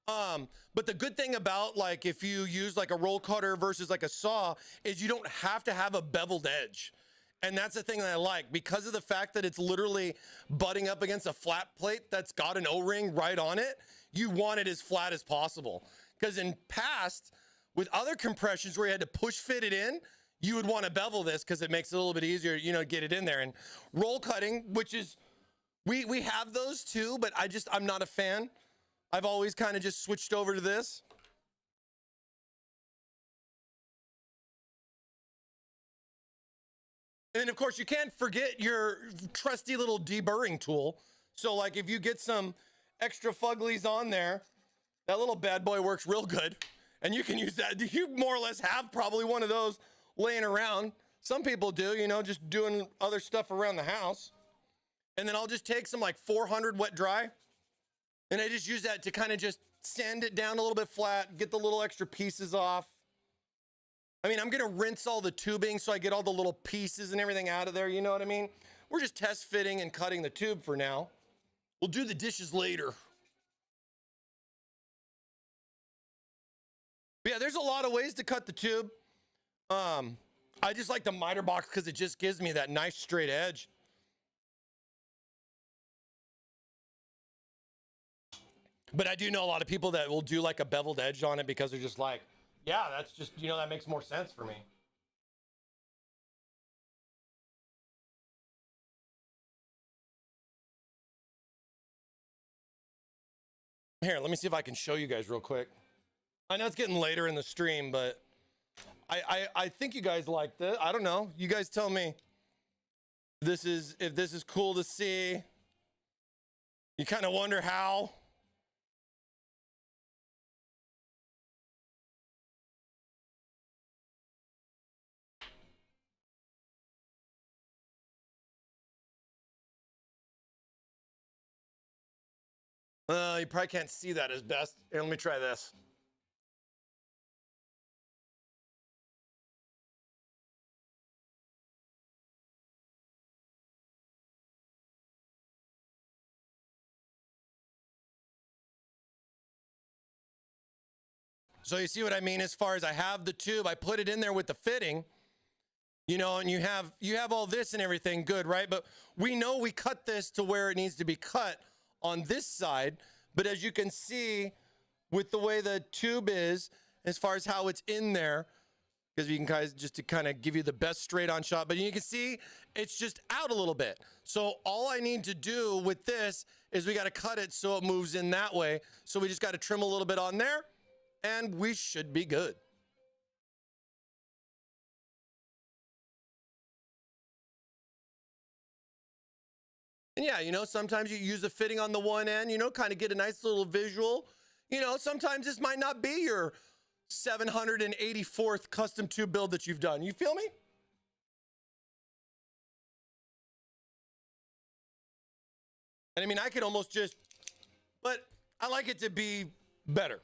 But the good thing about, like, if you use like a roll cutter versus like a saw is you don't have to have a beveled edge. And that's the thing that I like, because of the fact that it's literally butting up against a flat plate that's got an O-ring right on it. You want it as flat as possible. Because in past, with other compressions where you had to push fit it in, you would want to bevel this because it makes it a little bit easier, you know, to get it in there. And roll cutting, which is, we have those too, but I'm not a fan. I've always kind of just switched over to this. And then of course you can't forget your trusty little deburring tool. So like if you get some extra fugglies on there, that little bad boy works real good. And you can use that. You more or less have probably one of those laying around. Some people do, you know, just doing other stuff around the house. And then I'll just take some like 400 wet dry, and I just use that to kind of just sand it down a little bit flat, get the little extra pieces off. I mean, I'm going to rinse all the tubing so I get all the little pieces and everything out of there. You know what I mean? We're just test fitting and cutting the tube for now. We'll do the dishes later. But yeah, there's a lot of ways to cut the tube. I just like the miter box because it just gives me that nice straight edge. But I do know a lot of people that will do like a beveled edge on it because they're just like, yeah, that's just, you know, that makes more sense for me. Here, let me see if I can show you guys real quick. I know it's getting later in the stream, but I think you guys like this. I don't know. You guys tell me if this is cool to see. You kind of wonder how. You probably can't see that as best. Here, let me try this. So you see what I mean as far as I have the tube, I put it in there with the fitting, you know, and you have all this and everything good, right? But we know we cut this to where it needs to be cut on this side. But as you can see with the way the tube is, as far as how it's in there, because you can guys just to kind of give you the best straight on shot, but you can see it's just out a little bit. So all I need to do with this is we got to cut it so it moves in that way. So we just got to trim a little bit on there and we should be good. And yeah, you know, sometimes you use a fitting on the one end, you know, kind of get a nice little visual. You know, sometimes this might not be your 784th custom tube build that you've done. You feel me? And I mean, I could almost just, but I like it to be better.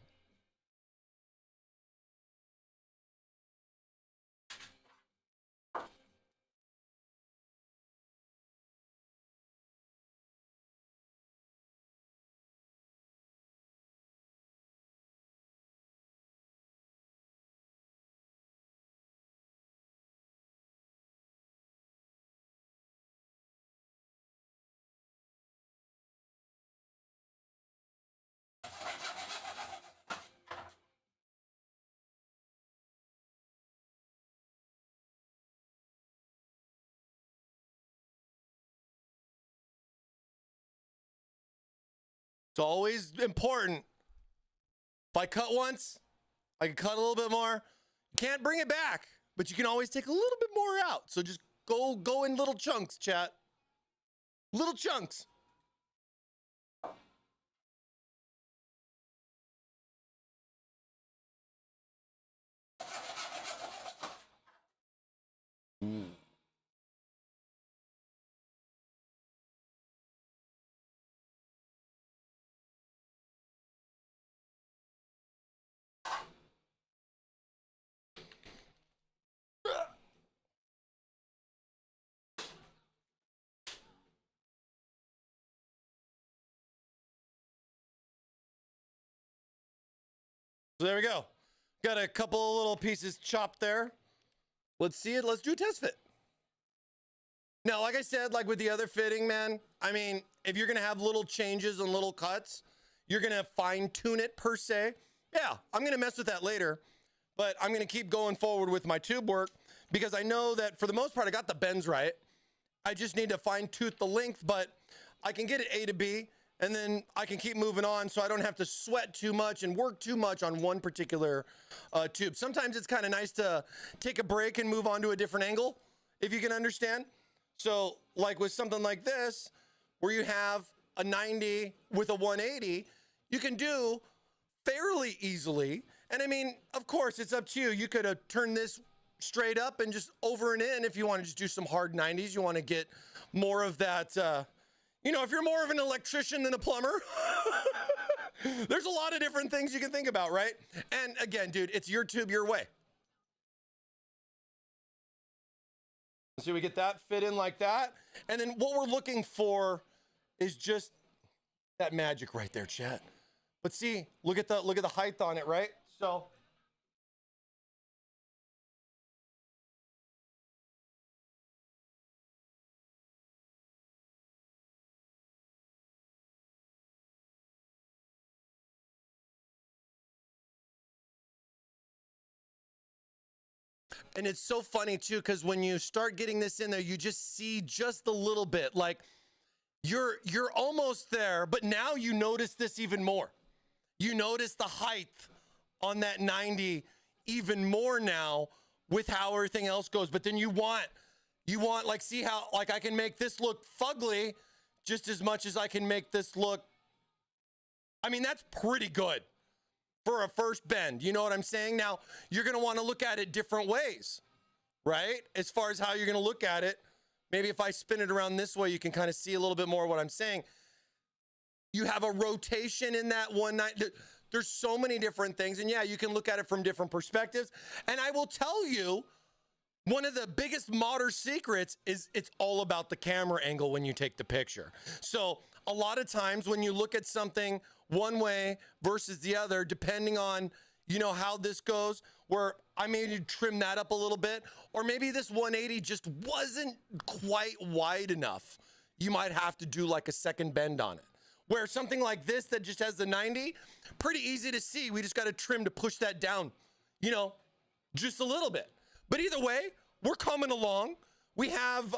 It's always important. If I cut once, I can cut a little bit more. You can't bring it back, but you can always take a little bit more out. So just go in little chunks, chat. Little chunks. So there we go. Got a couple of little pieces chopped there. Let's see it. Let's do a test fit. Now, like I said, like with the other fitting, man, I mean, if you're going to have little changes and little cuts, you're going to fine tune it per se. Yeah, I'm going to mess with that later, but I'm going to keep going forward with my tube work because I know that for the most part, I got the bends right. I just need to fine tooth the length, but I can get it A to B and then I can keep moving on so I don't have to sweat too much and work too much on one particular tube. Sometimes it's kind of nice to take a break and move on to a different angle, if you can understand. So like with something like this, where you have a 90 with a 180, you can do fairly easily. And I mean, of course, it's up to you. You could turn this straight up and just over and in if you want to just do some hard 90s. You want to get more of that, you know, if you're more of an electrician than a plumber, there's a lot of different things you can think about, right? And again, dude, it's your tube, your way. So we get that fit in like that. And then what we're looking for is just that magic right there, chat. But see, look at the height on it, right? So And it's so funny too, because when you start getting this in there, you just see just a little bit, like you're almost there, but now you notice this even more. You notice the height on that 90 even more now with how everything else goes. But then you want like, see how, like, I can make this look fugly just as much as I can make this look, I mean, that's pretty good for a first bend. You know what I'm saying? Now, you're going to want to look at it different ways, right? As far as how you're going to look at it. Maybe if I spin it around this way, you can kind of see a little bit more of what I'm saying. You have a rotation in that 190. There's so many different things. And yeah, you can look at it from different perspectives. And I will tell you, one of the biggest modern secrets is it's all about the camera angle when you take the picture. So a lot of times when you look at something one way versus the other, depending on, you know, how this goes, where I may trim that up a little bit, or maybe this 180 just wasn't quite wide enough. You might have to do like a second bend on it. Where something like this that just has the 90, pretty easy to see. We just got to trim to push that down, you know, just a little bit. But either way, we're coming along. We have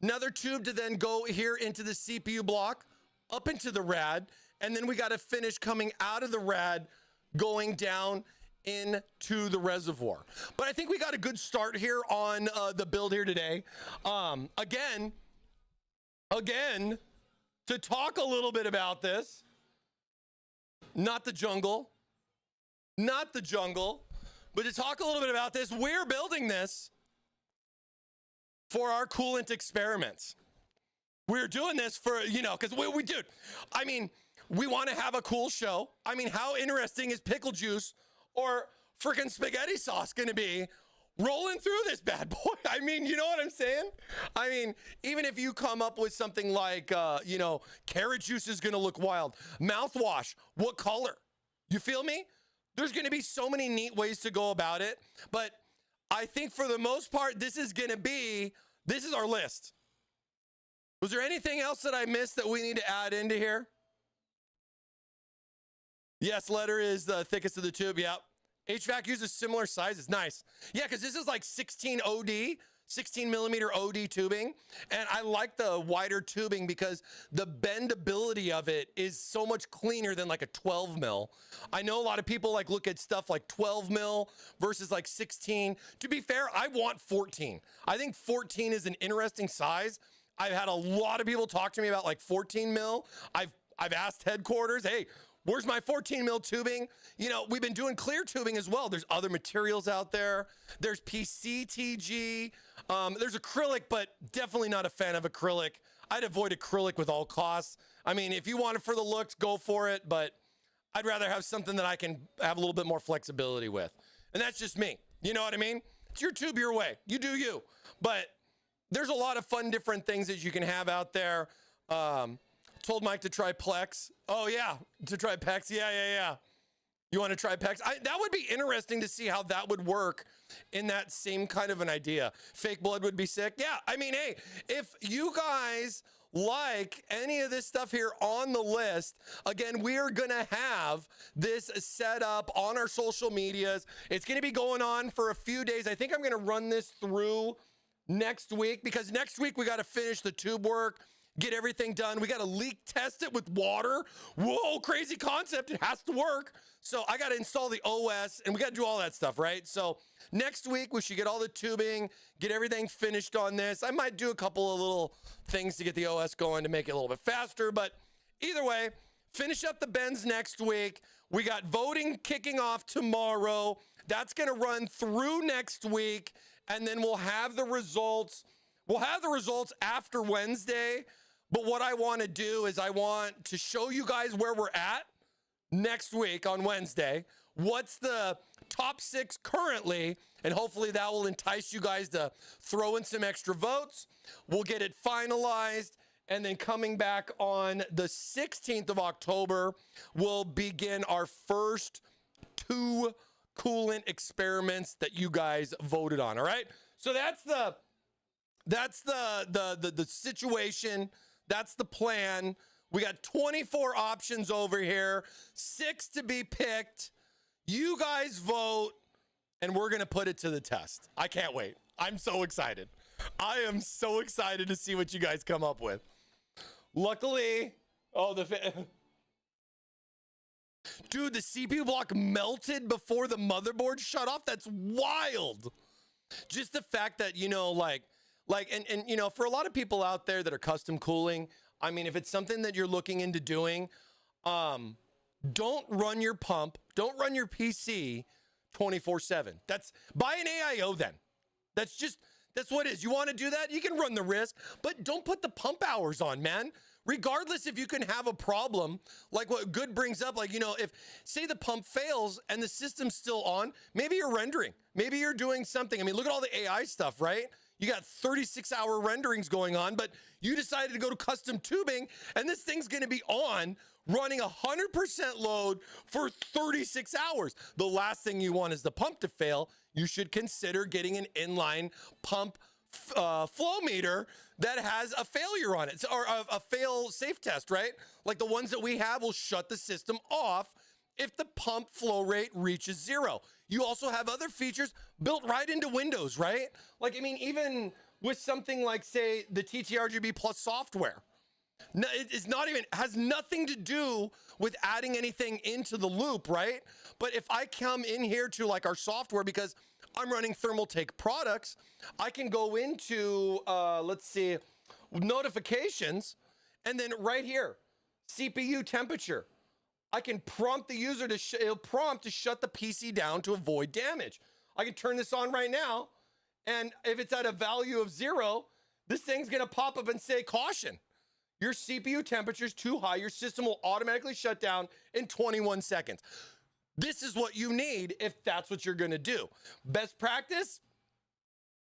another tube to then go here into the CPU block, up into the rad, and then we got to finish coming out of the rad, going down into the reservoir. But I think we got a good start here on the build here today. Again, to talk a little bit about this, not the jungle, but to talk a little bit about this, we're building this for our coolant experiments. We're doing this for, you know, because we dude, I mean, we want to have a cool show. I mean, how interesting is pickle juice or freaking spaghetti sauce going to be rolling through this bad boy? I mean, you know what I'm saying? I mean, even if you come up with something like, you know, carrot juice is going to look wild. Mouthwash, what color? You feel me? There's going to be so many neat ways to go about it. But I think for the most part, this is our list. Was there anything else that I missed that we need to add into here? Yes, letter is the thickest of the tube. Yep. HVAC uses similar sizes. Nice. Yeah, because this is like 16 millimeter OD tubing. And I like the wider tubing because the bendability of it is so much cleaner than like a 12 mil. I know a lot of people like look at stuff like 12 mil versus like 16. To be fair, I want 14. I think 14 is an interesting size. I've had a lot of people talk to me about like 14 mil. I've asked headquarters, hey, where's my 14 mil tubing? You know, we've been doing clear tubing as well. There's other materials out there. There's PCTG. There's acrylic, but definitely not a fan of acrylic. I'd avoid acrylic with all costs. I mean, if you want it for the looks, go for it. But I'd rather have something that I can have a little bit more flexibility with. And that's just me. You know what I mean? It's your tube your way. You do you. But there's a lot of fun different things that you can have out there. Told Mike to try Plex. Oh, yeah, to try PEX. Yeah. You want to try PEX? That would be interesting to see how that would work in that same kind of an idea. Fake blood would be sick. Yeah, I mean, hey, if you guys like any of this stuff here on the list, again, we are going to have this set up on our social medias. It's going to be going on for a few days. I think I'm going to run this through next week because next week we got to finish the tube work, get everything done. We got to leak test it with water. Whoa, crazy concept. It has to work. So I got to install the OS and we got to do all that stuff, right? So next week we should get all the tubing, get everything finished on this. I might do a couple of little things to get the OS going to make it a little bit faster, but either way, finish up the bends next week. We got voting kicking off tomorrow. That's going to run through next week, and then we'll have the results. We'll have the results after Wednesday, but what I want to do is I want to show you guys where we're at next week on Wednesday. What's the top 6 currently, and hopefully that will entice you guys to throw in some extra votes. We'll get it finalized, and then coming back on the 16th of October, we'll begin our first 2 coolant experiments that you guys voted on. All right, so that's the situation. That's the plan. We got 24 options over here, 6 to be picked. You guys vote, and we're gonna put it to the test. I can't wait. I'm so excited. I am so excited to see what you guys come up with. Luckily, dude, the CPU block melted before the motherboard shut off. That's wild. Just the fact that, you know, and you know, for a lot of people out there that are custom cooling, I mean, if it's something that you're looking into doing, don't run your pump, don't run your PC 24/7. Buy an AIO then. That's what it is. You want to do that? You can run the risk, but don't put the pump hours on, man. Regardless if you can have a problem, like what Good brings up, like, you know, if say the pump fails and the system's still on, maybe you're rendering, maybe you're doing something. I mean, look at all the AI stuff, right? You got 36-hour renderings going on, but you decided to go to custom tubing, and this thing's going to be on running 100% load for 36 hours. The last thing you want is the pump to fail. You should consider getting an inline pump flow meter that has a failure on it, or a fail safe test, right? Like the ones that we have will shut the system off if the pump flow rate reaches 0. You also have other features built right into Windows, right? Like, I mean, even with something like, say, the TTRGB Plus software, it's not even, has nothing to do with adding anything into the loop, right? But if I come in here to like our software, because I'm running Thermaltake products, I can go into, let's see, notifications, and then right here, CPU temperature. I can prompt the user to, it'll prompt to shut the PC down to avoid damage. I can turn this on right now, and if it's at a value of 0, this thing's gonna pop up and say, caution, your CPU temperature is too high. Your system will automatically shut down in 21 seconds. This is what you need if that's what you're gonna do. Best practice,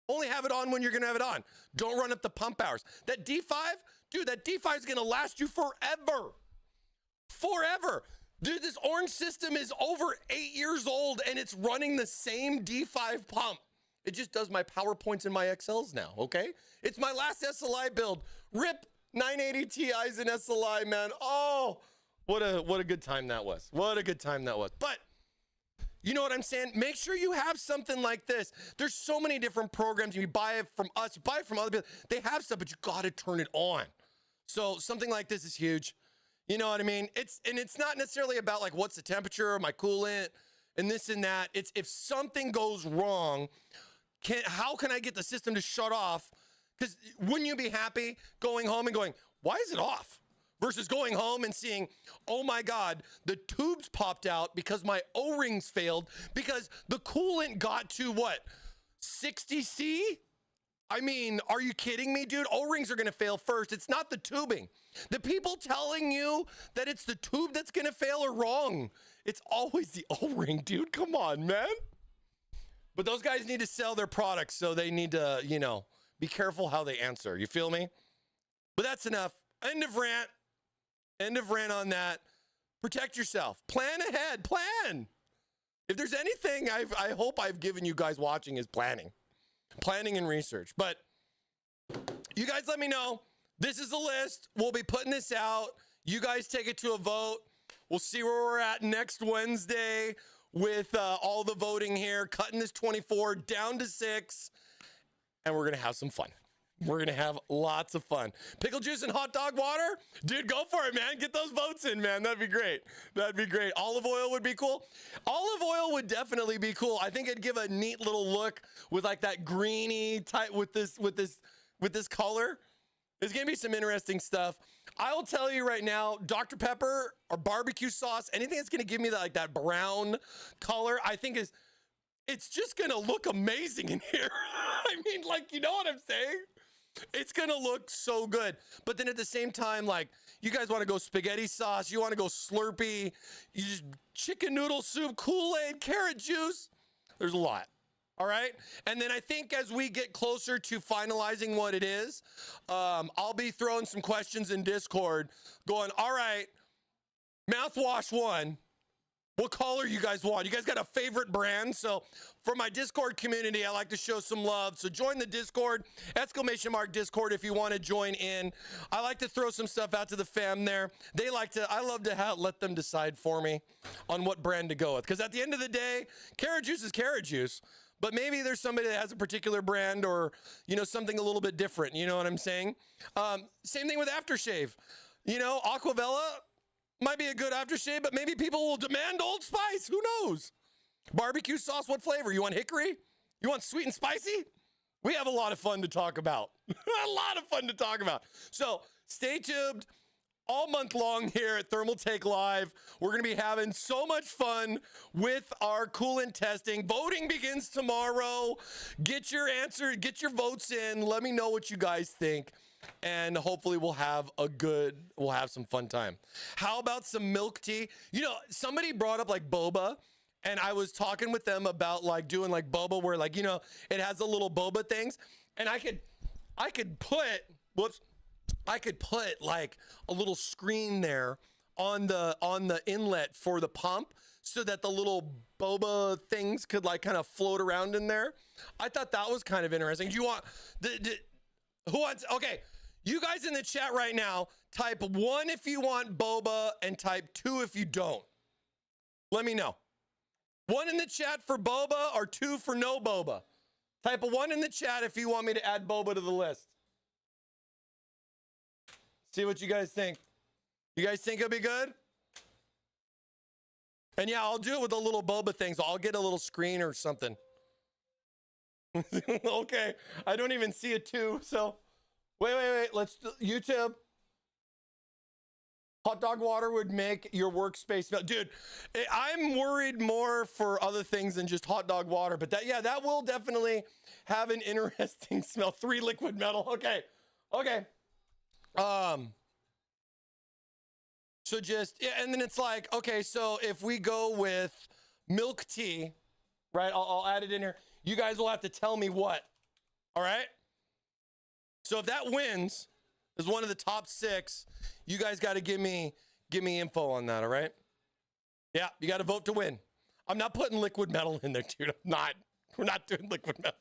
only have it on when you're gonna have it on. Don't run up the pump hours. That D5, dude, that D5 is gonna last you forever. Forever. Dude, this orange system is over 8 years old and it's running the same D5 pump. It just does my PowerPoints and my Excels now, okay? It's my last SLI build. RIP 980 Ti's and SLI, man. Oh, what a good time that was. What a good time that was. But you know what I'm saying? Make sure you have something like this. There's so many different programs. You buy it from us, you buy it from other people. They have stuff, but you got to turn it on. So something like this is huge. You know what I mean? It's not necessarily about like what's the temperature or my coolant and this and that. It's if something goes wrong, how can I get the system to shut off? Because wouldn't you be happy going home and going, why is it off? Versus going home and seeing, oh my God, the tubes popped out because my O-rings failed because the coolant got to what, 60 C? I mean, are you kidding me, dude? O-rings are gonna fail first. It's not the tubing. The people telling you that it's the tube that's gonna fail are wrong. It's always the O-ring, dude. Come on, man. But those guys need to sell their products, so they need to, you know, be careful how they answer. You feel me? But that's enough. End of rant. End of rant on that. Protect yourself. Plan ahead. Plan. If there's anything I hope I've given you guys watching is planning. Planning and research. But you guys let me know. This is the list. We'll be putting this out. You guys take it to a vote. We'll see where we're at next Wednesday with all the voting here. Cutting this 24 down to 6. And we're going to have some fun. We're going to have lots of fun. Pickle juice and hot dog water? Dude, go for it, man. Get those votes in, man. That'd be great. That'd be great. Olive oil would be cool. Olive oil would definitely be cool. I think it'd give a neat little look with like that greeny type with this color. There's going to be some interesting stuff. I'll tell you right now, Dr. Pepper or barbecue sauce, anything that's going to give me that, like that brown color, I think it's just going to look amazing in here. I mean, like, you know what I'm saying? It's going to look so good. But then at the same time, like, you guys want to go spaghetti sauce, you want to go Slurpee, you just chicken noodle soup, Kool-Aid, carrot juice. There's a lot. All right. And then I think as we get closer to finalizing what it is, I'll be throwing some questions in Discord going, all right, mouthwash 1, what color you guys want. You guys got a favorite brand? So for my Discord community, I like to show some love. So join the Discord, !Discord if you want to join in. I like to throw some stuff out to the fam there. I love to let them decide for me on what brand to go with. Because at the end of the day, carrot juice is carrot juice. But maybe there's somebody that has a particular brand or, something a little bit different. You know what I'm saying? Same thing with aftershave. Aquavella might be a good aftershave, but maybe people will demand Old Spice. Who knows? Barbecue sauce, what flavor? You want hickory? You want sweet and spicy? We have a lot of fun to talk about. A lot of fun to talk about. So stay tuned all month long here at Thermaltake Live. We're going to be having so much fun with our coolant testing. Voting begins tomorrow. Get your answer, get your votes in. Let me know what you guys think. And hopefully we'll have some fun time. How about some milk tea? Somebody brought up like boba, and I was talking with them about like doing like boba where like, it has the little boba things, and I could put like a little screen there on the inlet for the pump so that the little boba things could like kind of float around in there. I thought that was kind of interesting. Do you want okay, you guys in the chat right now, type 1 if you want boba and type 2 if you don't. Let me know. 1 in the chat for boba or 2 for no boba. Type a 1 in the chat if you want me to add boba to the list. See what you guys think. You guys think it'll be good? And yeah, I'll do it with the little boba things. I'll get a little screen or something. Okay, I don't even see a 2, so wait. Let's YouTube. Hot dog water would make your workspace smell. Dude, I'm worried more for other things than just hot dog water, but that will definitely have an interesting smell. 3 liquid metal. Okay. So and then it's like, okay, so if we go with milk tea, right? I'll add it in here. You guys will have to tell me what. All right? So if that wins as one of the top 6, you guys got to give me info on that, all right? Yeah, you got to vote to win. I'm not putting liquid metal in there, dude. We're not doing liquid metal.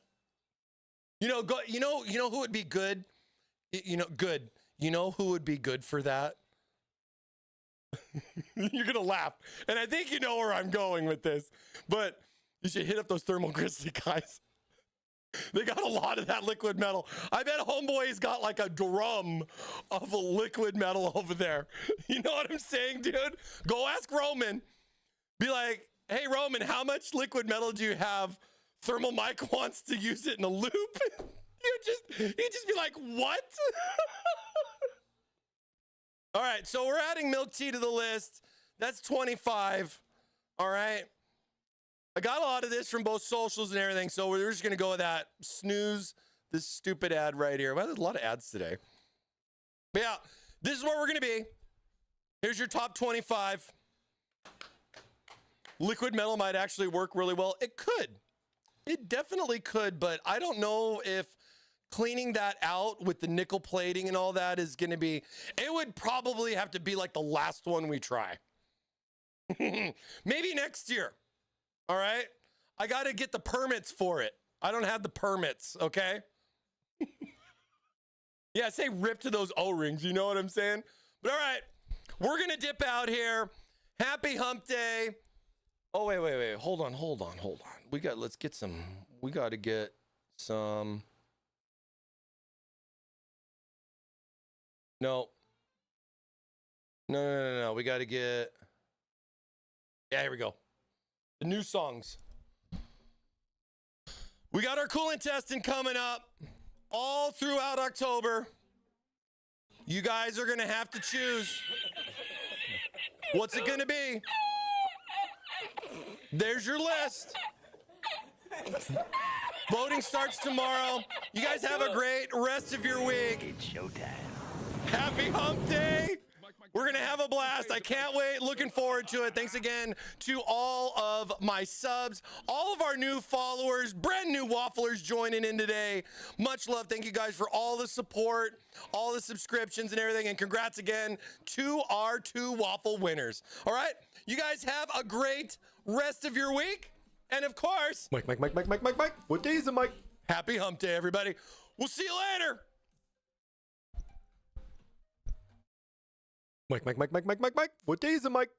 You know who would be good? Good. You know who would be good for that? You're going to laugh. And I think you know where I'm going with this. But you should hit up those Thermal Grizzly guys. They got a lot of that liquid metal. I bet Homeboy's got like a drum of a liquid metal over there. You know what I'm saying, dude? Go ask Roman. Be like, hey, Roman, how much liquid metal do you have? ThermalMike wants to use it in a loop. He'd just be like, what? All right, so we're adding milk tea to the list. That's 25. All right. I got a lot of this from both socials and everything, so we're just going to go with that. Snooze this stupid ad right here. Well, there's a lot of ads today. But yeah, this is where we're going to be. Here's your top 25. Liquid metal might actually work really well. It could. It definitely could, but I don't know if cleaning that out with the nickel plating and all that is going to be, it would probably have to be like the last one we try. Maybe next year. All right. I got to get the permits for it. I don't have the permits. Okay. Yeah. Say rip to those O-rings. You know what I'm saying? But all right, we're going to dip out here. Happy hump day. Oh, wait. Hold on. We got to get some. No. We got to get. Yeah, here we go. The new songs. We got our coolant testing coming up all throughout October. You guys are going to have to choose. What's it going to be? There's your list. Voting starts tomorrow. You guys have a great rest of your week. It's showtime. Happy hump day. We're going to have a blast. I can't wait. Looking forward to it. Thanks again to all of my subs, all of our new followers, brand new wafflers joining in today. Much love. Thank you guys for all the support, all the subscriptions and everything. And congrats again to our 2 waffle winners. All right. You guys have a great rest of your week. And of course, Mike. What day is it, Mike? happy hump day, everybody. We'll see you later. Mike. What day is it, Mike?